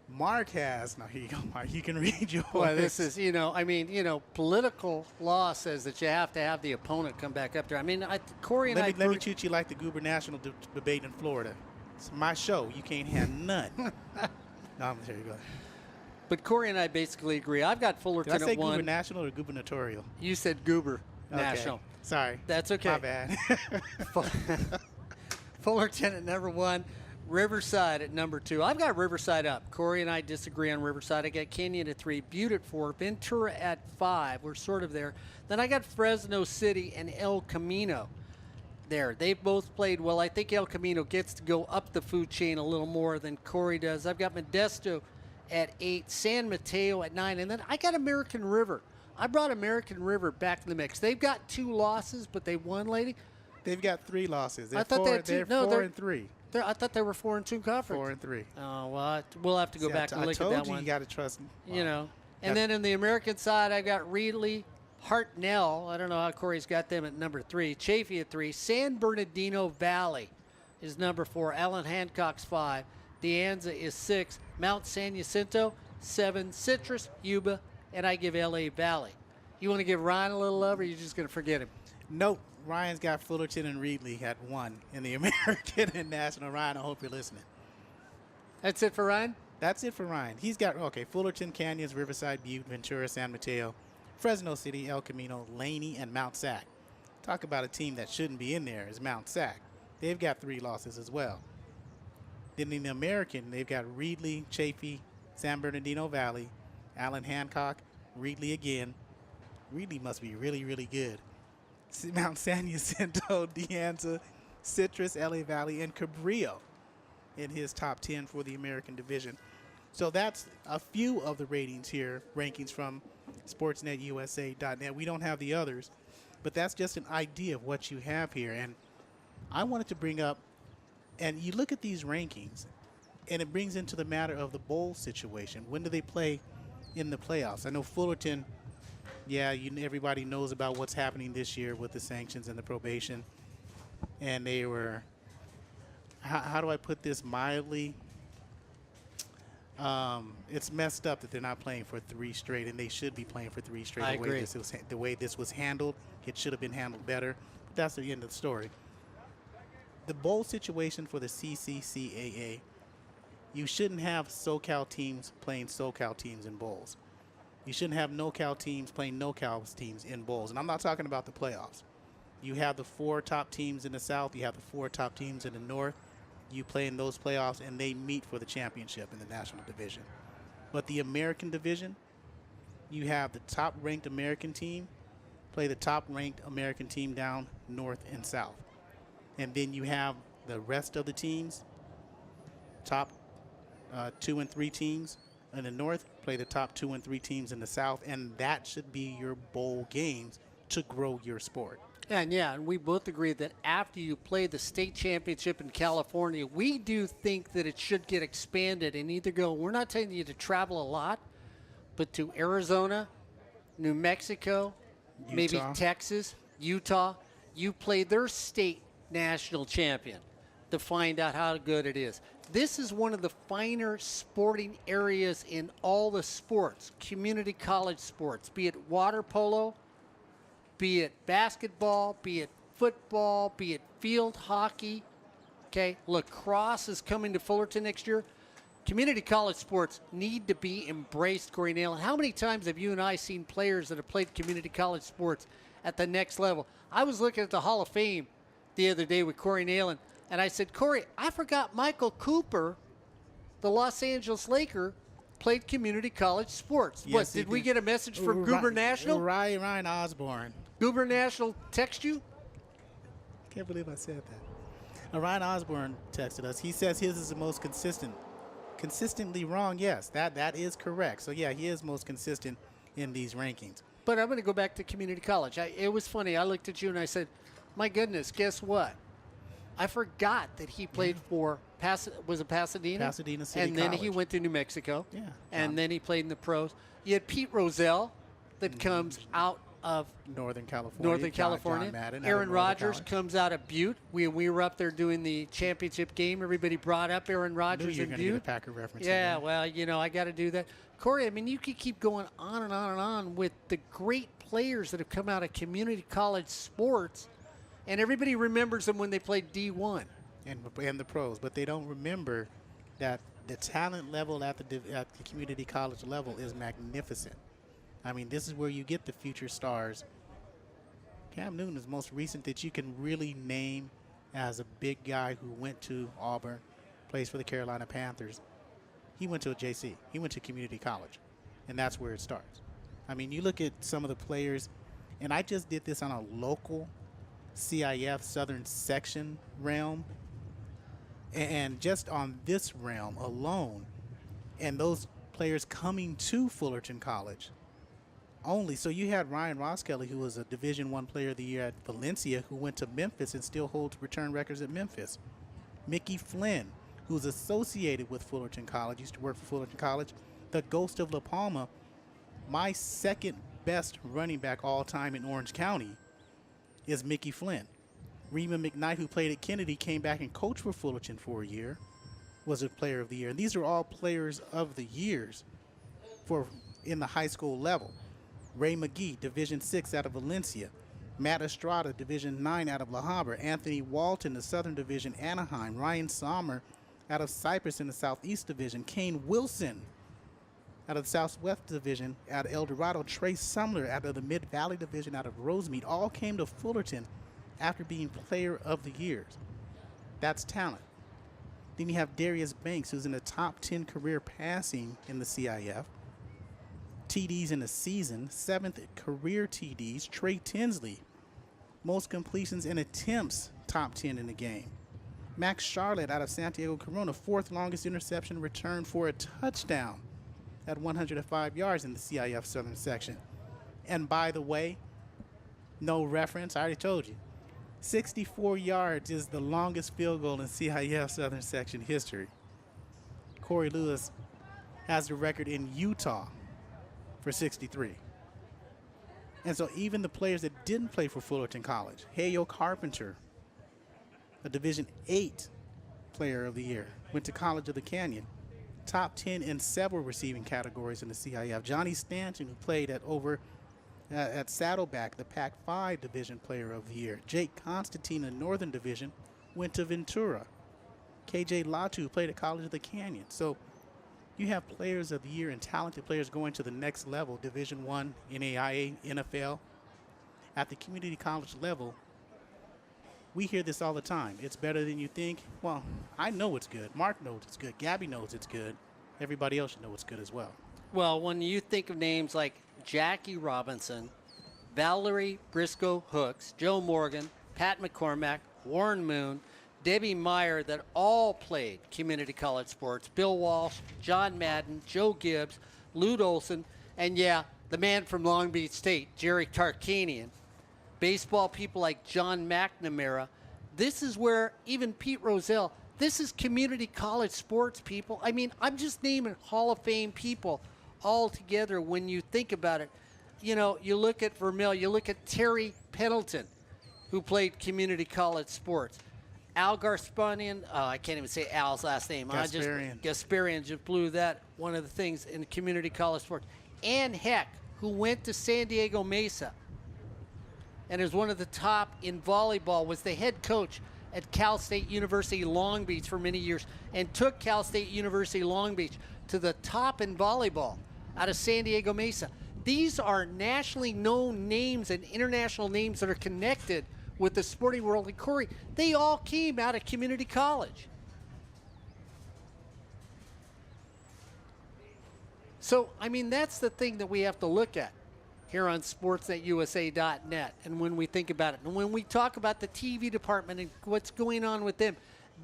Mark has, now here you go, Mark, you can read yours. Well, this is, political law says that you have to have the opponent come back up there. I mean, Corey and Let me treat you like the gubernational debate in Florida. It's my show. You can't have none. No, there you go. But Corey and I basically agree. I've got Fullerton Did I say at 1. gubernational or gubernatorial? You said goober Okay. national. Sorry. That's okay. My bad. Fullerton at number 1. Riverside at number 2. I've got Riverside up. Corey and I disagree on Riverside. I got Canyon at 3, Butte at 4, Ventura at 5. We're sort of there. Then I got Fresno City and El Camino there. They've both played well. I think El Camino gets to go up the food chain a little more than Corey does. I've got Modesto at 8, San Mateo at 9, and then I got American River. I brought American River back to the mix. They've got 2 losses, but they won, lady. They've got 3 losses. They're I thought they had 2. They're No, 4 and 3. I thought they were 4 and 2 conference. 4 and 3. Oh, well, we'll have to go back and look at that one. You got to trust them. You know. And then in the American side, I got Reedley, Hartnell. I don't know how Corey's got them at number 3. Chaffee at 3. San Bernardino Valley is number 4. Allen Hancock's 5. De Anza is 6. Mount San Jacinto, 7. Citrus, Yuba, and I give LA Valley. You want to give Ryan a little love, or are you just going to forget him? Nope. Ryan's got Fullerton and Reedley at 1 in the American and National. Ryan, I hope you're listening. That's it for Ryan? That's it for Ryan. He's got, Fullerton, Canyons, Riverside, Butte, Ventura, San Mateo, Fresno City, El Camino, Laney, and Mount Sac. Talk about a team that shouldn't be in there is Mount Sac. They've got 3 losses as well. Then in the American, they've got Reedley, Chaffee, San Bernardino Valley, Allen Hancock, Reedley again. Reedley must be really, really good. Mount San Jacinto, De Anza, Citrus, LA Valley, and Cabrillo in his top 10 for the American division. So that's a few of the ratings here, rankings from sportsnetusa.net. We don't have the others, but that's just an idea of what you have here. And I wanted to bring up, and you look at these rankings, and it brings into the matter of the bowl situation. When do they play in the playoffs? I know Fullerton, everybody knows about what's happening this year with the sanctions and the probation. And they were, how do I put this mildly? It's messed up that they're not playing for 3 straight, and they should be playing for 3 straight. I agree. The way this was handled, it should have been handled better. But that's the end of the story. The bowl situation for the CCCAA, you shouldn't have SoCal teams playing SoCal teams in bowls. You shouldn't have NoCal teams playing NoCal teams in bowls. And I'm not talking about the playoffs. You have the 4 top teams in the South. You have the 4 top teams in the North. You play in those playoffs, and they meet for the championship in the National Division. But the American Division, you have the top-ranked American team play the top-ranked American team down North and South. And then you have the rest of the teams, top 2 and 3 teams in the North play the top 2 and 3 teams in the South, and that should be your bowl games to grow your sport. And we both agree that after you play the state championship in California, we do think that it should get expanded and either go, we're not telling you to travel a lot, but to Arizona, New Mexico, maybe Texas, Utah, you play their state national champion to find out how good it is. This is one of the finer sporting areas in all the sports, community college sports, be it water polo, be it basketball, be it football, be it field hockey. Okay, lacrosse is coming to Fullerton next year. Community college sports need to be embraced, Corey Neyland. How many times have you and I seen players that have played community college sports at the next level? I was looking at the Hall of Fame the other day with Corey Neyland, and I said, Corey, I forgot Michael Cooper, the Los Angeles Laker, played community college sports. Yes, What, did we get a message from Goober National? Ryan Osborne. Goober National text you? Can't believe I said that. Ryan Osborne texted us. He says his is the most consistent. Consistently wrong, yes. That is correct. So, yeah, he is most consistent in these rankings. But I'm going to go back to community college. It was funny. I looked at you and I said, my goodness, guess what? I forgot that he played for Pasadena? Pasadena City And then College. he went to New Mexico. Yeah. And then he played in the pros. You had Pete Rozelle that comes out of Northern California. Northern California. John Madden, out of Aaron Northern Rodgers College. comes out of Butte. We were up there doing the championship game. Everybody brought up Aaron Knew Rodgers you were in going to get a Butte. Packer reference. Yeah, in there. well, you know, I got to do that. Corey, I mean, you could keep going on and on and on with the great players that have come out of community college sports, and everybody remembers them when they played D1. And the pros, but they don't remember that the talent level at the community college level is magnificent. I mean, this is where you get the future stars. Cam Newton is the most recent that you can really name as a big guy who went to Auburn, plays for the Carolina Panthers. He went to a JC. He went to community college, and that's where it starts. I mean, you look at some of the players, and I just did this on a local CIF Southern Section realm, and just on this realm alone, and those players coming to Fullerton College only. So you had Ryan Roskelley, who was a Division I Player of the Year at Valencia, who went to Memphis and still holds return records at Memphis. Mickey Flynn, who's associated with Fullerton College, used to work for Fullerton College. The Ghost of La Palma, my second best running back all time in Orange County, is Mickey Flynn. Reba McKnight, who played at Kennedy, came back and coached for Fullerton for a year, was a Player of the Year. And these are all Players of the Years in the high school level. Ray McGee, Division VI out of Valencia. Matt Estrada, Division IX out of La Habra. Anthony Walton, the Southern Division, Anaheim. Ryan Sommer out of Cypress in the Southeast Division. Kane Wilson out of the Southwest Division out of El Dorado. Trey Sumler out of the Mid-Valley Division out of Rosemead. All came to Fullerton after being Player of the Years. That's talent. Then you have Darius Banks, who's in the top 10 career passing in the CIF. TDs in the season, 7th career TDs. Trey Tinsley, most completions and attempts, top 10 in the game. Max Charlotte out of Santiago Corona, 4th longest interception return for a touchdown at 105 yards in the CIF Southern Section. And by the way, no reference, I already told you, 64 yards is the longest field goal in CIF Southern Section history. Corey Lewis has the record in Utah for 63. And so even the players that didn't play for Fullerton College, Hayo Carpenter, a Division VIII Player of the Year, went to College of the Canyon, top 10 in several receiving categories in the CIF. Johnny Stanton, who played at Saddleback, the Pac-5 Division Player of the Year. Jake Constantine, in Northern Division, went to Ventura. KJ Latu, who played at College of the Canyon. So you have Players of the Year and talented players going to the next level, Division I, NAIA, NFL. At the community college level, we hear this all the time. It's better than you think. Well, I know it's good. Mark knows it's good. Gabby knows it's good. Everybody else should know it's good as well. Well, when you think of names like Jackie Robinson, Valerie Briscoe Hooks, Joe Morgan, Pat McCormack, Warren Moon, Debbie Meyer, that all played community college sports, Bill Walsh, John Madden, Joe Gibbs, Lute Olson, and yeah, the man from Long Beach State, Jerry Tarkanian. Baseball people like John McNamara. This is where even Pete Rozelle, this is community college sports, people. I mean, I'm just naming Hall of Fame people all together when you think about it. You know, you look at Vermeil, you look at Terry Pendleton, who played community college sports. Al Gasparian, I can't even say Al's last name. Gasparian just blew that, one of the things in community college sports. Ann Heck, who went to San Diego Mesa and is one of the top in volleyball, was the head coach at Cal State University Long Beach for many years and took Cal State University Long Beach to the top in volleyball out of San Diego Mesa. These are nationally known names and international names that are connected with the sporting world. And Corey, they all came out of community college. So, I mean, that's the thing that we have to look at here on sportsnetusa.net. And when we think about it, and when we talk about the TV department and what's going on with them,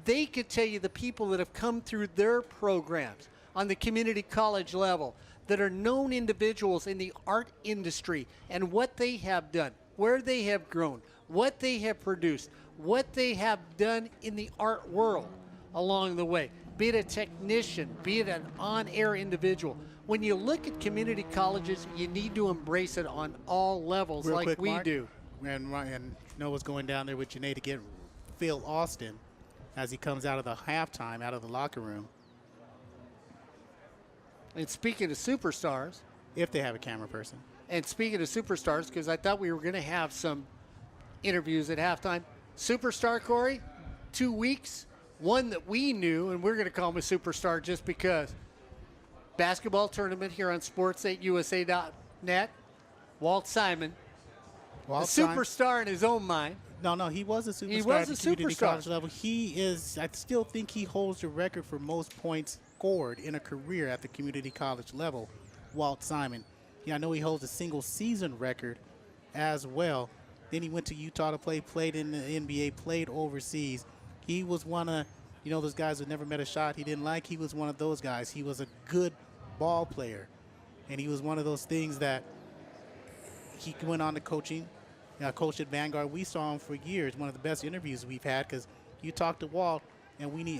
they could tell you the people that have come through their programs on the community college level that are known individuals in the art industry and what they have done, where they have grown, what they have produced, what they have done in the art world along the way, be it a technician, be it an on-air individual. when you look at community colleges, you need to embrace it on all levels Real like quick, we Mark, do. And Noah's going down there with Janae to get Phil Austin as he comes out of the halftime, out of the locker room, And speaking of superstars, if they have a camera person. because I thought we were going to have some interviews at halftime. Superstar, Corey, 2 weeks, one that we knew, and we're going to call him a superstar just because. Basketball tournament here on sports8usa.net. Walt Simon, a superstar in his own mind. No, he was a superstar He was at the a community superstar. college level. He is, I still think he holds the record for most points scored in a career at the community college level, Walt Simon. Yeah, I know he holds a single season record as well. Then he went to Utah to play, played in the NBA, played overseas. He was one of, those guys who never met a shot he didn't like. He was one of those guys. He was a good ball player. And he was one of those things that he went on to coaching. Coached at Vanguard. We saw him for years. One of the best interviews we've had because you talk to Walt and we need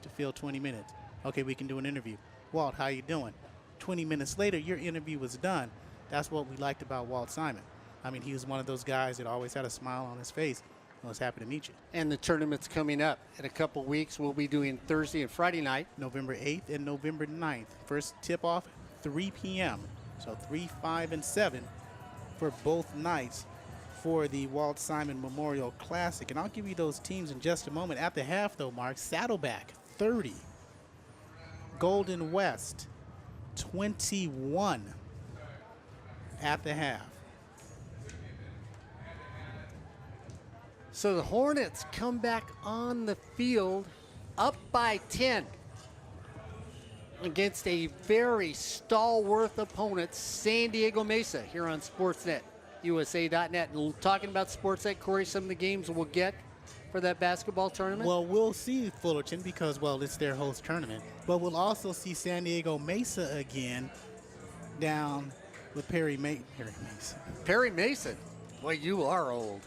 to fill 20 minutes. Okay, we can do an interview. Walt, how you doing? 20 minutes later, your interview was done. That's what we liked about Walt Simon. I mean, he was one of those guys that always had a smile on his face. I was happy to meet you. And the tournament's coming up in a couple weeks. We'll be doing Thursday and Friday night. November 8th and November 9th. First tip-off, 3 p.m. So 3, 5, and 7 for both nights for the Walt Simon Memorial Classic. And I'll give you those teams in just a moment. At the half, though, Mark, Saddleback, 30. Golden West, 21 at the half. So the Hornets come back on the field up by 10 against a very stalwart opponent, San Diego Mesa, here on Sportsnet, USA.net. And talking about Sportsnet, Corey, some of the games we'll get for that basketball tournament? Well, we'll see Fullerton because, it's their host tournament. But we'll also see San Diego Mesa again down with Perry Mason. Perry Mason. Well, you are old.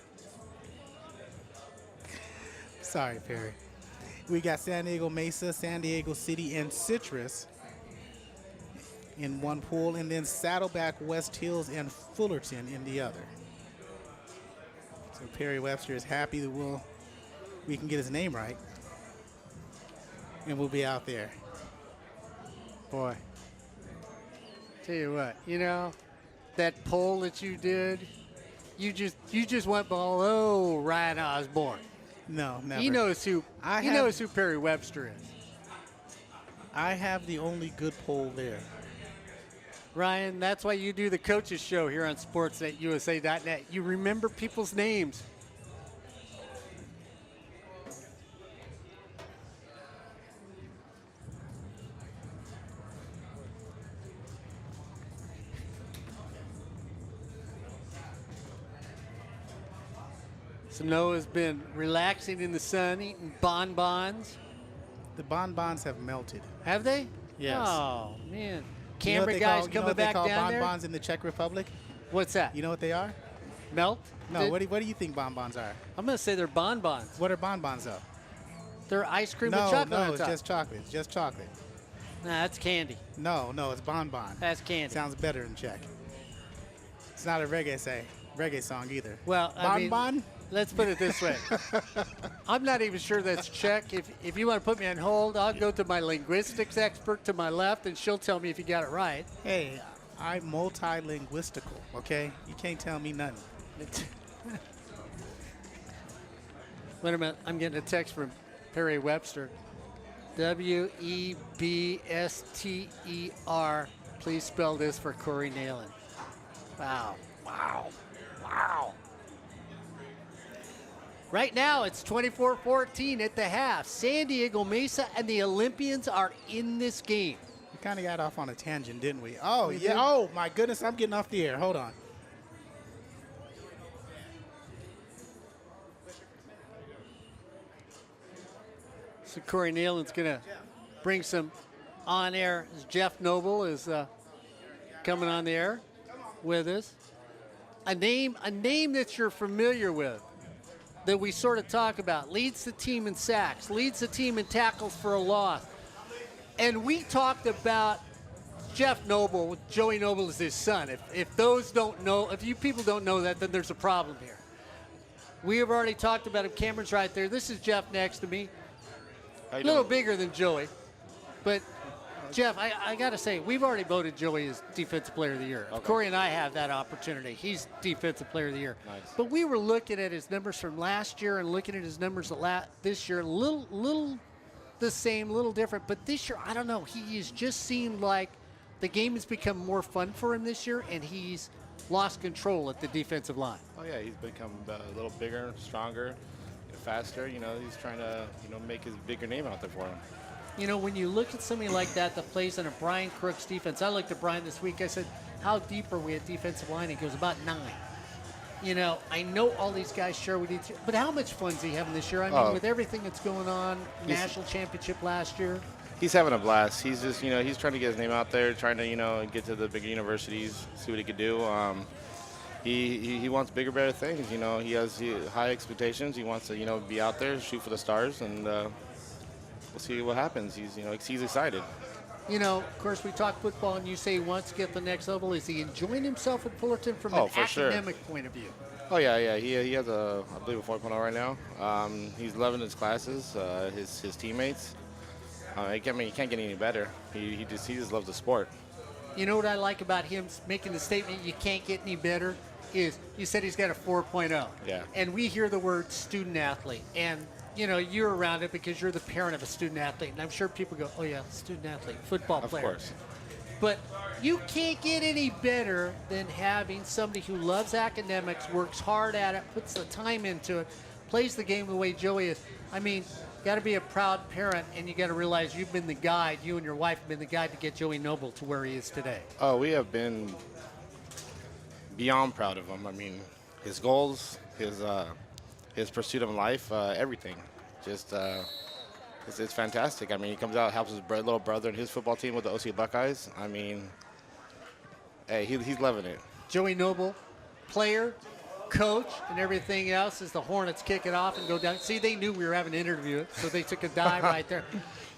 Sorry, Perry. We got San Diego Mesa, San Diego City, and Citrus in one pool, and then Saddleback, West Hills, and Fullerton in the other. So Perry Webster is happy that we can get his name right, and we'll be out there. Boy, tell you what, that poll that you did, you just went below Ryan Osborne. No, never. He knows who Perry Webster is. I have the only good poll there. Ryan, that's why you do the coaches show here on sports@usa.net. You remember people's names. So Noah's been relaxing in the sun, eating bonbons. The bonbons have melted. Have they? Yes. Oh, man. You know what Camera they guys call- coming back down there? bonbons in the Czech Republic? What's that? You know what they are? Melt? No, what do you think bonbons are? I'm going to say they're bonbons. What are bonbons, though? They're ice cream with chocolate on it's top. just chocolate. It's just chocolate. Nah, that's candy. No, it's bonbon. That's candy. Sounds better in Czech. It's not a reggae song either. Well, I mean, bonbon? let's put it this way. I'm not even sure that's Czech. If you want to put me on hold, I'll go to my linguistics expert to my left, and she'll tell me if you got it right. Hey, I'm multilinguistical, okay? You can't tell me nothing. Wait a minute. I'm getting a text from Perry Webster. Webster. Please spell this for Corey Neyland. Wow. Right now, it's 24-14 at the half. San Diego Mesa and the Olympians are in this game. We kind of got off on a tangent, didn't we? Oh, We yeah. did. Oh, my goodness. I'm getting off the air. Hold on. So Corey Neyland's going to bring some on air. Jeff Noble is coming on the air with us. A name that you're familiar with, that we sort of talk about. Leads the team in sacks, leads the team in tackles for a loss. And we talked about Jeff Noble, Joey Noble is his son. If those don't know, if you people don't know that, then there's a problem here. We have already talked about him. Cameron's right there. This is Jeff next to me. A little bigger than Joey. But, Jeff, I got to say, we've already voted Joey as Defensive Player of the Year. Okay. Corey and I have that opportunity. He's Defensive Player of the Year. Nice. But we were looking at his numbers from last year and looking at his numbers this year, a little the same, a little different. But this year, I don't know. He has just seemed like the game has become more fun for him this year, and he's lost control at the defensive line. Oh yeah, he's become a little bigger, stronger, faster. You know, he's trying to make his bigger name out there for him. You know, when you look at somebody like that plays on a Brian Crooks defense, I looked at Brian this week. I said, how deep are we at defensive line? He goes, about 9. You know, I know all these guys share with each other, but how much fun is he having this year? I mean, with everything that's going on, national championship last year. He's having a blast. He's just, he's trying to get his name out there, trying to, get to the bigger universities, see what he could do. He wants bigger, better things. He has high expectations. He wants to, be out there, shoot for the stars, and we'll see what happens. He's excited. Of course, we talk football, and you say he wants to get to the next level. Is he enjoying himself at Fullerton from an academic point of view? Oh, yeah. He has I believe, a 4.0 right now. He's loving his classes, his teammates. You can't get any better. He just loves the sport. You know what I like about him making the statement, you can't get any better, is you said he's got a 4.0. Yeah. And we hear the word student athlete. And, you're around it because you're the parent of a student athlete. And I'm sure people go, oh, yeah, student athlete, football player. Of course. But you can't get any better than having somebody who loves academics, works hard at it, puts the time into it, plays the game the way Joey is. I mean, got to be a proud parent, and you got to realize you've been the guide. You and your wife have been the guide to get Joey Noble to where he is today. Oh, we have been beyond proud of him. I mean, his goals, his pursuit of life, everything. Just it's fantastic. I mean, he comes out, helps his little brother and his football team with the OC Buckeyes. I mean, hey, he's loving it. Joey Noble, player, coach, and everything else as the Hornets kick it off and go down. See, they knew we were having an interview, so they took a dive right there.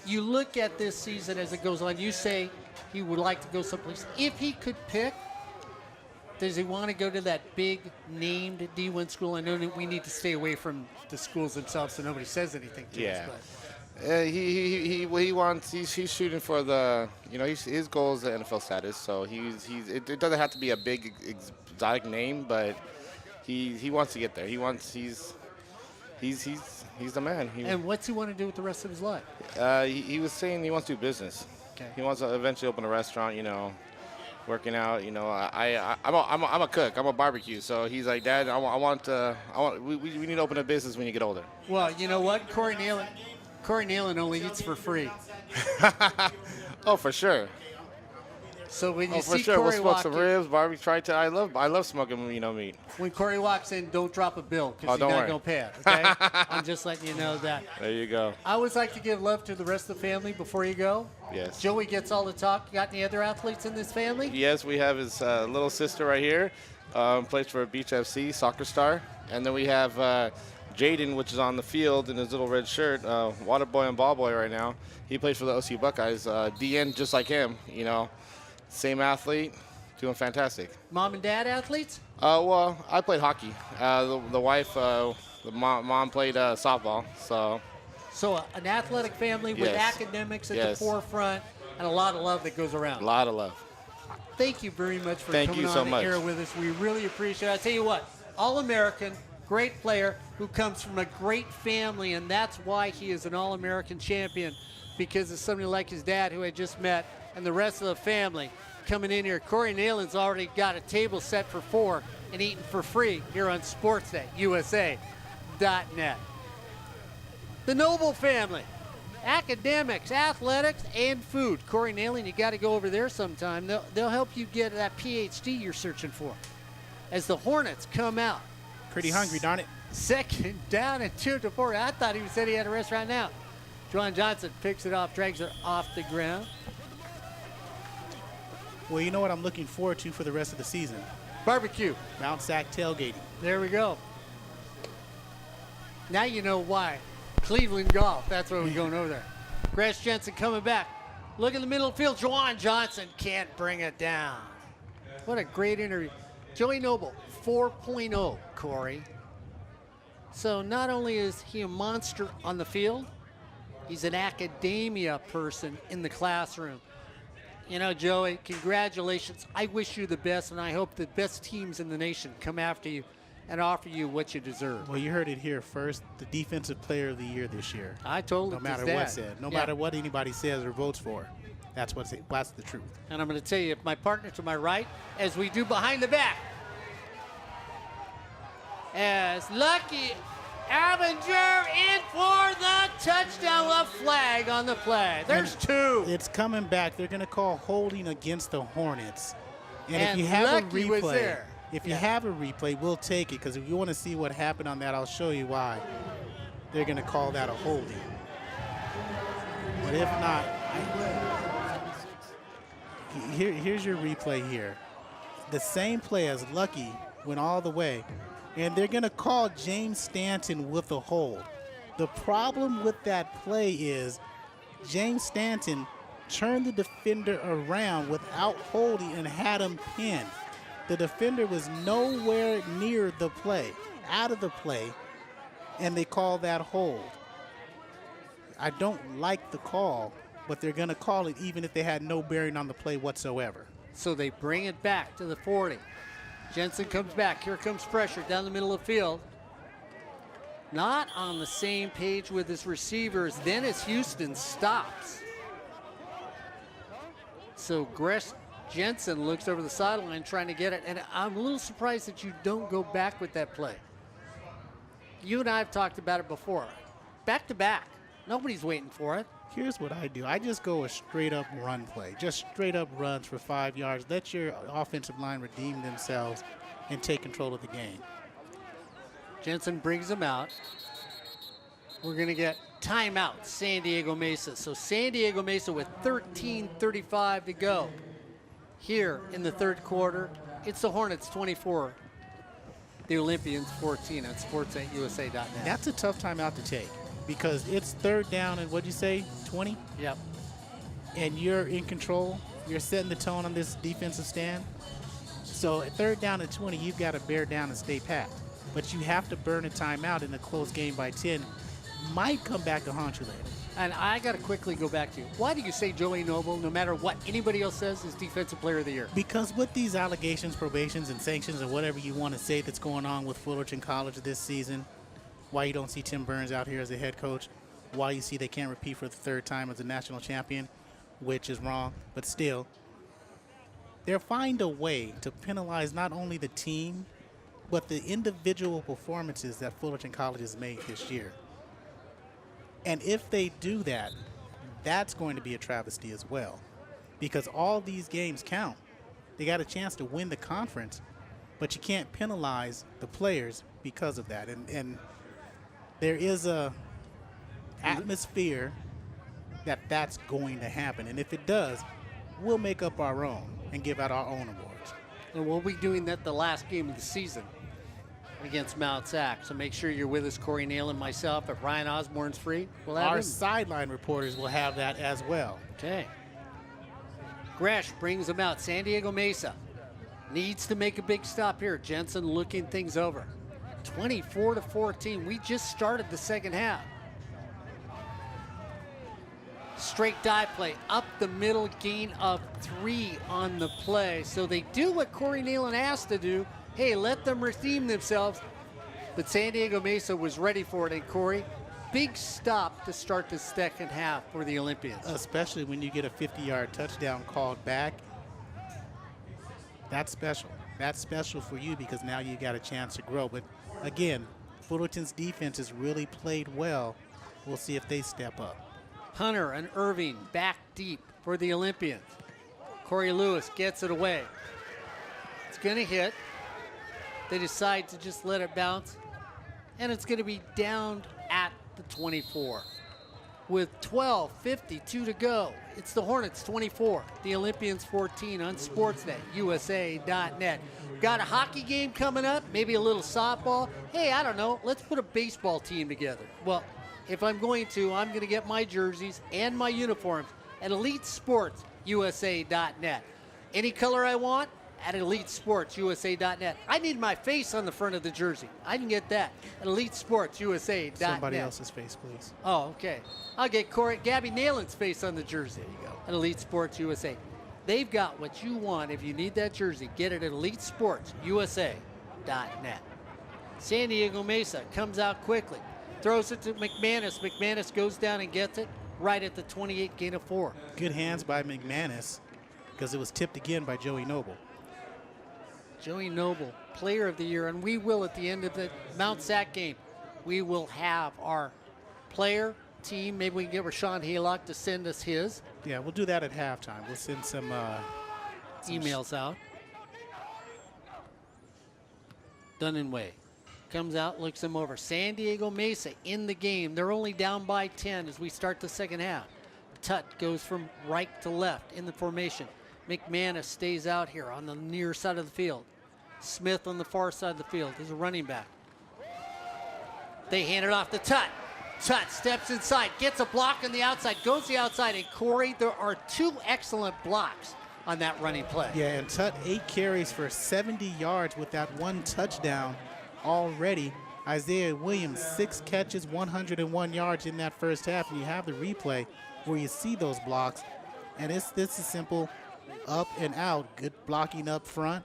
You look at this season as it goes on, you say he would like to go someplace. If he could pick, does he want to go to that big named D1 school? I know that we need to stay away from the schools themselves so nobody says anything to us. But. He's shooting for the, his goal is the NFL status. So it doesn't have to be a big exotic name, but he wants to get there. He's the man. And what's he want to do with the rest of his life? He was saying he wants to do business. Okay. He wants to eventually open a restaurant, working out. I'm a cook. I'm a barbecue. So he's like, Dad, we need to open a business when you get older. Well, you know what? Corey Neyland only eats for free. Oh, for sure. So when you for see sure. Corey We'll smoke walk some in, ribs, barbecue. I love smoking, meat. when Corey walks in, don't drop a bill because he's don't not worry. going to pay it. Okay? I'm just letting you know that. There you go. I always like to give love to the rest of the family before you go. Yes. Joey gets all the talk. You got any other athletes in this family? Yes, we have his little sister right here, plays for Beach FC, soccer star, and then we have Jaden, which is on the field in his little red shirt, water boy and ball boy right now. He plays for the OC Buckeyes, DN just like him, same athlete, doing fantastic. Mom and dad athletes? Well, I played hockey. The wife, the mom played softball, so. So an athletic family with Yes. academics at Yes. the forefront and a lot of love that goes around. A lot of love. Thank you very much for Thank coming you so on the much. air with us. We really appreciate it. I tell you what, All-American, great player who comes from a great family, and that's why he is an All-American champion, because of somebody like his dad who I just met and the rest of the family coming in here. Corey Neyland's already got a table set for 4 and eating for free here on SportsDayUSA.net. The Noble family, academics, athletics, and food. Corey Neyland, you got to go over there sometime. They'll help you get that PhD you're searching for. As the Hornets come out. Pretty hungry, darn it. Second down and 2 to 4. I thought he said he had a restaurant now. Juwan Johnson picks it off, drags it off the ground. Well, you know what I'm looking forward to for the rest of the season? Barbecue. Mount Sac tailgating. There we go. Now you know why. Cleveland golf. That's why we're going over there. Grass Jensen coming back. Look in the middle of the field. Juwan Johnson can't bring it down. What a great interview. Joey Noble, 4.0, Corey. So not only is he a monster on the field, he's an academia person in the classroom. You know, Joey, congratulations. I wish you the best, and I hope the best teams in the nation come after you and offer you what you deserve. Well, you heard it here first. The Defensive Player of the Year this year. I told him no matter what said, no matter what anybody says or votes for, that's the truth. And I'm going to tell you, if my partner to my right, as we do behind the back, as Lucky Avenger in for the touchdown, left flag on the play. There's two. It's coming back. They're going to call holding against the Hornets. And if you have Lucky a was replay, there. if you have a replay, we'll take it, because if you want to see what happened on that, I'll show you why they're going to call that a holding. But if not, here's your replay here. The same play as Lucky went all the way, and they're going to call James Stanton with a hold. The problem with that play is James Stanton turned the defender around without holding and had him pinned. The defender was nowhere near the play, out of the play, and they call that hold. I don't like the call, but they're going to call it even if they had no bearing on the play whatsoever. So they bring it back to the 40. Jensen comes back. Here comes pressure down the middle of the field. Not on the same page with his receivers. Then as Houston stops. So Jensen looks over the sideline trying to get it. And I'm a little surprised that you don't go back with that play. You and I have talked about it before. Back to back. Nobody's waiting for it. Here's what I do. I just go a straight-up run play. Just straight-up runs for 5 yards. Let your offensive line redeem themselves and take control of the game. Jensen brings them out. We're going to get timeout, San Diego Mesa. So San Diego Mesa with 13:35 to go here in the third quarter. It's the Hornets 24, the Olympians 14 on sports@usa.net. That's a tough timeout to take, because it's third down and, what'd you say, 20? Yep. And you're in control. You're setting the tone on this defensive stand. So at third down and 20, you've got to bear down and stay packed. But you have to burn a timeout in a close game by 10. Might come back to haunt you later. And I got to quickly go back to you. Why do you say Joey Noble, no matter what anybody else says, is Defensive Player of the Year? Because with these allegations, probations, and sanctions, and whatever you want to say that's going on with Fullerton College this season, why you don't see Tim Burns out here as a head coach, why you see they can't repeat for the third time as a national champion, which is wrong, but still, they'll find a way to penalize not only the team, but the individual performances that Fullerton College has made this year. And if they do that, that's going to be a travesty as well, because all these games count. They got a chance to win the conference, but you can't penalize the players because of that. And there is a atmosphere that that's going to happen. And if it does, we'll make up our own and give out our own awards. And we'll be doing that the last game of the season against Mount Sac. So make sure you're with us, Corey Neyland, myself. If Ryan Osborne's free, we'll have Our him. sideline reporters will have that as well. Okay. Gresh brings them out. San Diego Mesa needs to make a big stop here. Jensen looking things over. 24-14. We just started the second half. Straight dive play up the middle, gain of 3 on the play. So they do what Corey Neyland asked to do. Hey, let them redeem themselves. But San Diego Mesa was ready for it. And Corey, big stop to start the second half for the Olympians. Especially when you get a 50-yard touchdown called back. That's special. That's special for you, because now you got a chance to grow. But again, Fullerton's defense has really played well. We'll see if they step up. Hunter and Irving back deep for the Olympians. Corey Lewis gets it away. It's going to hit. They decide to just let it bounce. And it's going to be down at the 24. With 12:52 to go, it's the Hornets 24, the Olympians 14 on sports.usa.net. Got a hockey game coming up, maybe a little softball. Hey, I don't know, let's put a baseball team together. Well, if I'm going to get my jerseys and my uniforms at EliteSportsUSA.net. Any color I want at EliteSportsUSA.net. I need my face on the front of the jersey. I can get that at EliteSportsUSA.net. Somebody else's face, please. Oh, okay. I'll get Gabby Neyland's face on the jersey. There you go. At Elite Sports USA. They've got what you want. If you need that jersey, get it at EliteSportsUSA.net. San Diego Mesa comes out quickly, throws it to McManus. McManus goes down and gets it right at the 28, gain of 4. Good hands by McManus because it was tipped again by Joey Noble. Joey Noble, Player of the Year, and we will at the end of the Mount Sac game, we will have our player team. Maybe we can get Rashawn Haylock to send us his. Yeah, we'll do that at halftime. We'll send some emails out. Dunninway comes out, looks him over. San Diego Mesa in the game. They're only down by 10 as we start the second half. Tut goes from right to left in the formation. McManus stays out here on the near side of the field. Smith on the far side of the field is a running back. They hand it off to Tut. Tut steps inside, gets a block on the outside, goes to the outside, and Corey, there are 2 excellent blocks on that running play. Yeah, and Tut 8 carries for 70 yards with that 1 touchdown already. Isaiah Williams, 6 catches, 101 yards in that first half, and you have the replay where you see those blocks, and this is simple, up and out. Good blocking up front,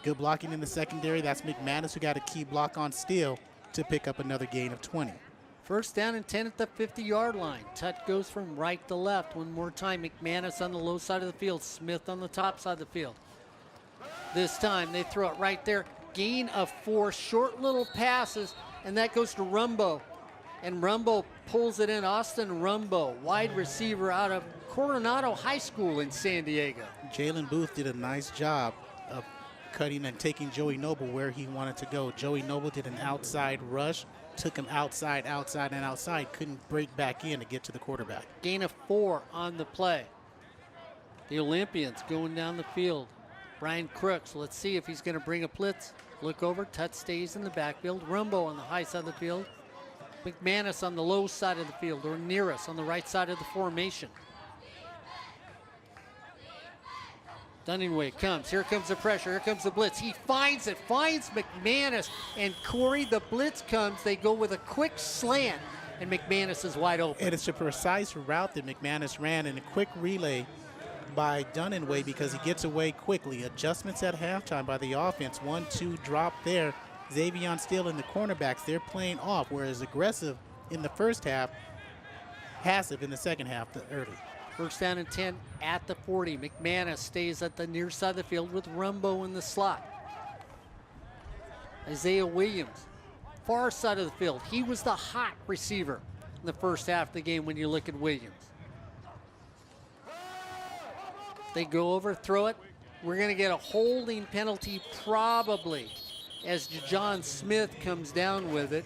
good blocking in the secondary. That's McManus who got a key block on steal to pick up another gain of 20. First down and 10 at the 50-yard line. Tut goes from right to left. One more time, McManus on the low side of the field, Smith on the top side of the field. This time they throw it right there. Gain of 4, short little passes, and that goes to Rumbo. And Rumbo pulls it in. Austin Rumbo, wide receiver out of Coronado High School in San Diego. Jalen Booth did a nice job of cutting and taking Joey Noble where he wanted to go. Joey Noble did an outside rush, took him outside, outside, and outside. Couldn't break back in to get to the quarterback. Gain of 4 on the play. The Olympians going down the field. Brian Crooks, let's see if he's going to bring a blitz. Look over, Tut stays in the backfield. Rumbo on the high side of the field. McManus on the low side of the field, or near us on the right side of the formation. Dunninway comes. Here comes the pressure. Here comes the blitz. He finds it. Finds McManus. And Corey, the blitz comes. They go with a quick slant. And McManus is wide open. And it's a precise route that McManus ran in a quick relay by Dunninway because he gets away quickly. Adjustments at halftime by the offense. 1-2 drop there. Xavion Steele and the cornerbacks, they're playing off, whereas aggressive in the first half, passive in the second half, the early. First down and 10 at the 40. McManus stays at the near side of the field with Rumbo in the slot. Isaiah Williams, far side of the field. He was the hot receiver in the first half of the game when you look at Williams. They go over, throw it. We're going to get a holding penalty probably as John Smith comes down with it.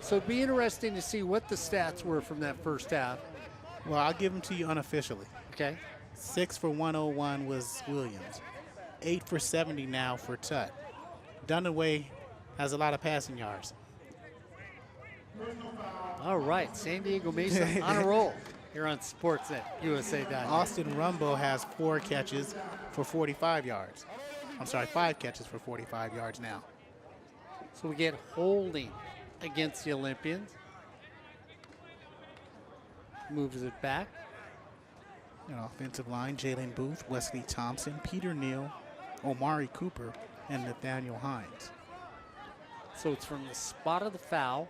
So it'd be interesting to see what the stats were from that first half. Well, I'll give them to you unofficially. Okay. 6 for 101 was Williams. 8 for 70 now for Tut. Dunaway has a lot of passing yards. All right, San Diego Mesa on a roll here on Sportsnet USA.net. Austin Rumbo has 4 catches for 45 yards. I'm sorry, 5 catches for 45 yards now. So we get holding against the Olympians. Moves it back. An offensive line, Jalen Booth, Wesley Thompson, Peter Neal, Omari Cooper, and Nathaniel Hines. So it's from the spot of the foul.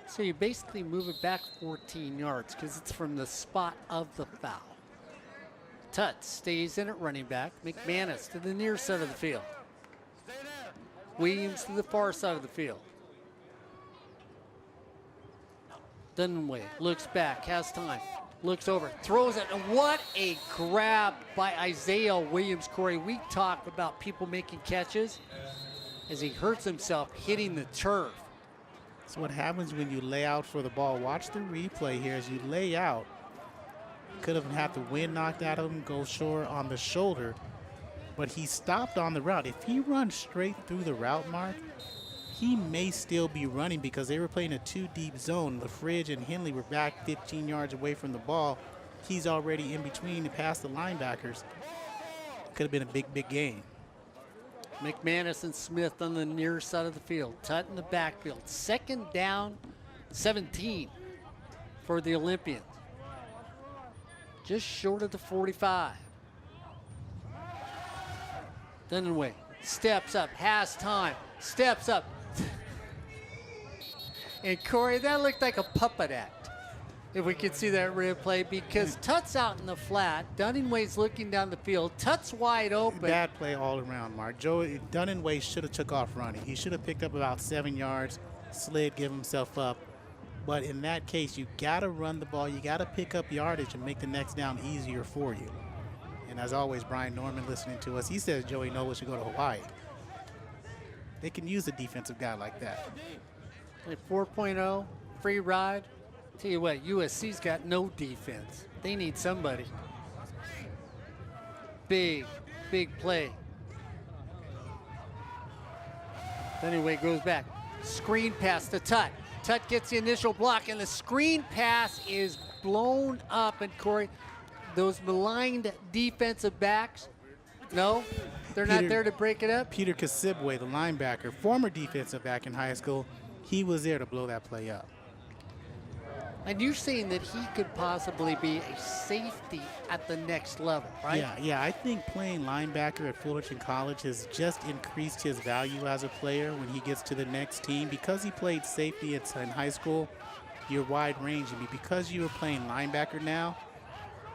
So you basically move it back 14 yards because it's from the spot of the foul. Tut stays in at running back. McManus to the near side of the field. Williams to the far side of the field. Dunway looks back, has time, looks over, throws it, and what a grab by Isaiah Williams. Corey, we talk about people making catches as he hurts himself hitting the turf. So what happens when you lay out for the ball? Watch the replay here as you lay out. Could have had the wind knocked out of him, go short on the shoulder, but he stopped on the route. If he runs straight through the route mark, he may still be running because they were playing a 2-deep zone. LaFridge and Henley were back 15 yards away from the ball. He's already in between and past the linebackers. Could have been a big game. McManus and Smith on the near side of the field. Tutt in the backfield. 2nd down, 17 for the Olympians. Just short of the 45. Dunaway steps up, has time, steps up. And Corey, that looked like a puppet act, if we could see that replay, because Tutt's out in the flat. Dunningway's looking down the field. Tutt's wide open. Bad play all around, Mark. Dunningway should have took off running. He should have picked up about 7 yards, slid, give himself up. But in that case, you got to run the ball. You got to pick up yardage and make the next down easier for you. And as always, Brian Norman listening to us, he says Joey Nola should go to Hawaii. They can use a defensive guy like that. 4.0, free ride. Tell you what, USC's got no defense. They need somebody. Big play. Anyway, goes back. Screen pass to Tutt. Tutt gets the initial block, and the screen pass is blown up. And Corey, those maligned defensive backs, no, they're not there to break it up. Peter Kasibwe, the linebacker, former defensive back in high school, he was there to blow that play up. And you're saying that he could possibly be a safety at the next level, right? Yeah. I think playing linebacker at Fullerton College has just increased his value as a player when he gets to the next team. Because he played safety in high school, you're wide range. I mean, because you are playing linebacker now,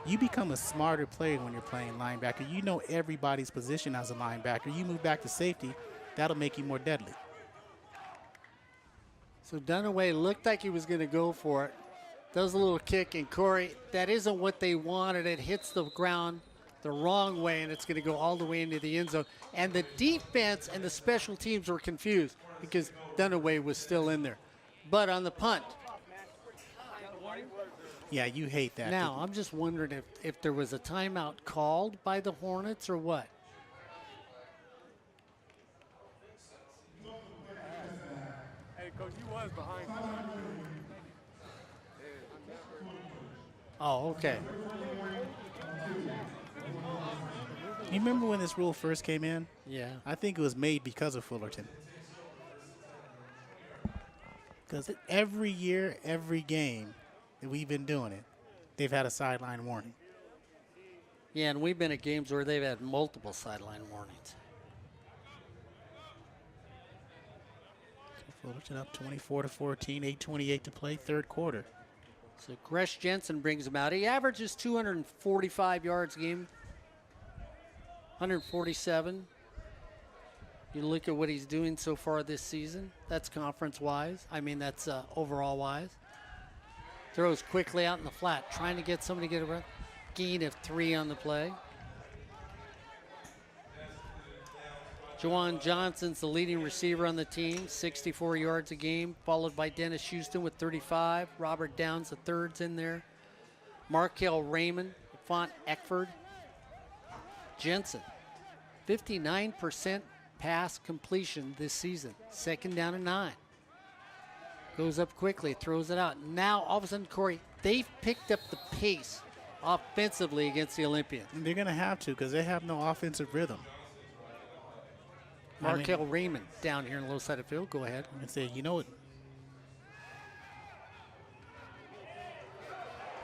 you become a smarter player when you're playing linebacker. You know everybody's position as a linebacker. You move back to safety, that'll make you more deadly. So Dunaway looked like he was going to go for it. Does a little kick, and Corey, that isn't what they wanted. It hits the ground the wrong way, and it's going to go all the way into the end zone. And the defense and the special teams were confused because Dunaway was still in there. But on the punt. Yeah, you hate that. Now, I'm just wondering if there was a timeout called by the Hornets or what. Hey, Coach, he was behind. Oh, okay. You remember when this rule first came in? Yeah. I think it was made because of Fullerton. Because every year, every game that we've been doing it, they've had a sideline warning. Yeah, and we've been at games where they've had multiple sideline warnings. So Fullerton up 24-14, 8:28 to play, third quarter. So Gresh Jensen brings him out. He averages 245 yards a game, 147. You look at what he's doing so far this season. That's conference-wise. I mean, that's overall-wise. Throws quickly out in the flat, trying to get somebody to get a gain of 3 on the play. Juwan Johnson's the leading receiver on the team, 64 yards a game, followed by Dennis Houston with 35. Robert Downs, the third's in there. Markel Raymond, Font Eckford. Jensen, 59% pass completion this season, 2nd down and 9. Goes up quickly, throws it out. Now, all of a sudden, Corey, they've picked up the pace offensively against the Olympians. And they're going to have to because they have no offensive rhythm. Markel Raymond down here in the low side of the field. Go ahead. I'm going to say, you know what?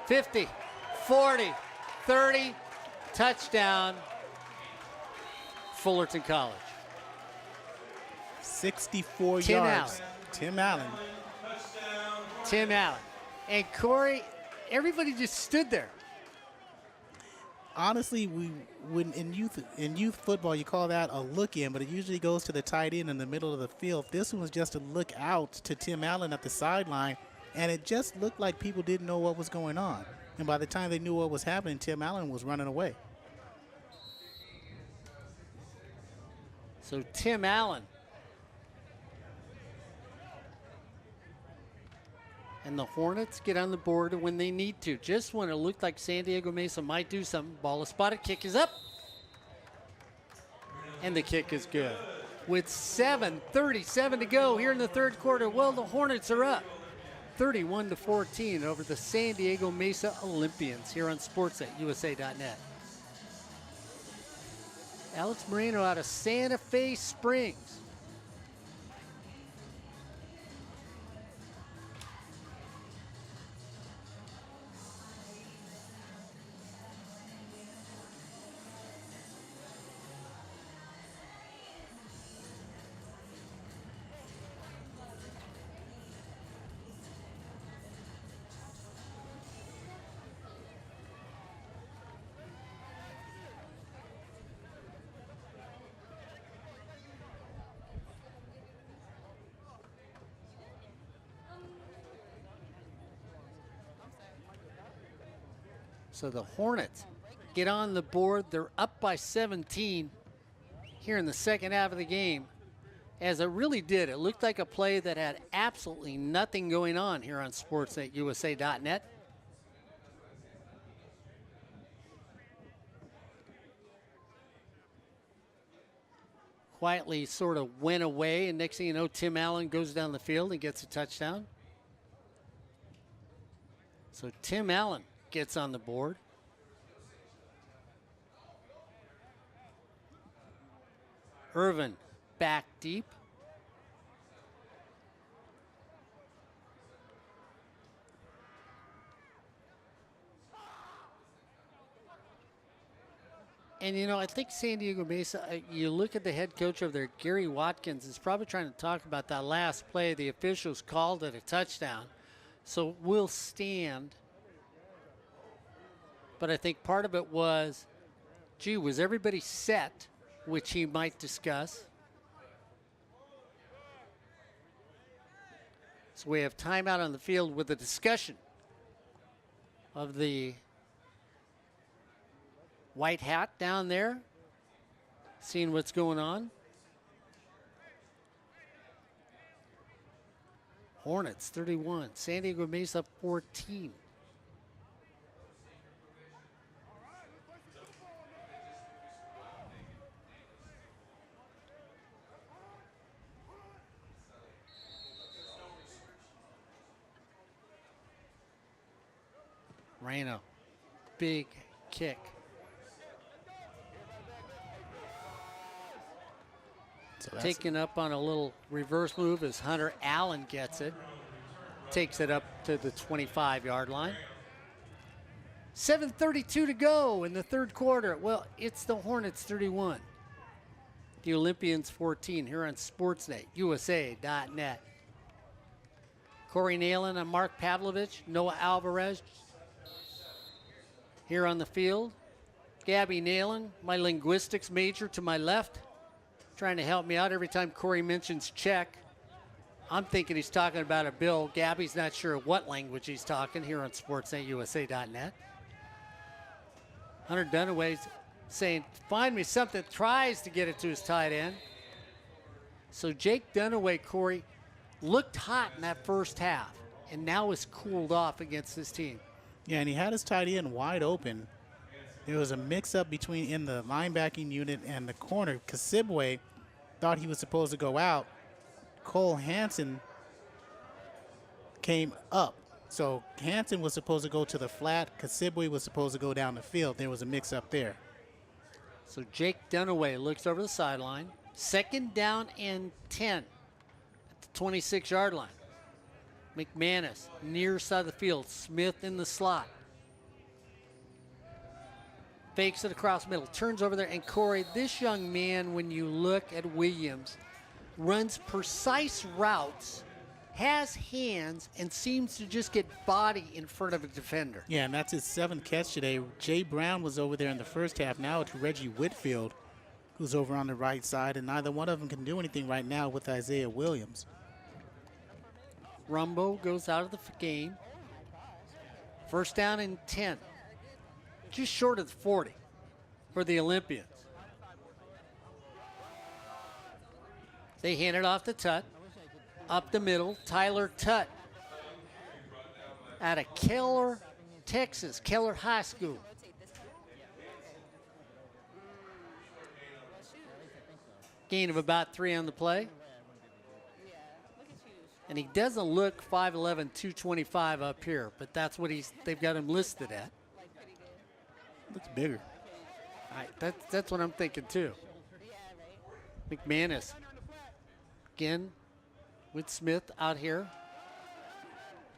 50, 40, 30, touchdown, Fullerton College. 64 Tim yards. Allen. Tim Allen. And Corey, everybody just stood there. Honestly, in youth football, you call that a look in, but it usually goes to the tight end in the middle of the field. This one was just a look out to Tim Allen at the sideline, and it just looked like people didn't know what was going on. And by the time they knew what was happening, Tim Allen was running away. So Tim Allen. And the Hornets get on the board when they need to. Just when it looked like San Diego Mesa might do something, ball is spotted, kick is up. And the kick is good. with 7:37 to go here in the third quarter. Well, the Hornets are up 31-14 over the San Diego Mesa Olympians here on sports@usa.net. Alex Moreno out of Santa Fe Springs. So the Hornets get on the board. They're up by 17 here in the second half of the game. As it really did, it looked like a play that had absolutely nothing going on here on sports@usa.net. Quietly sort of went away, and next thing you know, Tim Allen goes down the field and gets a touchdown. So Tim Allen gets on the board. Irvin back deep. And, you know, I think San Diego Mesa, you look at the head coach over there, Gary Watkins, is probably trying to talk about that last play. The officials called it a touchdown. So we'll stand. But I think part of it was, gee, was everybody set, which he might discuss. So we have timeout on the field with a discussion of the white hat down there, seeing what's going on. Hornets 31, San Diego Mesa 14. Moreno, big kick. So taken up on a little reverse move as Hunter Allen gets it. Takes it up to the 25-yard line. 7:32 to go in the third quarter. Well, it's the Hornets 31. The Olympians 14 here on Sportsnet, USA.net. Corey Neyland and Mark Pavlovich, Noah Alvarez here on the field. Gabby Neyland, my linguistics major to my left, trying to help me out every time Corey mentions Czech. I'm thinking he's talking about a bill. Gabby's not sure what language he's talking here on sportsnetusa.net. Hunter Dunaway's saying, find me something, tries to get it to his tight end. So Jake Dunaway, Corey, looked hot in that first half and now is cooled off against this team. Yeah, and he had his tight end wide open. There was a mix-up between in the linebacking unit and the corner. Kasibwe thought he was supposed to go out. Cole Hansen came up. So Hansen was supposed to go to the flat. Kasibwe was supposed to go down the field. There was a mix-up there. So Jake Dunaway looks over the sideline. Second down and 10 at the 26-yard line. McManus, near side of the field. Smith in the slot. Fakes it across middle, turns over there, and Corey, this young man, when you look at Williams, runs precise routes, has hands, and seems to just get body in front of a defender. Yeah, and that's his 7th catch today. Jay Brown was over there in the first half. Now it's Reggie Whitfield, who's over on the right side, and neither one of them can do anything right now with Isaiah Williams. Rumbo goes out of the game. First down and 10. Just short of the 40 for the Olympians. They hand it off to Tutt. Up the middle, Tyler Tutt out of Keller, Texas, Keller High School. Gain of about 3 on the play. And he doesn't look 5'11", 225 up here, but that's what they've got him listed at. Looks bigger. That's what I'm thinking too. McManus again with Smith out here.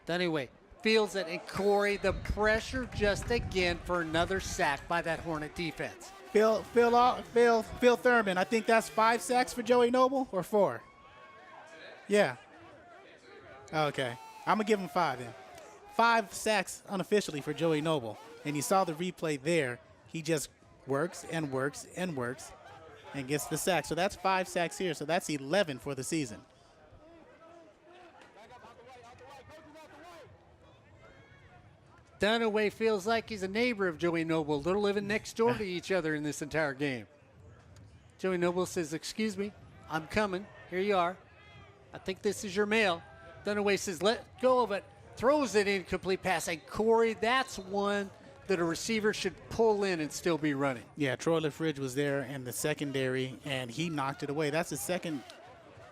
Anyway, fields it, and Corey, the pressure just again for another sack by that Hornet defense. Phil Thurman, I think that's 5 sacks for Joey Noble, or 4? Yeah. Okay. I'm going to give him 5 then. 5 sacks unofficially for Joey Noble. And you saw the replay there. He just works and works and works and gets the sack. So that's 5 sacks here. So that's 11 for the season. Dunaway feels like he's a neighbor of Joey Noble. They're living next door to each other in this entire game. Joey Noble says, "Excuse me, I'm coming. Here you are. I think this is your mail." Dunaway says, "Let go of it." Throws it incomplete pass. And Corey, that's one that a receiver should pull in and still be running. Yeah, Troy LaFridge was there in the secondary, and he knocked it away. That's the second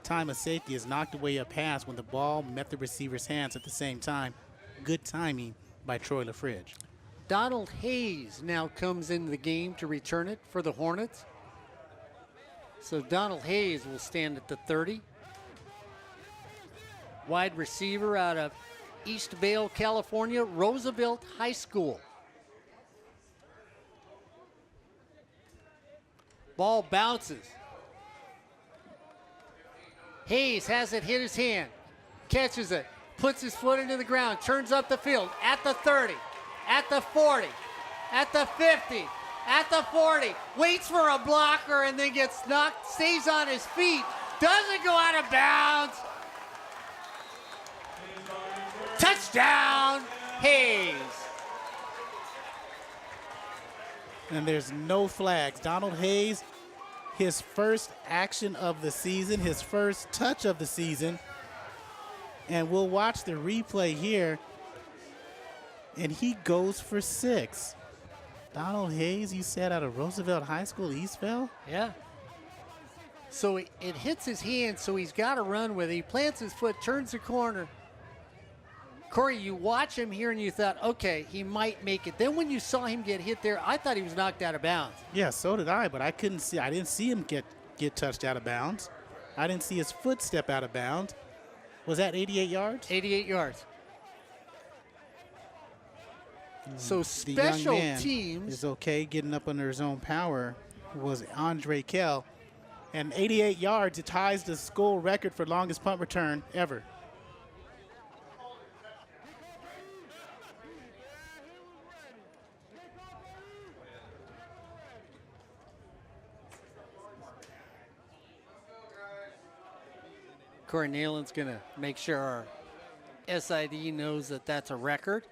time a safety has knocked away a pass when the ball met the receiver's hands at the same time. Good timing by Troy LaFridge. Donald Hayes now comes into the game to return it for the Hornets. So Donald Hayes will stand at the 30. Wide receiver out of East Vale, California, Roosevelt High School. Ball bounces. Hayes has it hit his hand, catches it, puts his foot into the ground, turns up the field at the 30, at the 40, at the 50, at the 40, waits for a blocker and then gets knocked, stays on his feet, doesn't go out of bounds. Touchdown, Hayes. And there's no flags. Donald Hayes, his first action of the season, his first touch of the season. And we'll watch the replay here. And he goes for 6. Donald Hayes, you said out of Roosevelt High School, Eastville? Yeah. So it hits his hand, so he's got to run with it. He plants his foot, turns the corner. Corey, you watch him here and you thought, okay, he might make it. Then when you saw him get hit there, I thought he was knocked out of bounds. Yeah, so did I, but I didn't see him get touched out of bounds. I didn't see his foot step out of bounds. Was that 88 yards? 88 yards. So The special young man teams is okay getting up under his own power was Andre Kell. And 88 yards, it ties the school record for longest punt return ever. Corey Neyland's going to make sure our SID knows that that's a record.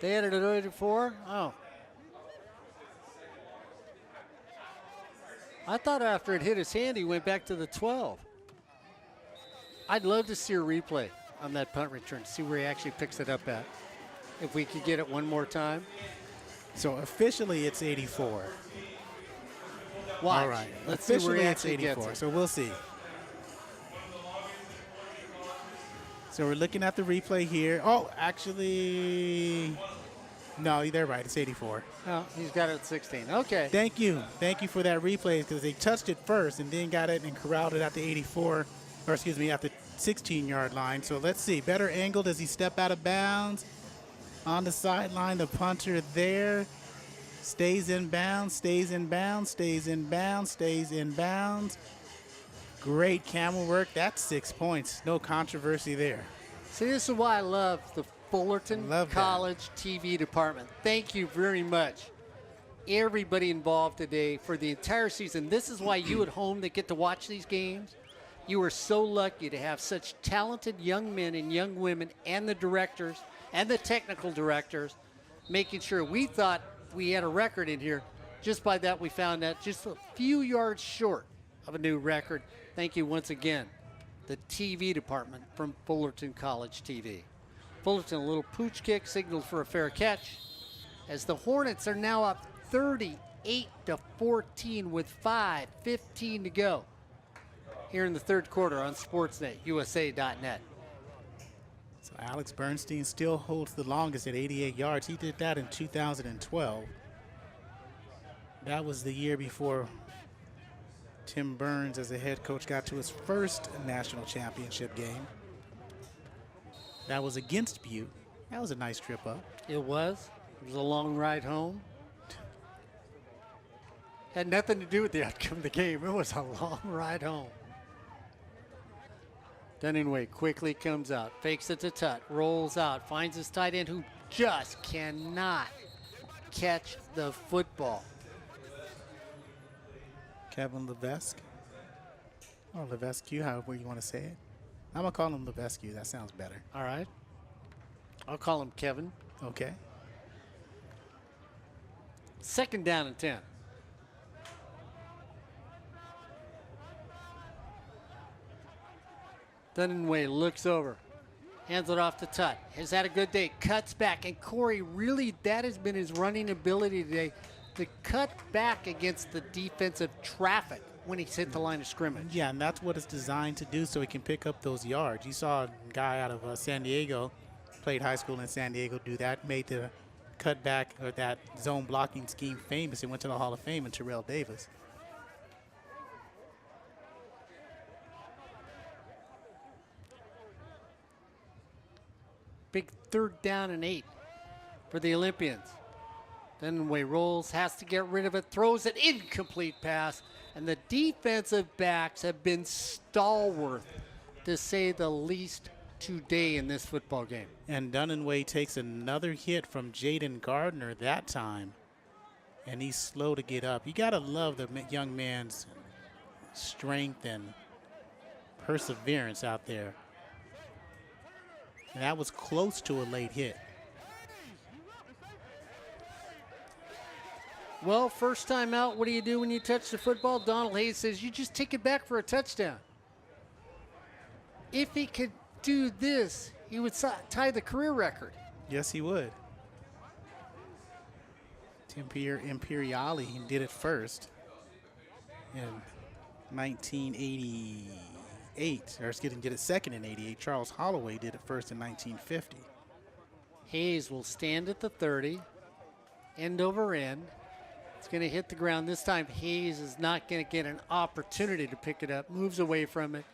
They had it at 84? Oh. I thought after it hit his hand, he went back to the 12. I'd love to see a replay on that punt return, see where he actually picks it up at. If we could get it one more time. So officially it's 84. Watch. All right. Let's see where Officially he it's actually 84. gets it. So we'll see. So we're looking at the replay here. Oh, actually, no, they're right. It's 84. Oh, he's got it at 16. Okay. Thank you. Thank you for that replay because they touched it first and then got it and corralled it at the 84, or excuse me, at the 16-yard line. So let's see. Better angle. Does he step out of bounds? On the sideline, the punter there. Stays in bounds, stays in bounds, stays in bounds, stays in bounds. Great camel work. That's 6 points. No controversy there. See, this is why I love the Fullerton Love that. College TV department. Thank you very much. Everybody involved today for the entire season. This is why you at home that get to watch these games, you are so lucky to have such talented young men and young women and the directors and the technical directors making sure we thought we had a record in here. just by that, we found that just a few yards short of a new record. Thank you once again, the TV department from Fullerton College TV. Fullerton, a little pooch kick, signaled for a fair catch, as the Hornets are now up 38-14 with 5:15 to go here in the third quarter on Sportsnet, USA.net. So Alex Bernstein still holds the longest at 88 yards. He did that in 2012. That was the year before Tim Burns, as a head coach, got to his first national championship game. That was against Butte. That was a nice trip up. It was. It was a long ride home. Had nothing to do with the outcome of the game. It was a long ride home. Dunningway quickly comes out, fakes it to Tut, rolls out, finds his tight end who just cannot catch the football. Kevin Levesque, or Levesque, however you want to say it. I'm going to call him Levesque. That sounds better. All right. I'll call him Kevin. Okay. Second down and 10. Dunningway looks over, hands it off to Tut. Has had a good day, cuts back, and Corey, really, that has been his running ability today, to cut back against the defensive traffic when he's hit the line of scrimmage. Yeah, and that's what it's designed to do, so he can pick up those yards. You saw a guy out of San Diego, played high school in San Diego, do that, made the cutback or that zone blocking scheme famous. He went to the Hall of Fame in Terrell Davis. Big third down and 8 for the Olympians. Dunningway rolls, has to get rid of it, throws an incomplete pass, and the defensive backs have been stalwart, to say the least, today in this football game. And Dunningway takes another hit from Jaden Gardner that time, and he's slow to get up. You got to love the young man's strength and perseverance out there. And that was close to a late hit. Well, first time out, what do you do when you touch the football? Donald Hayes says you just take it back for a touchdown. If he could do this, he would tie the career record. Yes, he would. Imperiali did it first in 1988, or excuse me, did it second in 88. Charles Holloway did it first in 1950. Hayes will stand at the 30, end over end. It's going to hit the ground. This time Hayes is not going to get an opportunity to pick it up, moves away from it,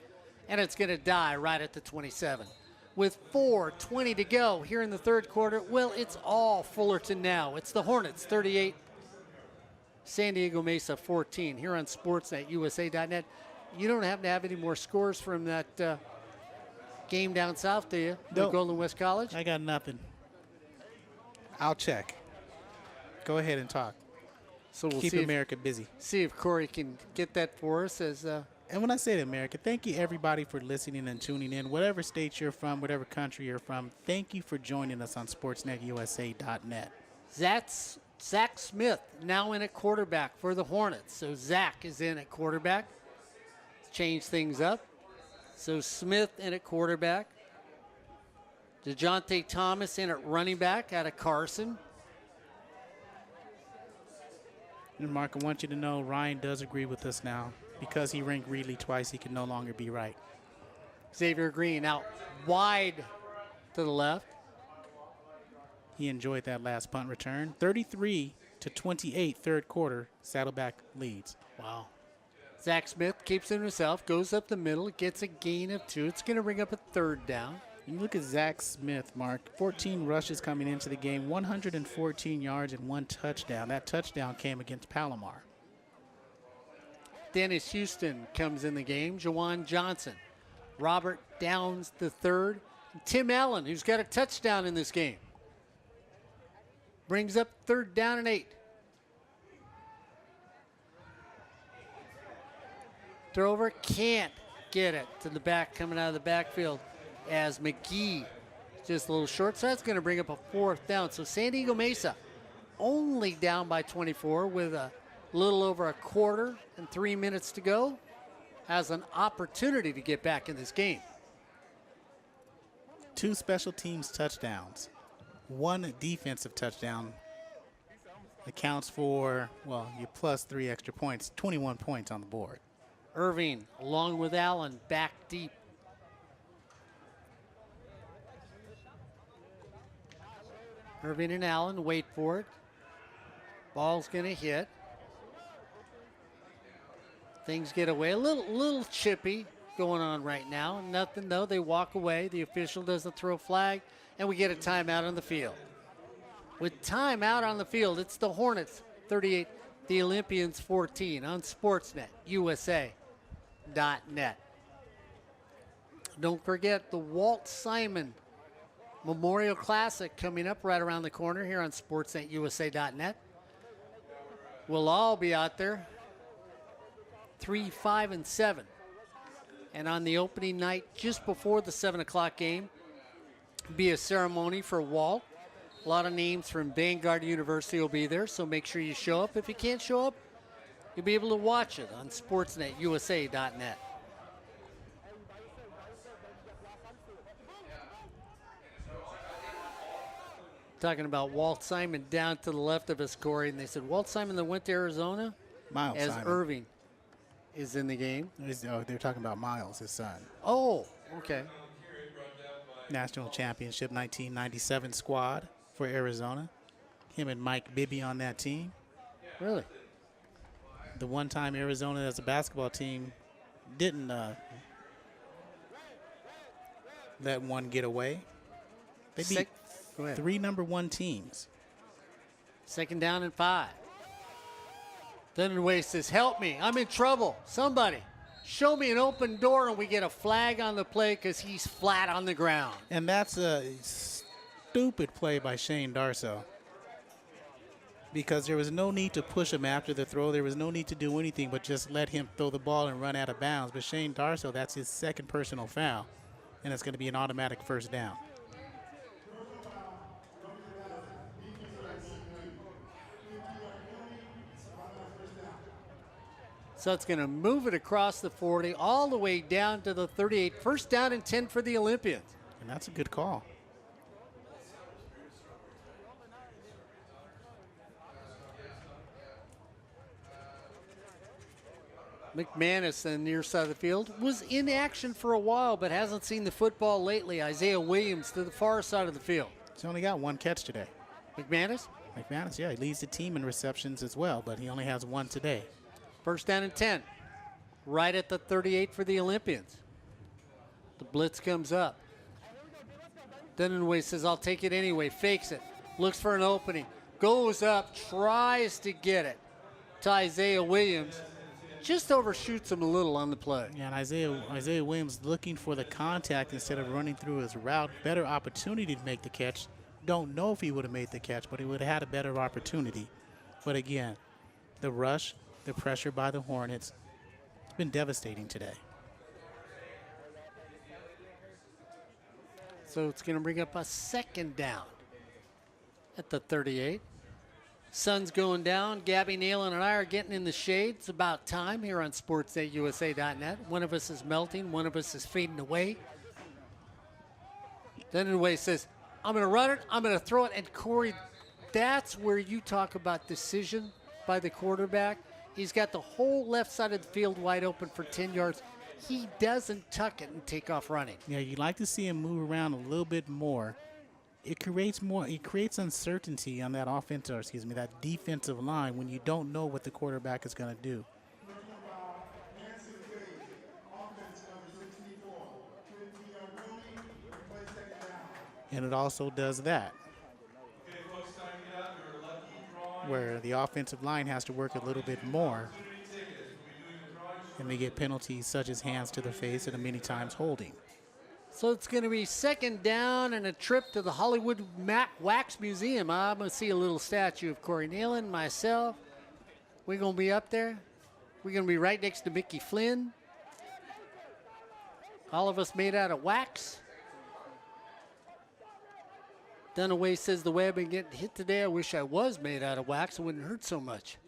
and it's going to die right at the 27. With 4:20 to go here in the third quarter, well, it's all Fullerton now. It's the Hornets 38, San Diego Mesa 14 here on Sportsnet, USA.net. You don't happen to have any more scores from that game down south, do you? Nope. Golden West College? I got nothing. I'll check. Go ahead and talk. So we'll Keep see America busy. See if Corey can get that for us. As And when I say to America, thank you everybody for listening and tuning in. Whatever state you're from, whatever country you're from, thank you for joining us on SportsNetUSA.net. Zach Smith now in at quarterback for the Hornets. So Zach is in at quarterback. Change things up. So Smith in at quarterback. DeJounte Thomas in at running back out of Carson. And Mark, I want you to know Ryan does agree with us now. Because he ranked Reedley twice, he can no longer be right. Xavier Green out wide to the left. He enjoyed that last punt return. 33-28, third quarter, Saddleback leads. Wow. Zach Smith keeps it himself, goes up the middle, gets a gain of 2. It's going to bring up a third down. You look at Zach Smith, Mark, 14 rushes coming into the game, 114 yards and 1 touchdown. That touchdown came against Palomar. Dennis Houston comes in the game. Jawan Johnson. Robert Downs the third. Tim Allen, who's got a touchdown in this game. Brings up third down and 8. Throw over, can't get it to the back, coming out of the backfield as McGee just a little short. So that's going to bring up a fourth down. So San Diego Mesa only down by 24 with a little over a quarter and 3 minutes to go, has an opportunity to get back in this game. 2 special teams touchdowns, 1 defensive touchdown accounts for, well, your plus 3 extra points, 21 points on the board. Irving, along with Allen, back deep. Irving and Allen wait for it. Ball's going to hit. Things get away. A little chippy going on right now. Nothing, though. They walk away. The official doesn't throw a flag, and we get a timeout on the field. With timeout on the field, it's the Hornets 38, the Olympians 14 on Sportsnet, USA.net. Don't forget the Walt Simon Memorial Classic coming up right around the corner here on Sportsnet, USA.net. We'll all be out there, 3, 5, and 7. And on the opening night, just before the 7 o'clock game, be a ceremony for Walt. A lot of names from Vanguard University will be there, so make sure you show up. If you can't show up, you'll be able to watch it on SportsNetUSA.net. Talking about Walt Simon down to the left of us, Corey, and they said Walt Simon that went to Arizona Miles as Simon. Irving is in the game. They're talking about Miles, his son. Oh, okay. National Championship 1997 squad for Arizona. Him and Mike Bibby on that team. Really? The one time Arizona as a basketball team didn't let one get away. They beat Go ahead. 3 number 1 teams. 2nd down and 5. Dunaway says, help me. I'm in trouble. Somebody show me an open door, and we get a flag on the play because he's flat on the ground. And that's a stupid play by Shane Darso, because there was no need to push him after the throw. There was no need to do anything but just let him throw the ball and run out of bounds. But Shane Darso, that's his 2nd personal foul, and it's going to be an automatic 1st down. So it's going to move it across the 40 all the way down to the 38. 1st down and 10 for the Olympians. And that's a good call. McManus on the near side of the field was in action for a while, but hasn't seen the football lately. Isaiah Williams to the far side of the field. He's only got 1 catch today. McManus? McManus, yeah, he leads the team in receptions as well, but he only has 1 today. 1st down and 10. Right at the 38 for the Olympians. The blitz comes up. Dunaway says, I'll take it anyway. Fakes it. Looks for an opening. Goes up. Tries to get it to Isaiah Williams. Just overshoots him a little on the play. Yeah, and Isaiah Williams looking for the contact instead of running through his route. Better opportunity to make the catch. Don't know if he would have made the catch, but he would have had a better opportunity. But again, the rush, the pressure by the Hornets, it's been devastating today. So it's going to bring up a 2nd down at the 38. Sun's going down. Gabby, Neyland, and I are getting in the shade. It's about time here on SportsNetUSA.net. One of us is melting. One of us is fading away. Dunaway says, I'm going to run it. I'm going to throw it. And Corey, that's where you talk about decision by the quarterback. He's got the whole left side of the field wide open for 10 yards. He doesn't tuck it and take off running. Yeah, you like to see him move around a little bit more. It creates uncertainty on that that defensive line when you don't know what the quarterback is going to do. And it also does that, where the offensive line has to work a little bit more, and they get penalties such as hands to the face and many times holding. So it's going to be 2nd down and a trip to the Hollywood Wax Museum. I'm going to see a little statue of Corey Neyland, myself. We're going to be up there. We're going to be right next to Mickey Flynn. All of us made out of wax. Dunaway says the way I've been getting hit today, I wish I was made out of wax. It wouldn't hurt so much.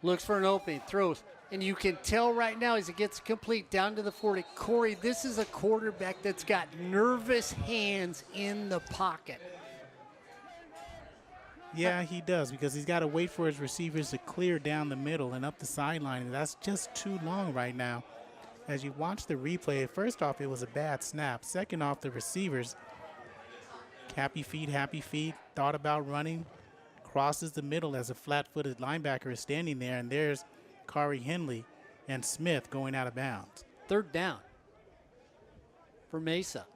Looks for an opening, throws. And you can tell right now as it gets complete down to the 40. Corey, this is a quarterback that's got nervous hands in the pocket. Yeah, he does, because he's got to wait for his receivers to clear down the middle and up the sideline, and that's just too long right now. As you watch the replay, first off, it was a bad snap. Second off, the receivers, happy feet, thought about running, crosses the middle as a flat-footed linebacker is standing there, and there's Kari Henley and Smith going out of bounds. Third down for Mesa.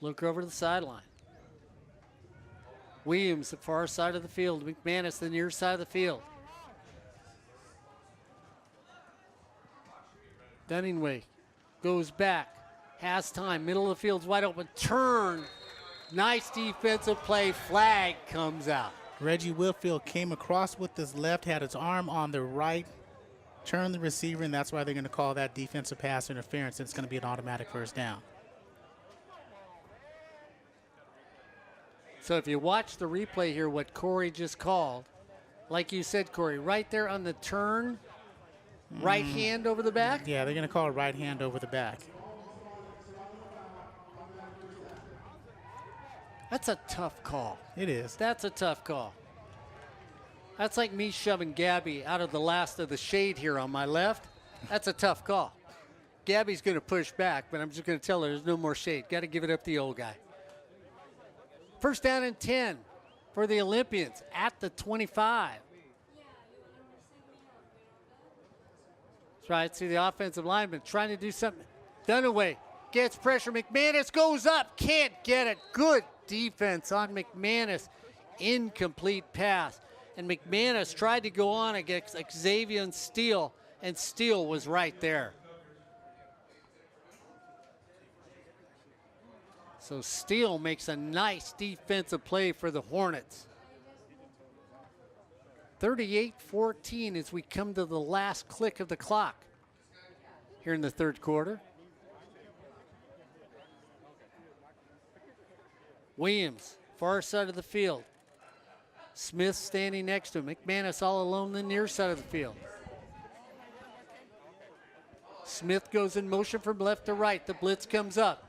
Look over to the sideline. Williams, the far side of the field. McManus, the near side of the field. Dunningway goes back, has time, middle of the field's wide open, turn. Nice defensive play, flag comes out. Reggie Whitfield came across with his left, had his arm on the right, turned the receiver, and that's why they're going to call that defensive pass interference. It's going to be an automatic first down. So if you watch the replay here, what Corey just called, like you said, Corey, right there on the turn, right hand over the back? Yeah, they're going to call a right hand over the back. That's a tough call. It is. That's a tough call. That's like me shoving Gabby out of the last of the shade here on my left. That's a tough call. Gabby's going to push back, but I'm just going to tell her there's no more shade. Got to give it up to the old guy. First down and 10 for the Olympians at the 25. That's right. See the offensive lineman trying to do something. Dunaway gets pressure. McManus goes up. Can't get it. Good defense on McManus. Incomplete pass. And McManus tried to go on against Xavier Steele, and Steele was right there. So Steele makes a nice defensive play for the Hornets. 38-14 as we come to the last click of the clock here in the third quarter. Williams, far side of the field. Smith standing next to him. McManus all alone the near side of the field. Smith goes in motion from left to right. The blitz comes up.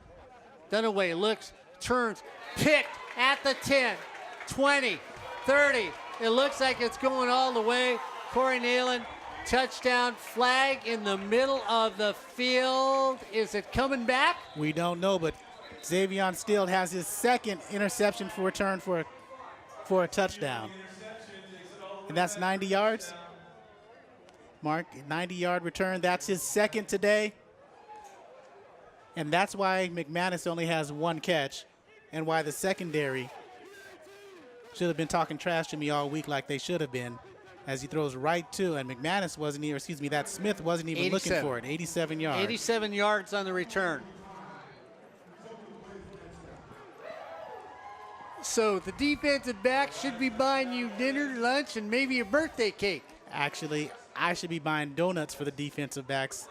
Dunaway looks, turns, picked at the 10, 20, 30. It looks like it's going all the way. Corey Neyland, touchdown, flag in the middle of the field. Is it coming back? We don't know, but Xavier Steele has his second interception for return for a touchdown. And that's 90 yards. Mark, 90-yard return. That's his second today. And that's why McManus only has one catch, and why the secondary should have been talking trash to me all week like they should have been, as he throws right to, and McManus wasn't even, excuse me, that Smith wasn't even looking for it. 87 yards. 87 yards on the return. So the defensive back should be buying you dinner, lunch, and maybe a birthday cake. Actually, I should be buying donuts for the defensive backs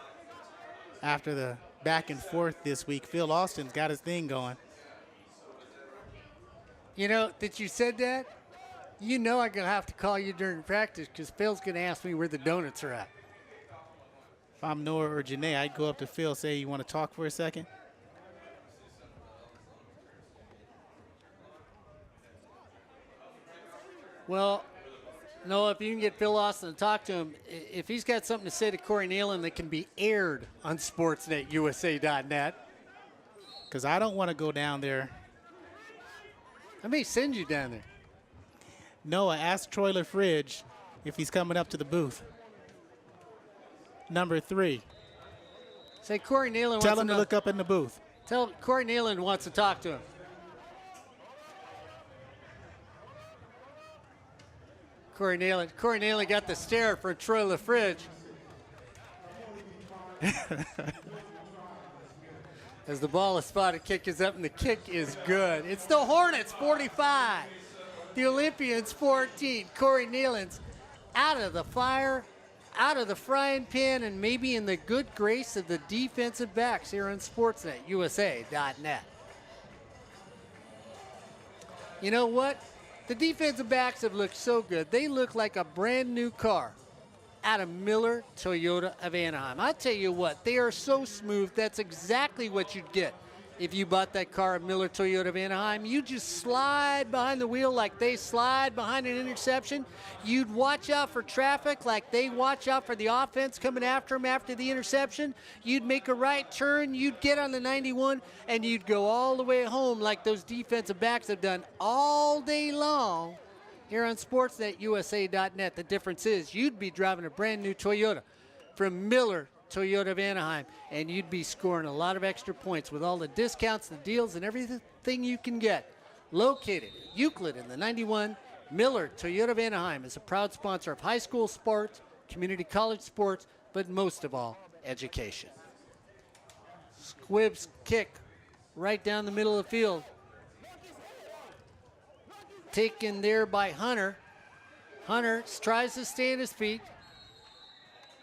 after the back and forth this week. Phil Austin's got his thing going. You know that you said that? You know I'm going to have to call you during practice because Phil's going to ask me where the donuts are at. If I'm Noah or Janae, I'd go up to Phil, say, you want to talk for a second? Well, Noah, if you can get Phil Austin to talk to him, if he's got something to say to Corey Neyland that can be aired on SportsNetUSA.net. Because I don't want to go down there. I may send you down there. Noah, ask Troy LaFridge if he's coming up to the booth. Number 3. Say Corey Neyland wants Tell him to look up in the booth. Tell Corey Neyland wants to talk to him. Corey Neyland got the stare for Troy LaFridge. As the ball is spotted, kick is up, and the kick is good. It's the Hornets 45, the Olympians 14. Corey Neyland's out of the fire out of the frying pan and maybe in the good grace of the defensive backs here on SportsNetUSA.net. You know what? The defensive backs have looked so good. They look like a brand new car out of Miller Toyota of Anaheim. I tell you what, they are so smooth. That's exactly what you'd get if you bought that car at Miller Toyota of Anaheim. You just slide behind the wheel like they slide behind an interception. You'd watch out for traffic like they watch out for the offense coming after them after the interception. You'd make a right turn, you'd get on the 91, and you'd go all the way home like those defensive backs have done all day long here on SportsNetUSA.net. The difference is you'd be driving a brand new Toyota from Miller Toyota of Anaheim, and you'd be scoring a lot of extra points with all the discounts, the deals, and everything you can get. Located Euclid in the 91, Miller Toyota of Anaheim is a proud sponsor of high school sports, community college sports, but most of all, education. Squibb's kick right down the middle of the field. Taken there by Hunter. Hunter tries to stay on his feet.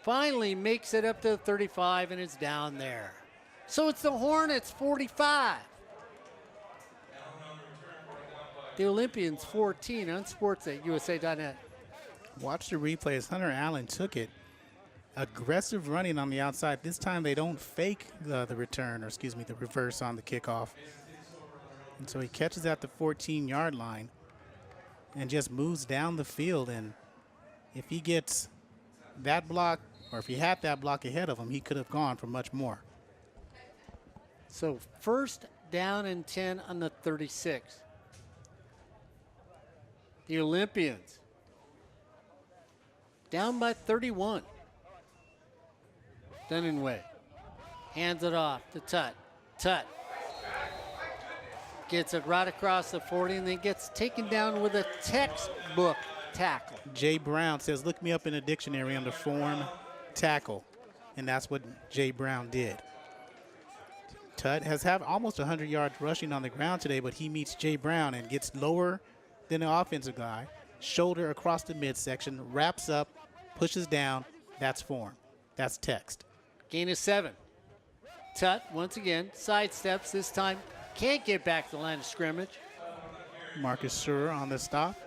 Finally makes it up to the 35 and it's down there. So it's the Hornets 45. The Olympians 14 on SportsNetUSA.net. Watch the replay as Hunter Allen took it. Aggressive running on the outside. This time they don't fake the return, or excuse me, the reverse on the kickoff. And so he catches at the 14-yard line and just moves down the field. And if he gets that block, or if he had that block ahead of him, he could have gone for much more. So first down and 10 on the 36. The Olympians down by 31. Dunaway hands it off to Tut. Tut gets it right across the 40 and then gets taken down with a textbook tackle. Jay Brown says, look me up in a dictionary under form tackle. And that's what Jay Brown did. Tut has had almost 100 yards rushing on the ground today, but he meets Jay Brown and gets lower than the offensive guy, shoulder across the midsection, wraps up, pushes down. That's form. That's text. Gain of 7. Tut, once again, sidesteps. This time can't get back to the line of scrimmage. Marcus Surer on the stop.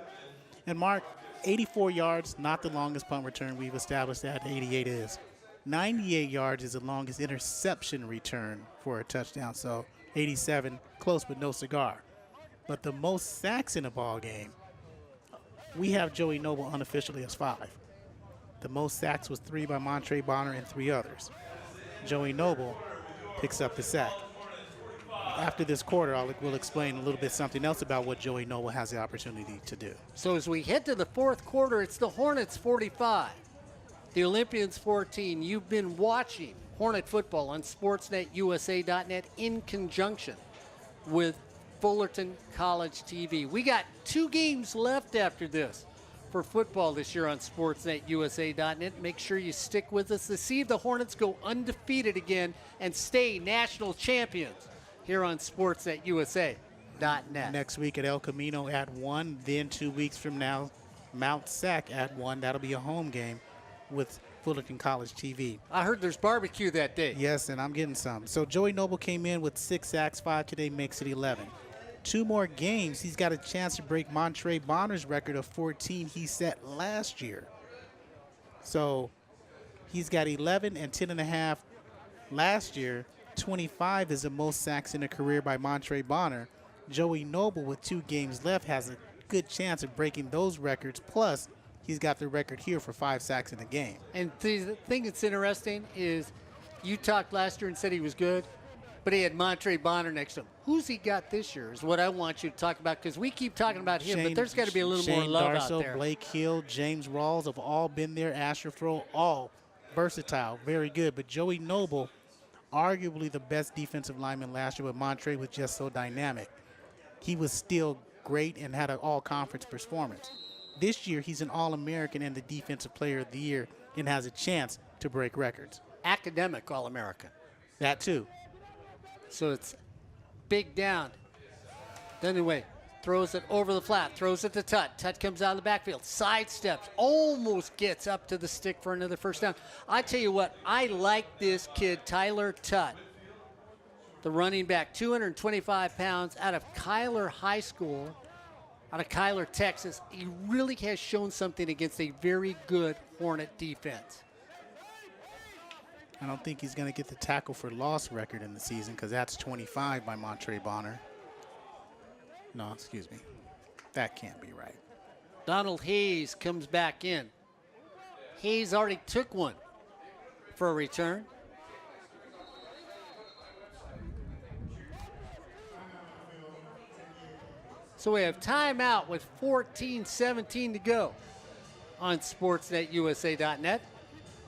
And Mark, 84 yards, not the longest punt return. We've established that 88 is. 98 yards is the longest interception return for a touchdown. So 87, close but no cigar. But the most sacks in a ball game, we have Joey Noble unofficially as 5. The most sacks was 3 by Montre Bonner and 3 others. Joey Noble picks up the sack. After this quarter, we'll explain a little bit something else about what Joey Noble has the opportunity to do. So as we head to the fourth quarter, it's the Hornets 45, the Olympians 14. You've been watching Hornet football on SportsNetUSA.net in conjunction with Fullerton College TV. We got 2 games left after this for football this year on SportsNetUSA.net. Make sure you stick with us to see if the Hornets go undefeated again and stay national champions here on SportsNetUSA.net. Next week at El Camino at 1, then 2 weeks from now, Mount Sac at 1. That'll be a home game with Fullerton College TV. I heard there's barbecue that day. Yes, and I'm getting some. So Joey Noble came in with 6 sacks, 5 today, makes it 11. 2 more games, he's got a chance to break Montre Bonner's record of 14 he set last year. So he's got 11 and 10.5 last year. 25 is the most sacks in a career by Montre Bonner. Joey Noble, with 2 games left, has a good chance of breaking those records. Plus, he's got the record here for 5 sacks in a game. And the thing that's interesting is you talked last year and said he was good, but he had Montre Bonner next to him. Who's he got this year is what I want you to talk about, because we keep talking about him, but there's got to be a little more love out there. Blake Hill, James Rawls have all been there. Asher Froh, all versatile, very good. But Joey Noble, arguably the best defensive lineman last year, but Montre was just so dynamic. He was still great and had an all-conference performance. This year, he's an All-American and the Defensive Player of the Year and has a chance to break records. Academic All-American. That too. So it's big down. Anyway, throws it over the flat, throws it to Tut. Tut comes out of the backfield, sidesteps, almost gets up to the stick for another first down. I tell you what, I like this kid, Tyler Tut, the running back, 225 pounds, out of Kyler High School, out of Kyler, Texas. He really has shown something against a very good Hornet defense. I don't think he's going to get the tackle for loss record in the season because that's 25 by Montre Bonner. No, excuse me. That can't be right. Donald Hayes comes back in. Hayes already took one for a return. So we have timeout with 14:17 to go on SportsNetUSA.net.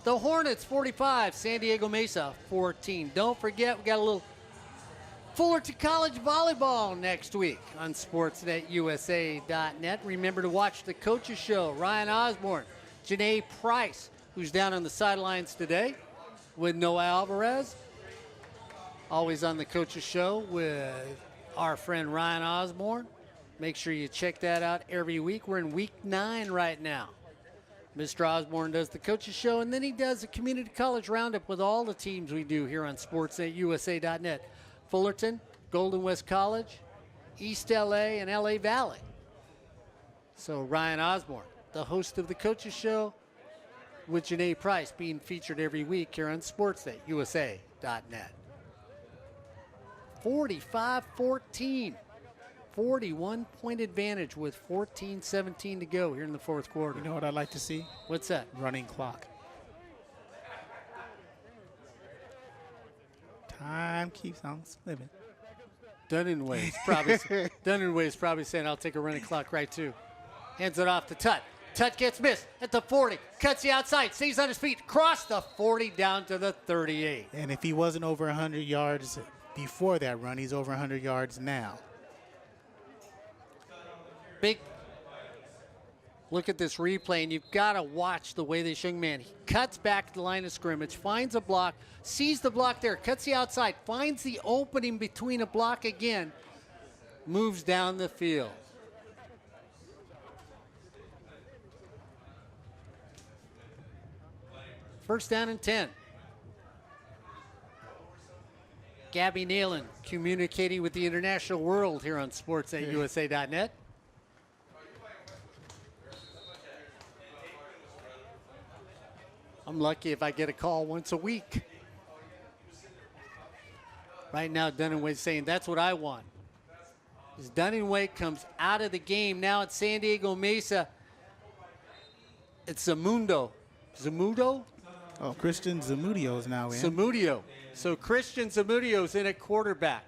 The Hornets 45, San Diego Mesa 14. Don't forget, we got a little Fullerton College volleyball next week on SportsNetUSA.net. Remember to watch the Coaches Show. Ryan Osborne, Janae Price, who's down on the sidelines today with Noah Alvarez. Always on the Coaches Show with our friend Ryan Osborne. Make sure you check that out every week. We're in week 9 right now. Mr. Osborne does the Coaches Show, and then he does a community college roundup with all the teams we do here on SportsNetUSA.net. Fullerton, Golden West College, East LA, and LA Valley. So Ryan Osborne, the host of the Coaches Show, with Janae Price, being featured every week here on SportsNetUSA.net. 45-14. 41-point advantage with 14:17 to go here in the fourth quarter. You know what I'd like to see? What's that? Running clock. Time keeps on slipping. Dunninway's probably saying, I'll take a running clock right too. Hands it off to Tut. Tut gets missed at the 40. Cuts the outside. Stays on his feet. Across the 40 down to the 38. And if he wasn't over 100 yards before that run, he's over 100 yards now. Big look at this replay, and you've got to watch the way this young man, he cuts back to the line of scrimmage, finds a block, sees the block there, cuts the outside, finds the opening between a block again, moves down the field. First down and 10. Gabby Neyland communicating with the international world here on SportsNetUSA.net. I'm lucky if I get a call once a week. Right now, Dunninway's saying, that's what I want. As Dunninway comes out of the game, now at San Diego Mesa, it's Zamundo. Zamudo? Oh, Christian Zamudio is now in. Zamudio. So Christian Zamudio's in at quarterback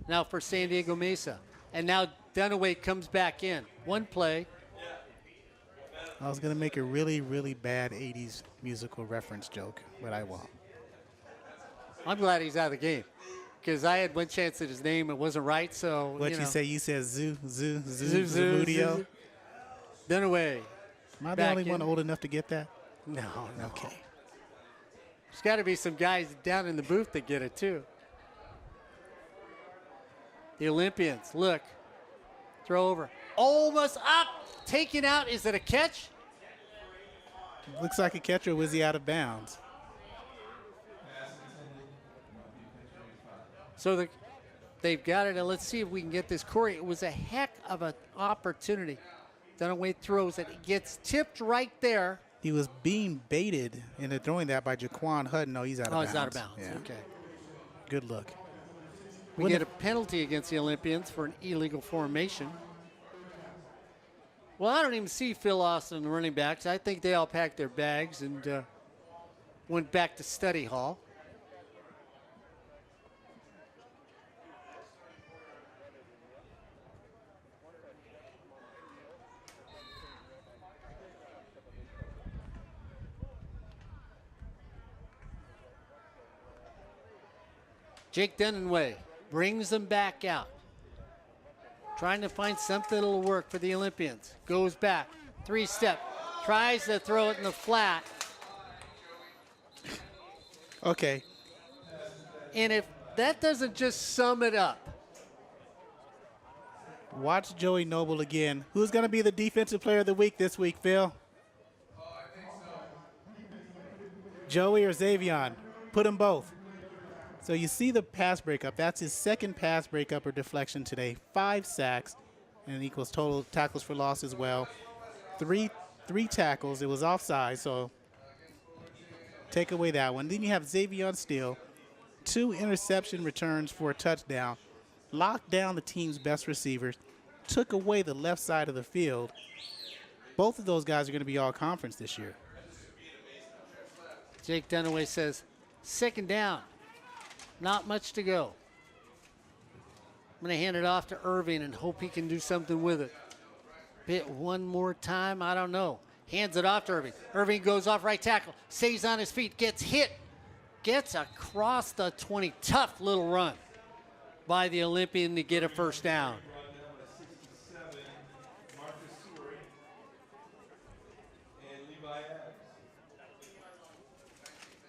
now for San Diego Mesa. And now Dunaway comes back in. One play. I was going to make a really, really bad 80s musical reference joke, but I won't. I'm glad he's out of the game because I had one chance at his name. It wasn't right, so, What'd you say? You said Zamudio? Dunaway. Am I the only one old enough to get that? No. Okay. There's got to be some guys down in the booth that get it, too. The Olympians, look. Throw over. Almost up. Taken out. Is it a catch? Looks like a catch, or was he out of bounds? So they've got it, and let's see if we can get this. Corey, it was a heck of an opportunity. Dunaway throws it. It gets tipped right there. He was being baited into throwing that by Jaquan Hutton. No, he's out of bounds. Oh, he's out of bounds. Yeah. Okay. Good look. We get a penalty against the Olympians for an illegal formation. Well, I don't even see Phil Austin, the running backs. I think they all packed their bags and went back to study hall. Jake Dunaway brings them back out. Trying to find something that'll work for the Olympians. Goes back, 3-step, tries to throw it in the flat. Okay. And if that doesn't just sum it up, Watch Joey Noble again. Who's going to be the defensive player of the week this week, Phil? Joey or Xavion? Put them both. So you see the pass breakup. That's his second pass breakup or deflection today. 5 sacks, and equals total tackles for loss as well. Three tackles. It was offside, so take away that one. Then you have Xavion Steele. 2 interception returns for a touchdown. Locked down the team's best receivers. Took away the left side of the field. Both of those guys are going to be all conference this year. Jake Dunaway says, second down. Not much to go. I'm going to hand it off to Irving and hope he can do something with it. Hit one more time, I don't know. Hands it off to Irving. Irving goes off right tackle, stays on his feet, gets hit, gets across the 20. Tough little run by the Olympian to get a first down.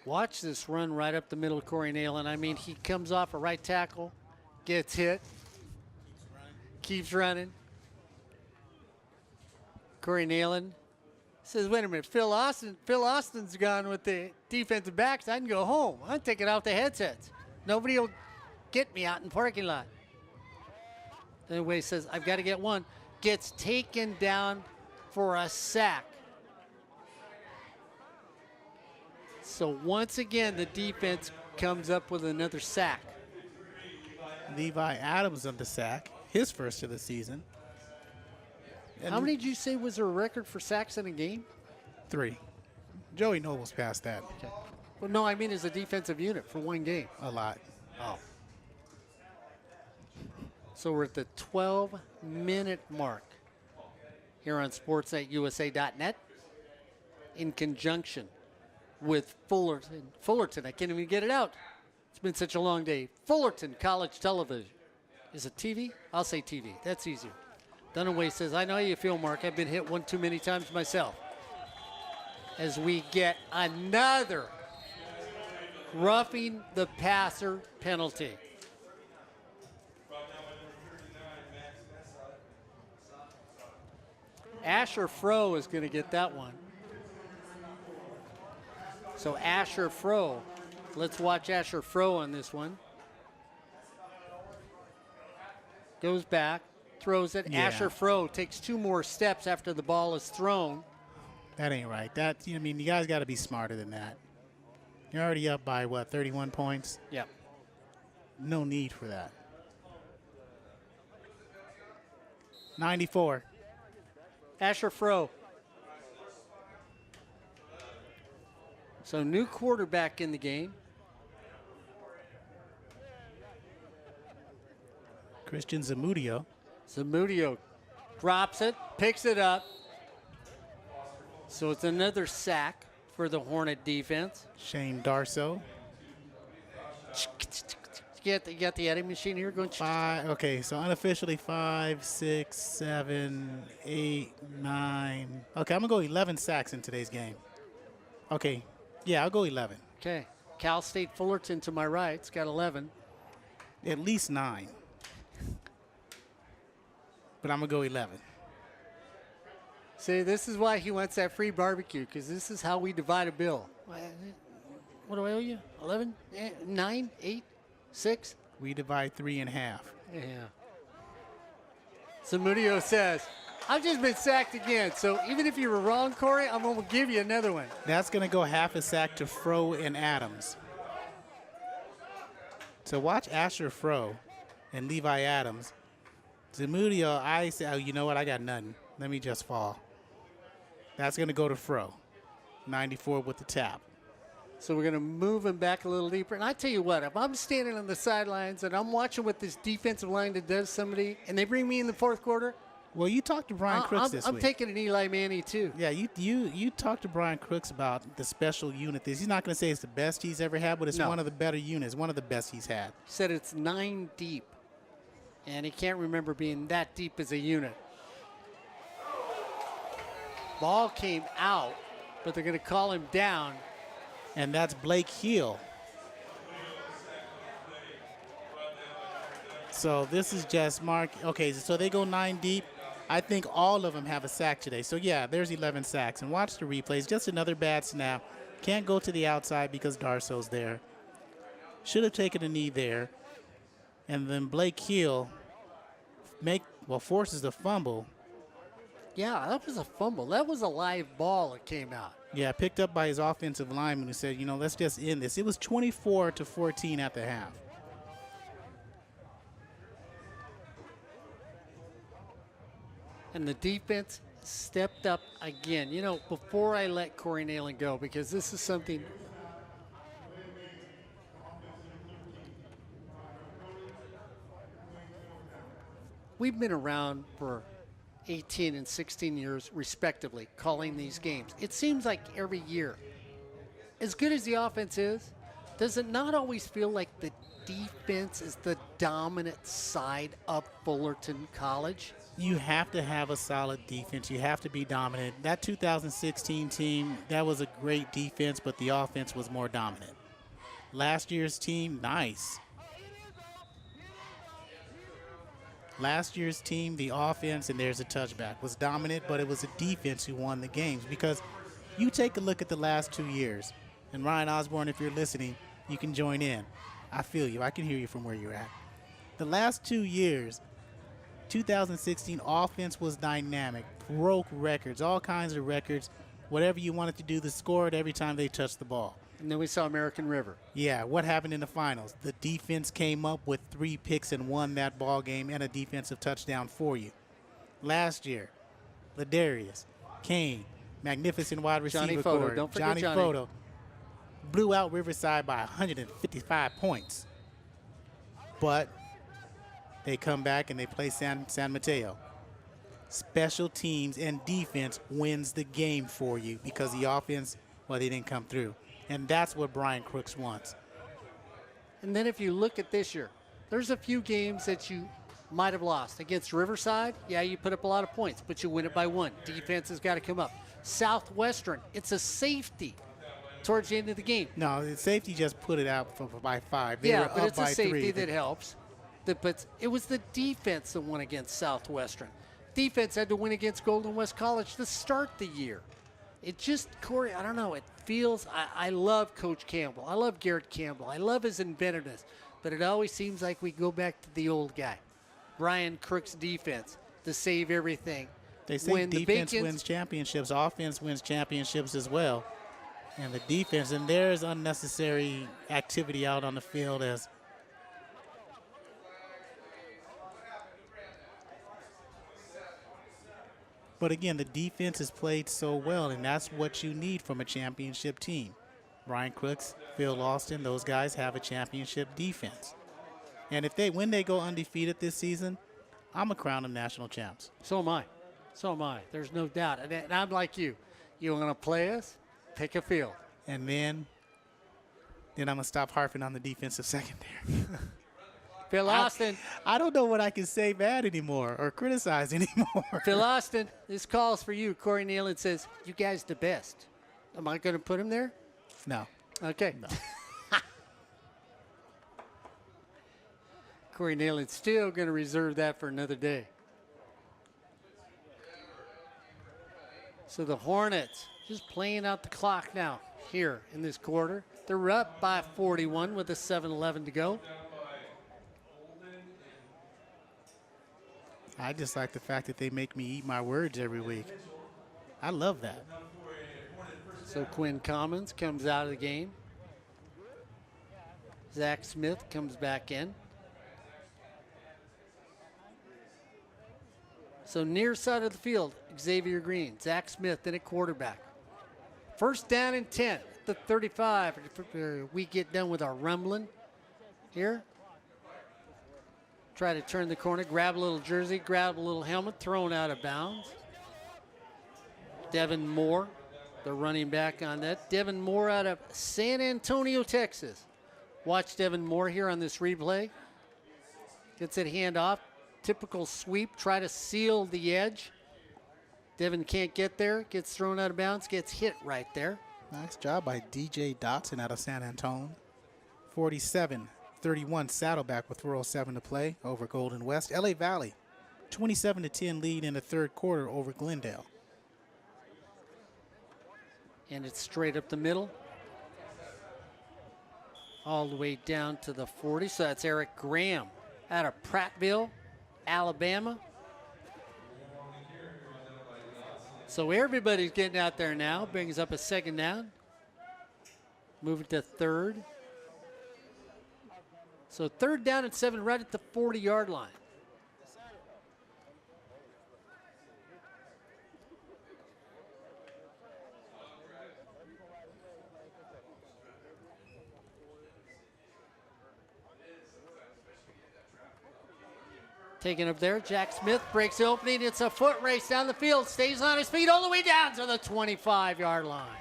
Watch this run right up the middle of Corey Neyland. I mean, he comes off a right tackle, gets hit, keeps running. Corey Neyland says, wait a minute, Phil Austin's gone with the defensive backs. I can go home. I'm taking out the headsets. Nobody will get me out in the parking lot. Anyway, says, I've got to get one. Gets taken down for a sack. So once again, the defense comes up with another sack. Levi Adams on the sack, his first of the season. And how many did you say was a record for sacks in a game? 3. Joey Noble's past that. Okay. Well, no, I mean as a defensive unit for one game. A lot. Oh. So we're at the 12-minute mark here on sportsnetusa.net in conjunction with Fullerton. I can't even get it out. It's been such a long day. Fullerton College Television. Is it TV? I'll say TV. That's easier. Dunaway says, I know how you feel, Mark. I've been hit one too many times myself. As we get another roughing the passer penalty. Asher Froh is going to get that one. So Asher Froh, let's watch Asher Froh on this one. Goes back, throws it. Yeah. Asher Froh takes 2 more steps after the ball is thrown. That ain't right. I mean, you guys got to be smarter than that. You're already up by, what, 31 points? Yep. No need for that. 94. Asher Froh. So new quarterback in the game. Christian Zamudio. Zamudio drops it, picks it up. So it's another sack for the Hornet defense. Shane Darso. You got the editing machine here going. 5. Okay, so unofficially 5, 6, 7, 8, 9. Okay, I'm going to go 11 sacks in today's game. Okay, yeah, I'll go 11. Okay. Cal State Fullerton to my right. It's got 11. At least 9. But I'm going to go 11. See, this is why he wants that free barbecue, because this is how we divide a bill. What do I owe you? 11? 9? 8? 6? We divide 3.5. Yeah. Zamudio says, I've just been sacked again, so even if you were wrong, Corey, I'm going to give you another one. That's going to go half a sack to Froh and Adams. So watch Asher Froh and Levi Adams. Zamudio, I say, oh, you know what? I got nothing. Let me just fall. That's going to go to Froh. 94 with the tap. So we're going to move him back a little deeper. And I tell you what, if I'm standing on the sidelines and I'm watching what this defensive line that does somebody, and they bring me in the fourth quarter, well, you talked to Brian Crooks this week. I'm taking an Eli Manning too. Yeah, you talked to Brian Crooks about the special unit. He's not going to say it's the best he's ever had, but it's one of the better units, one of the best he's had. He said it's 9 deep, and he can't remember being that deep as a unit. Ball came out, but they're going to call him down. And that's Blake Heel. So this is just Mark. Okay, so they go 9 deep. I think all of them have a sack today. So, yeah, there's 11 sacks. And watch the replays. Just another bad snap. Can't go to the outside because Darso's there. Should have taken a knee there. And then Blake Hill forces the fumble. Yeah, that was a fumble. That was a live ball that came out. Yeah, picked up by his offensive lineman who said, let's just end this. It was 24-14 at the half. And the defense stepped up again. Before I let Corey Neyland go, because this is something we've been around for 18 and 16 years, respectively, calling these games. It seems like every year, as good as the offense is, does it not always feel like the defense is the dominant side of Fullerton College? You have to have a solid defense. You have to be dominant. That 2016 team, that was a great defense, but the offense was more dominant. Last year's team, nice. Last year's team, the offense, and there's a touchback, was dominant, but it was a defense who won the games. Because you take a look at the last 2 years, and Ryan Osborne, if you're listening, you can join in. I feel you. I can hear you from where you're at. The last 2 years, 2016 offense was dynamic, broke records, all kinds of records. Whatever you wanted to do, they scored every time they touched the ball. And then we saw American River. Yeah, what happened in the finals? The defense came up with 3 picks and won that ball game and a defensive touchdown for you. Last year, Ladarius, Kane, magnificent wide receiver Johnny core. Photo. Don't forget Johnny Johnny. Photo blew out Riverside by 155 points. But they come back and they play San Mateo. Special teams and defense wins the game for you because the offense, they didn't come through. And that's what Brian Crooks wants. And then if you look at this year, there's a few games that you might have lost. Against Riverside, yeah, you put up a lot of points, but you win it by 1. Defense has got to come up. Southwestern, it's a safety towards the end of the game. No, the safety just put it out by 5. They yeah, were but up it's a by safety 3. that helps. But it was the defense that won against Southwestern. Defense had to win against Golden West College to start the year. It just, Corey, I don't know, it feels, I love Coach Campbell. I love Garrett Campbell. I love his inventiveness. But it always seems like we go back to the old guy. Brian Crook's defense to save everything. They say defense wins championships. Offense wins championships as well. And the defense, and there's unnecessary activity out on the field as but again, the defense is played so well, and that's what you need from a championship team. Brian Crooks, Phil Austin, those guys have a championship defense. And when they go undefeated this season, I'm going to crown them national champs. So am I. So am I. There's no doubt. And I'm like you. You want to play us? Pick a field. And then I'm going to stop harping on the defensive secondary. Phil Austin. I don't know what I can say bad anymore or criticize anymore. Phil Austin, this call's for you. Corey Neyland says, you guys the best. Am I going to put him there? No. Okay. No. Corey Neyland's still going to reserve that for another day. So the Hornets just playing out the clock now here in this quarter. They're up by 41 with a 7-11 to go. I just like the fact that they make me eat my words every week. I love that. So Quinn Commons comes out of the game. Zach Smith comes back in. So near side of the field, Xavier Green, Zach Smith in at quarterback. First down and 10 at the 35. We get done with our rumbling here. Try to turn the corner, grab a little jersey, grab a little helmet, thrown out of bounds. Devin Moore, the running back on that. Devin Moore out of San Antonio, Texas. Watch Devin Moore here on this replay. Gets it hand off. Typical sweep, try to seal the edge. Devin can't get there, gets thrown out of bounds, gets hit right there. Nice job by DJ Dotson out of San Antonio. 47-33 31 Saddleback with 4:07 to play over Golden West. LA Valley, 27-10 lead in the third quarter over Glendale. And it's straight up the middle. All the way down to the 40. So that's Eric Graham out of Prattville, Alabama. So everybody's getting out there now. Brings up a second down. Moving to third. So third down and 7 right at the 40-yard line. Taken up there, Jack Smith breaks the opening. It's a foot race down the field. Stays on his feet all the way down to the 25-yard line.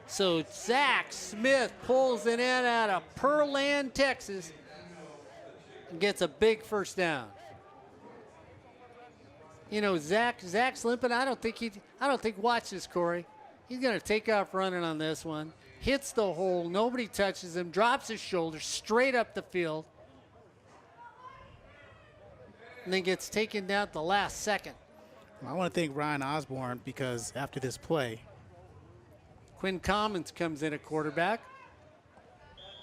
So Zach Smith pulls it in out of Pearland, Texas, and gets a big first down. You know, Zach's limping. I don't think. Watch this, Corey. He's gonna take off running on this one. Hits the hole. Nobody touches him. Drops his shoulder straight up the field. And then gets taken down at the last second. I want to thank Ryan Osborne because after this play, Quinn Commons comes in at quarterback,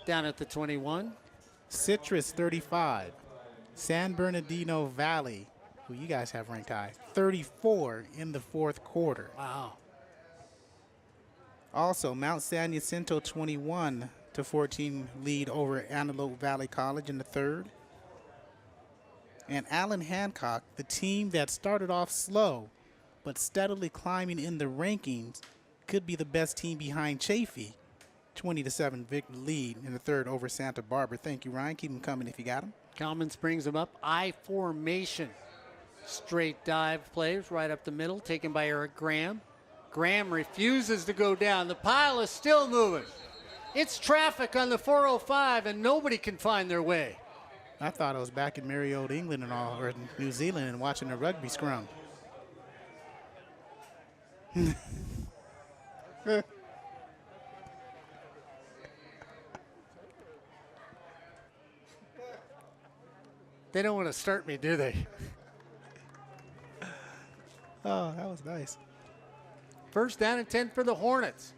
down at the 21. Citrus 35, San Bernardino Valley, who you guys have ranked high, 34 in the fourth quarter. Wow. Also, Mount San Jacinto 21-14 lead over Antelope Valley College in the third. And Allen Hancock, the team that started off slow but steadily climbing in the rankings, could be the best team behind Chaffee. 20-7 lead in the third over Santa Barbara. Thank you, Ryan. Keep them coming if you got them. Commons brings him up. I formation. Straight dive plays right up the middle, taken by Eric Graham. Graham refuses to go down. The pile is still moving. It's traffic on the 405, and nobody can find their way. I thought I was back in merry old England and all, or New Zealand, and watching a rugby scrum. They don't want to start me, do they? Oh, that was nice. First down and 10 for the Hornets.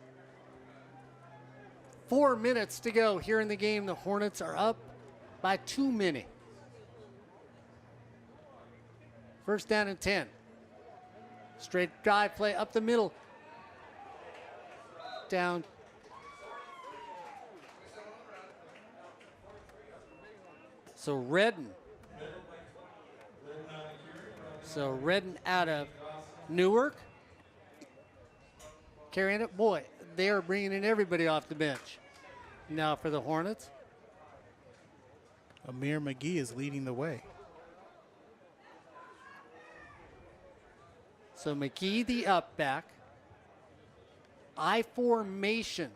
4 minutes to go here in the game. The Hornets are up by 2 minutes. First down and 10. Straight drive play up the middle. Down. So Redden. Out of Newark. Carrying it. Boy, they are bringing in everybody off the bench. Now for the Hornets. Amir McGee is leading the way. So McGee, the up back. I formation.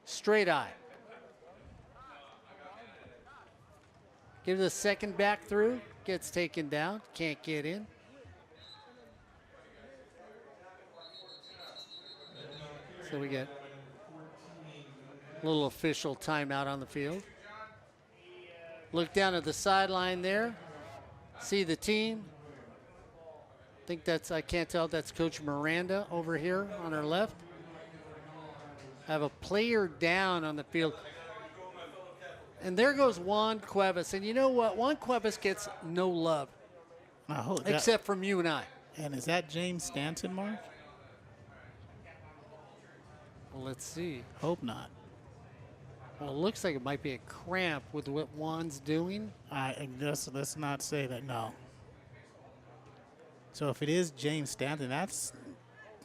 Straight eye. Give the second back through. Gets taken down. Can't get in. So we get a little official timeout on the field. Look down at the sideline there. See the team. I can't tell if that's Coach Miranda over here on our left. Have a player down on the field. And there goes Juan Cuevas. And you know what? Juan Cuevas gets no love. Except from you and I. And is that James Stanton, Mark? Well, let's see. Hope not. Well, it looks like it might be a cramp with what Juan's doing. I guess let's not say that, no. So if it is James Stanton, that's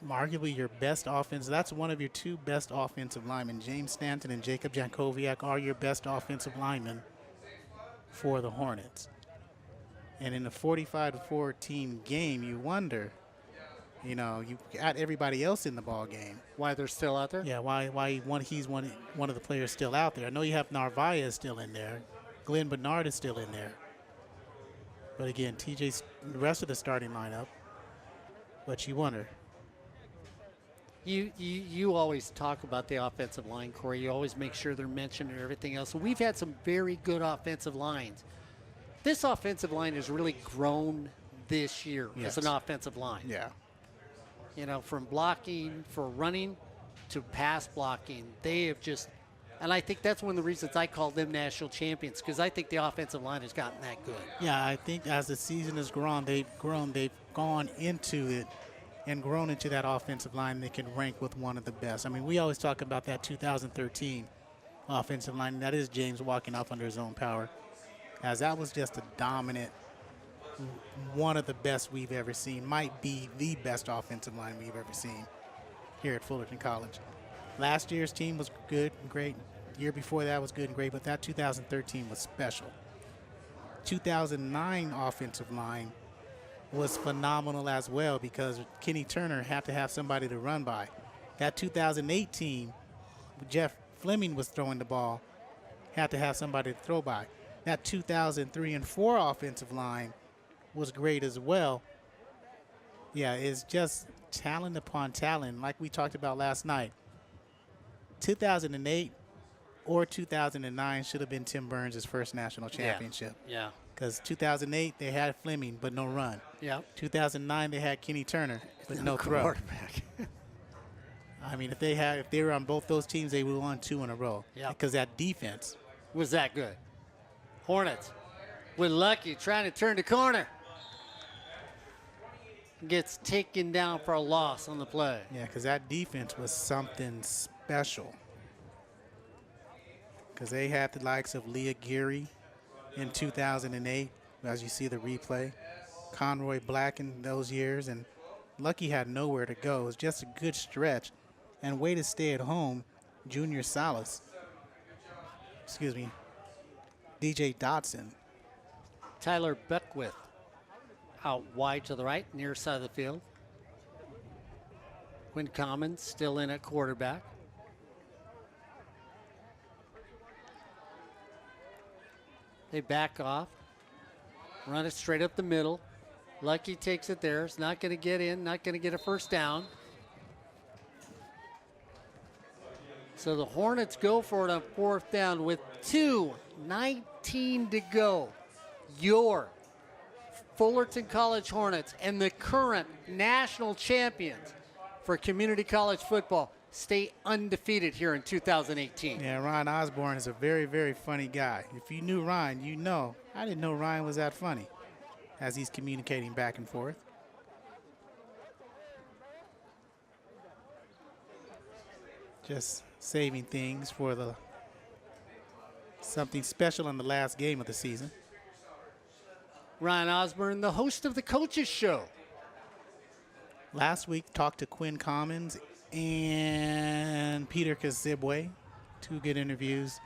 arguably your best offense. That's one of your two best offensive linemen. James Stanton and Jacob Jankowiak are your best offensive linemen for the Hornets. And in the 45-14 game, you wonder, you know, you got everybody else in the ball game. Why they're still out there? Yeah, why he's one of the players still out there. I know you have Narvaez still in there. Glenn Bernard is still in there. But again, TJ's the rest of the starting lineup. But you wonder. You always talk about the offensive line, Corey. You always make sure they're mentioned and everything else. So we've had some very good offensive lines. This offensive line has really grown this year as an offensive line. Yeah. You know, from blocking for running to pass blocking, they have just, and I think that's one of the reasons I call them national champions, because I think the offensive line has gotten that good. Yeah, I think as the season has grown, they've gone into it and grown into that offensive line that can rank with one of the best. I mean, we always talk about that 2013 offensive line, and that is James walking off under his own power, as that was just a dominant, one of the best we've ever seen, might be the best offensive line we've ever seen here at Fullerton College. Last year's team was good and great. Year before that was good and great, but that 2013 was special. 2009 offensive line was phenomenal as well, because Kenny Turner had to have somebody to run by. That 2018, Jeff Fleming was throwing the ball, had to have somebody to throw by. That 2003 and 4 offensive line was great as well. Yeah, it's just talent upon talent, like we talked about last night. 2008 or 2009 should have been Tim Burns' first national championship. Yeah. Because 2008 they had Fleming but no run. Yeah. 2009 they had Kenny Turner but no throw. Quarterback. I mean, if they were on both those teams, they would have won 2 in a row. Yeah. Because that defense Was that good? Hornets with Lucky trying to turn the corner. Gets taken down for a loss on the play. Yeah, because that defense was something special. Because they had the likes of Leah Geary in 2008, as you see the replay. Conroy Black in those years, and Lucky had nowhere to go. It was just a good stretch. And way to stay at home, Junior Salas. Excuse me, DJ Dotson. Tyler Beckwith out wide to the right, near side of the field. Quinn Commons still in at quarterback. They back off, run it straight up the middle. Lucky takes it there. It's not going to get in, not going to get a first down. So the Hornets go for it on 4th down with 2:19 to go. Your Fullerton College Hornets and the current national champions for community college football stay undefeated here in 2018. Yeah, Ryan Osborne is a very, very funny guy. If you knew Ryan, you know. I didn't know Ryan was that funny as he's communicating back and forth. Just saving things for something special in the last game of the season. Ryan Osborne, the host of the Coaches Show. Last week, talked to Quinn Commons and Peter Kazibwe. 2 good interviews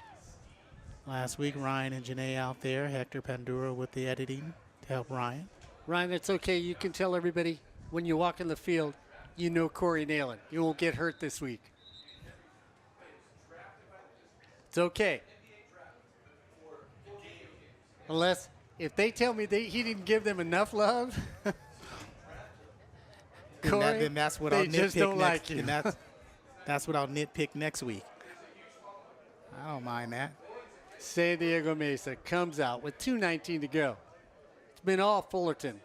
last week. Ryan and Janae out there. Hector Pandura with the editing to help Ryan. Ryan, it's okay. You can tell everybody when you walk in the field, you know Corey Neyland. You won't get hurt this week. It's okay. Unless, if they tell me he didn't give them enough love, Corey, then that's what they I'll just nitpick don't next. like you. And that's what I'll nitpick next week. I don't mind that. San Diego Mesa comes out with 2:19 to go. It's been all Fullerton.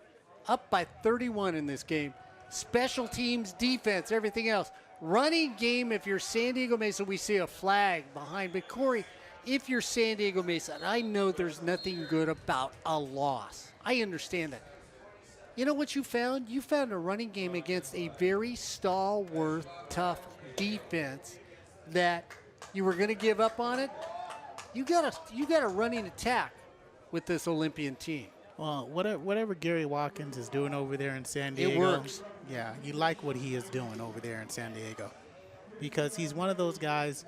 Up by 31 in this game. Special teams, defense, everything else. Running game, if you're San Diego Mesa, we see a flag behind. But Corey, if you're San Diego Mesa, and I know there's nothing good about a loss. I understand that. You know what you found? You found a running game against a very stalwart, tough defense that you were going to give up on it. You got a running attack with this Olympian team. Well, whatever Gary Watkins is doing over there in San Diego. It works. Yeah, you like what he is doing over there in San Diego. Because he's one of those guys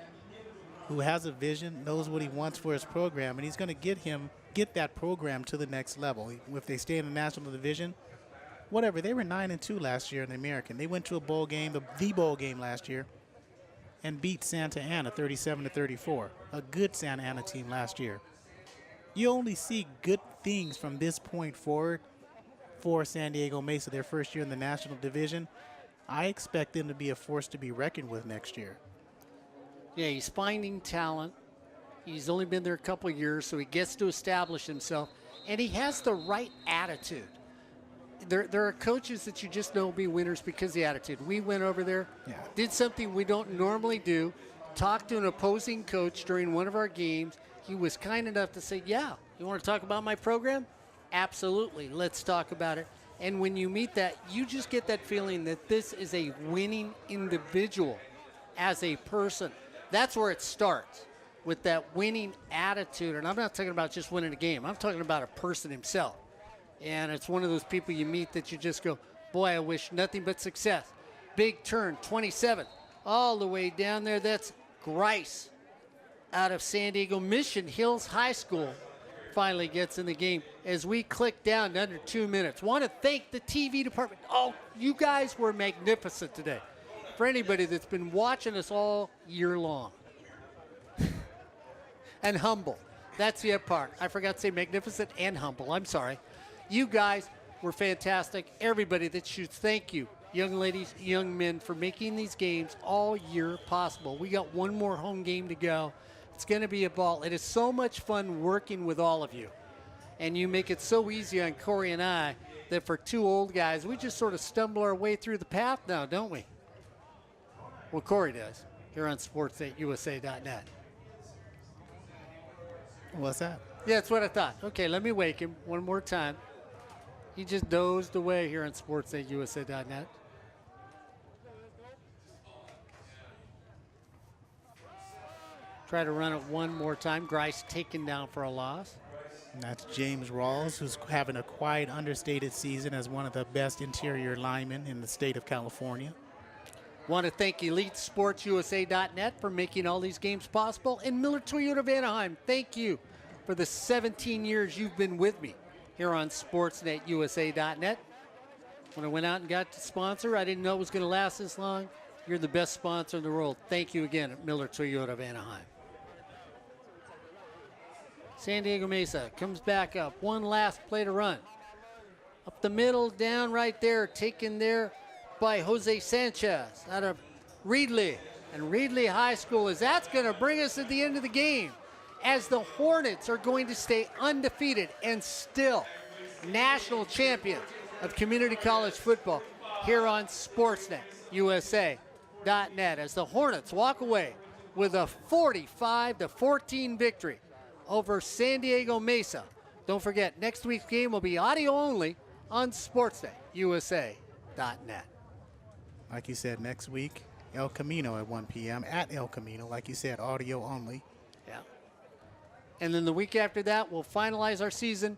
who has a vision, knows what he wants for his program, and he's going to get that program to the next level. If they stay in the national division, whatever. They were 9-2 last year in the American. They went to a bowl game, the bowl game last year, and beat Santa Ana 37-34. A good Santa Ana team last year. You only see good things from this point forward for San Diego Mesa, their first year in the national division. I expect them to be a force to be reckoned with next year. Yeah, he's finding talent. He's only been there a couple years, so he gets to establish himself. And he has the right attitude. There are coaches that you just know will be winners because of the attitude. We went over there, did something we don't normally do, talked to an opposing coach during one of our games. He was kind enough to say, yeah, you want to talk about my program? Absolutely, let's talk about it. And when you meet that, you just get that feeling that this is a winning individual as a person. That's where it starts, with that winning attitude. And I'm not talking about just winning a game. I'm talking about a person himself. And it's one of those people you meet that you just go, boy, I wish nothing but success. Big turn, 27, all the way down there. That's Grice out of San Diego Mission Hills High School. Finally gets in the game as we click down to under 2 minutes. Want to thank the TV department. Oh, you guys were magnificent today. For anybody that's been watching us all year long. And humble. That's the other part. I forgot to say magnificent and humble. I'm sorry. You guys were fantastic. Everybody that shoots, thank you. Young ladies, young men, for making these games all year possible. We got one more home game to go. It's going to be a ball. It is so much fun working with all of you. And you make it so easy on Corey and I that for two old guys, we just sort of stumble our way through the path now, don't we? Well, Corey does here on sports8usa.net. What's that? Yeah, that's what I thought. Okay, let me wake him one more time. He just dozed away here on sports8usa.net. Try to run it one more time. Grice taken down for a loss. And that's James Rawls, who's having a quiet, understated season as one of the best interior linemen in the state of California. Want to thank EliteSportsUSA.net for making all these games possible. And Miller Toyota of Anaheim, thank you for the 17 years you've been with me here on SportsNetUSA.net. When I went out and got to sponsor, I didn't know it was going to last this long. You're the best sponsor in the world. Thank you again at Miller Toyota of Anaheim. San Diego Mesa comes back up. One last play to run. Up the middle, down right there, taken there by Jose Sanchez out of Reedley. And Reedley High School, as that's going to bring us at the end of the game, as the Hornets are going to stay undefeated and still national champions of community college football here on SportsNetUSA.net, as the Hornets walk away with a 45-14 victory over San Diego Mesa. Don't forget, next week's game will be audio only on SportsNetUSA.net. Like you said, next week, El Camino at 1 p.m. at El Camino. Like you said, audio only. Yeah. And then the week after that, we'll finalize our season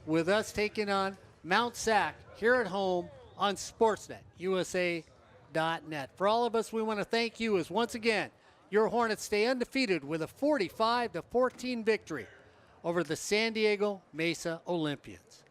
with us taking on Mount Sac here at home on SportsNetUSA.net. For all of us, we want to thank you as once again, your Hornets stay undefeated with a 45-14 victory over the San Diego Mesa Olympians.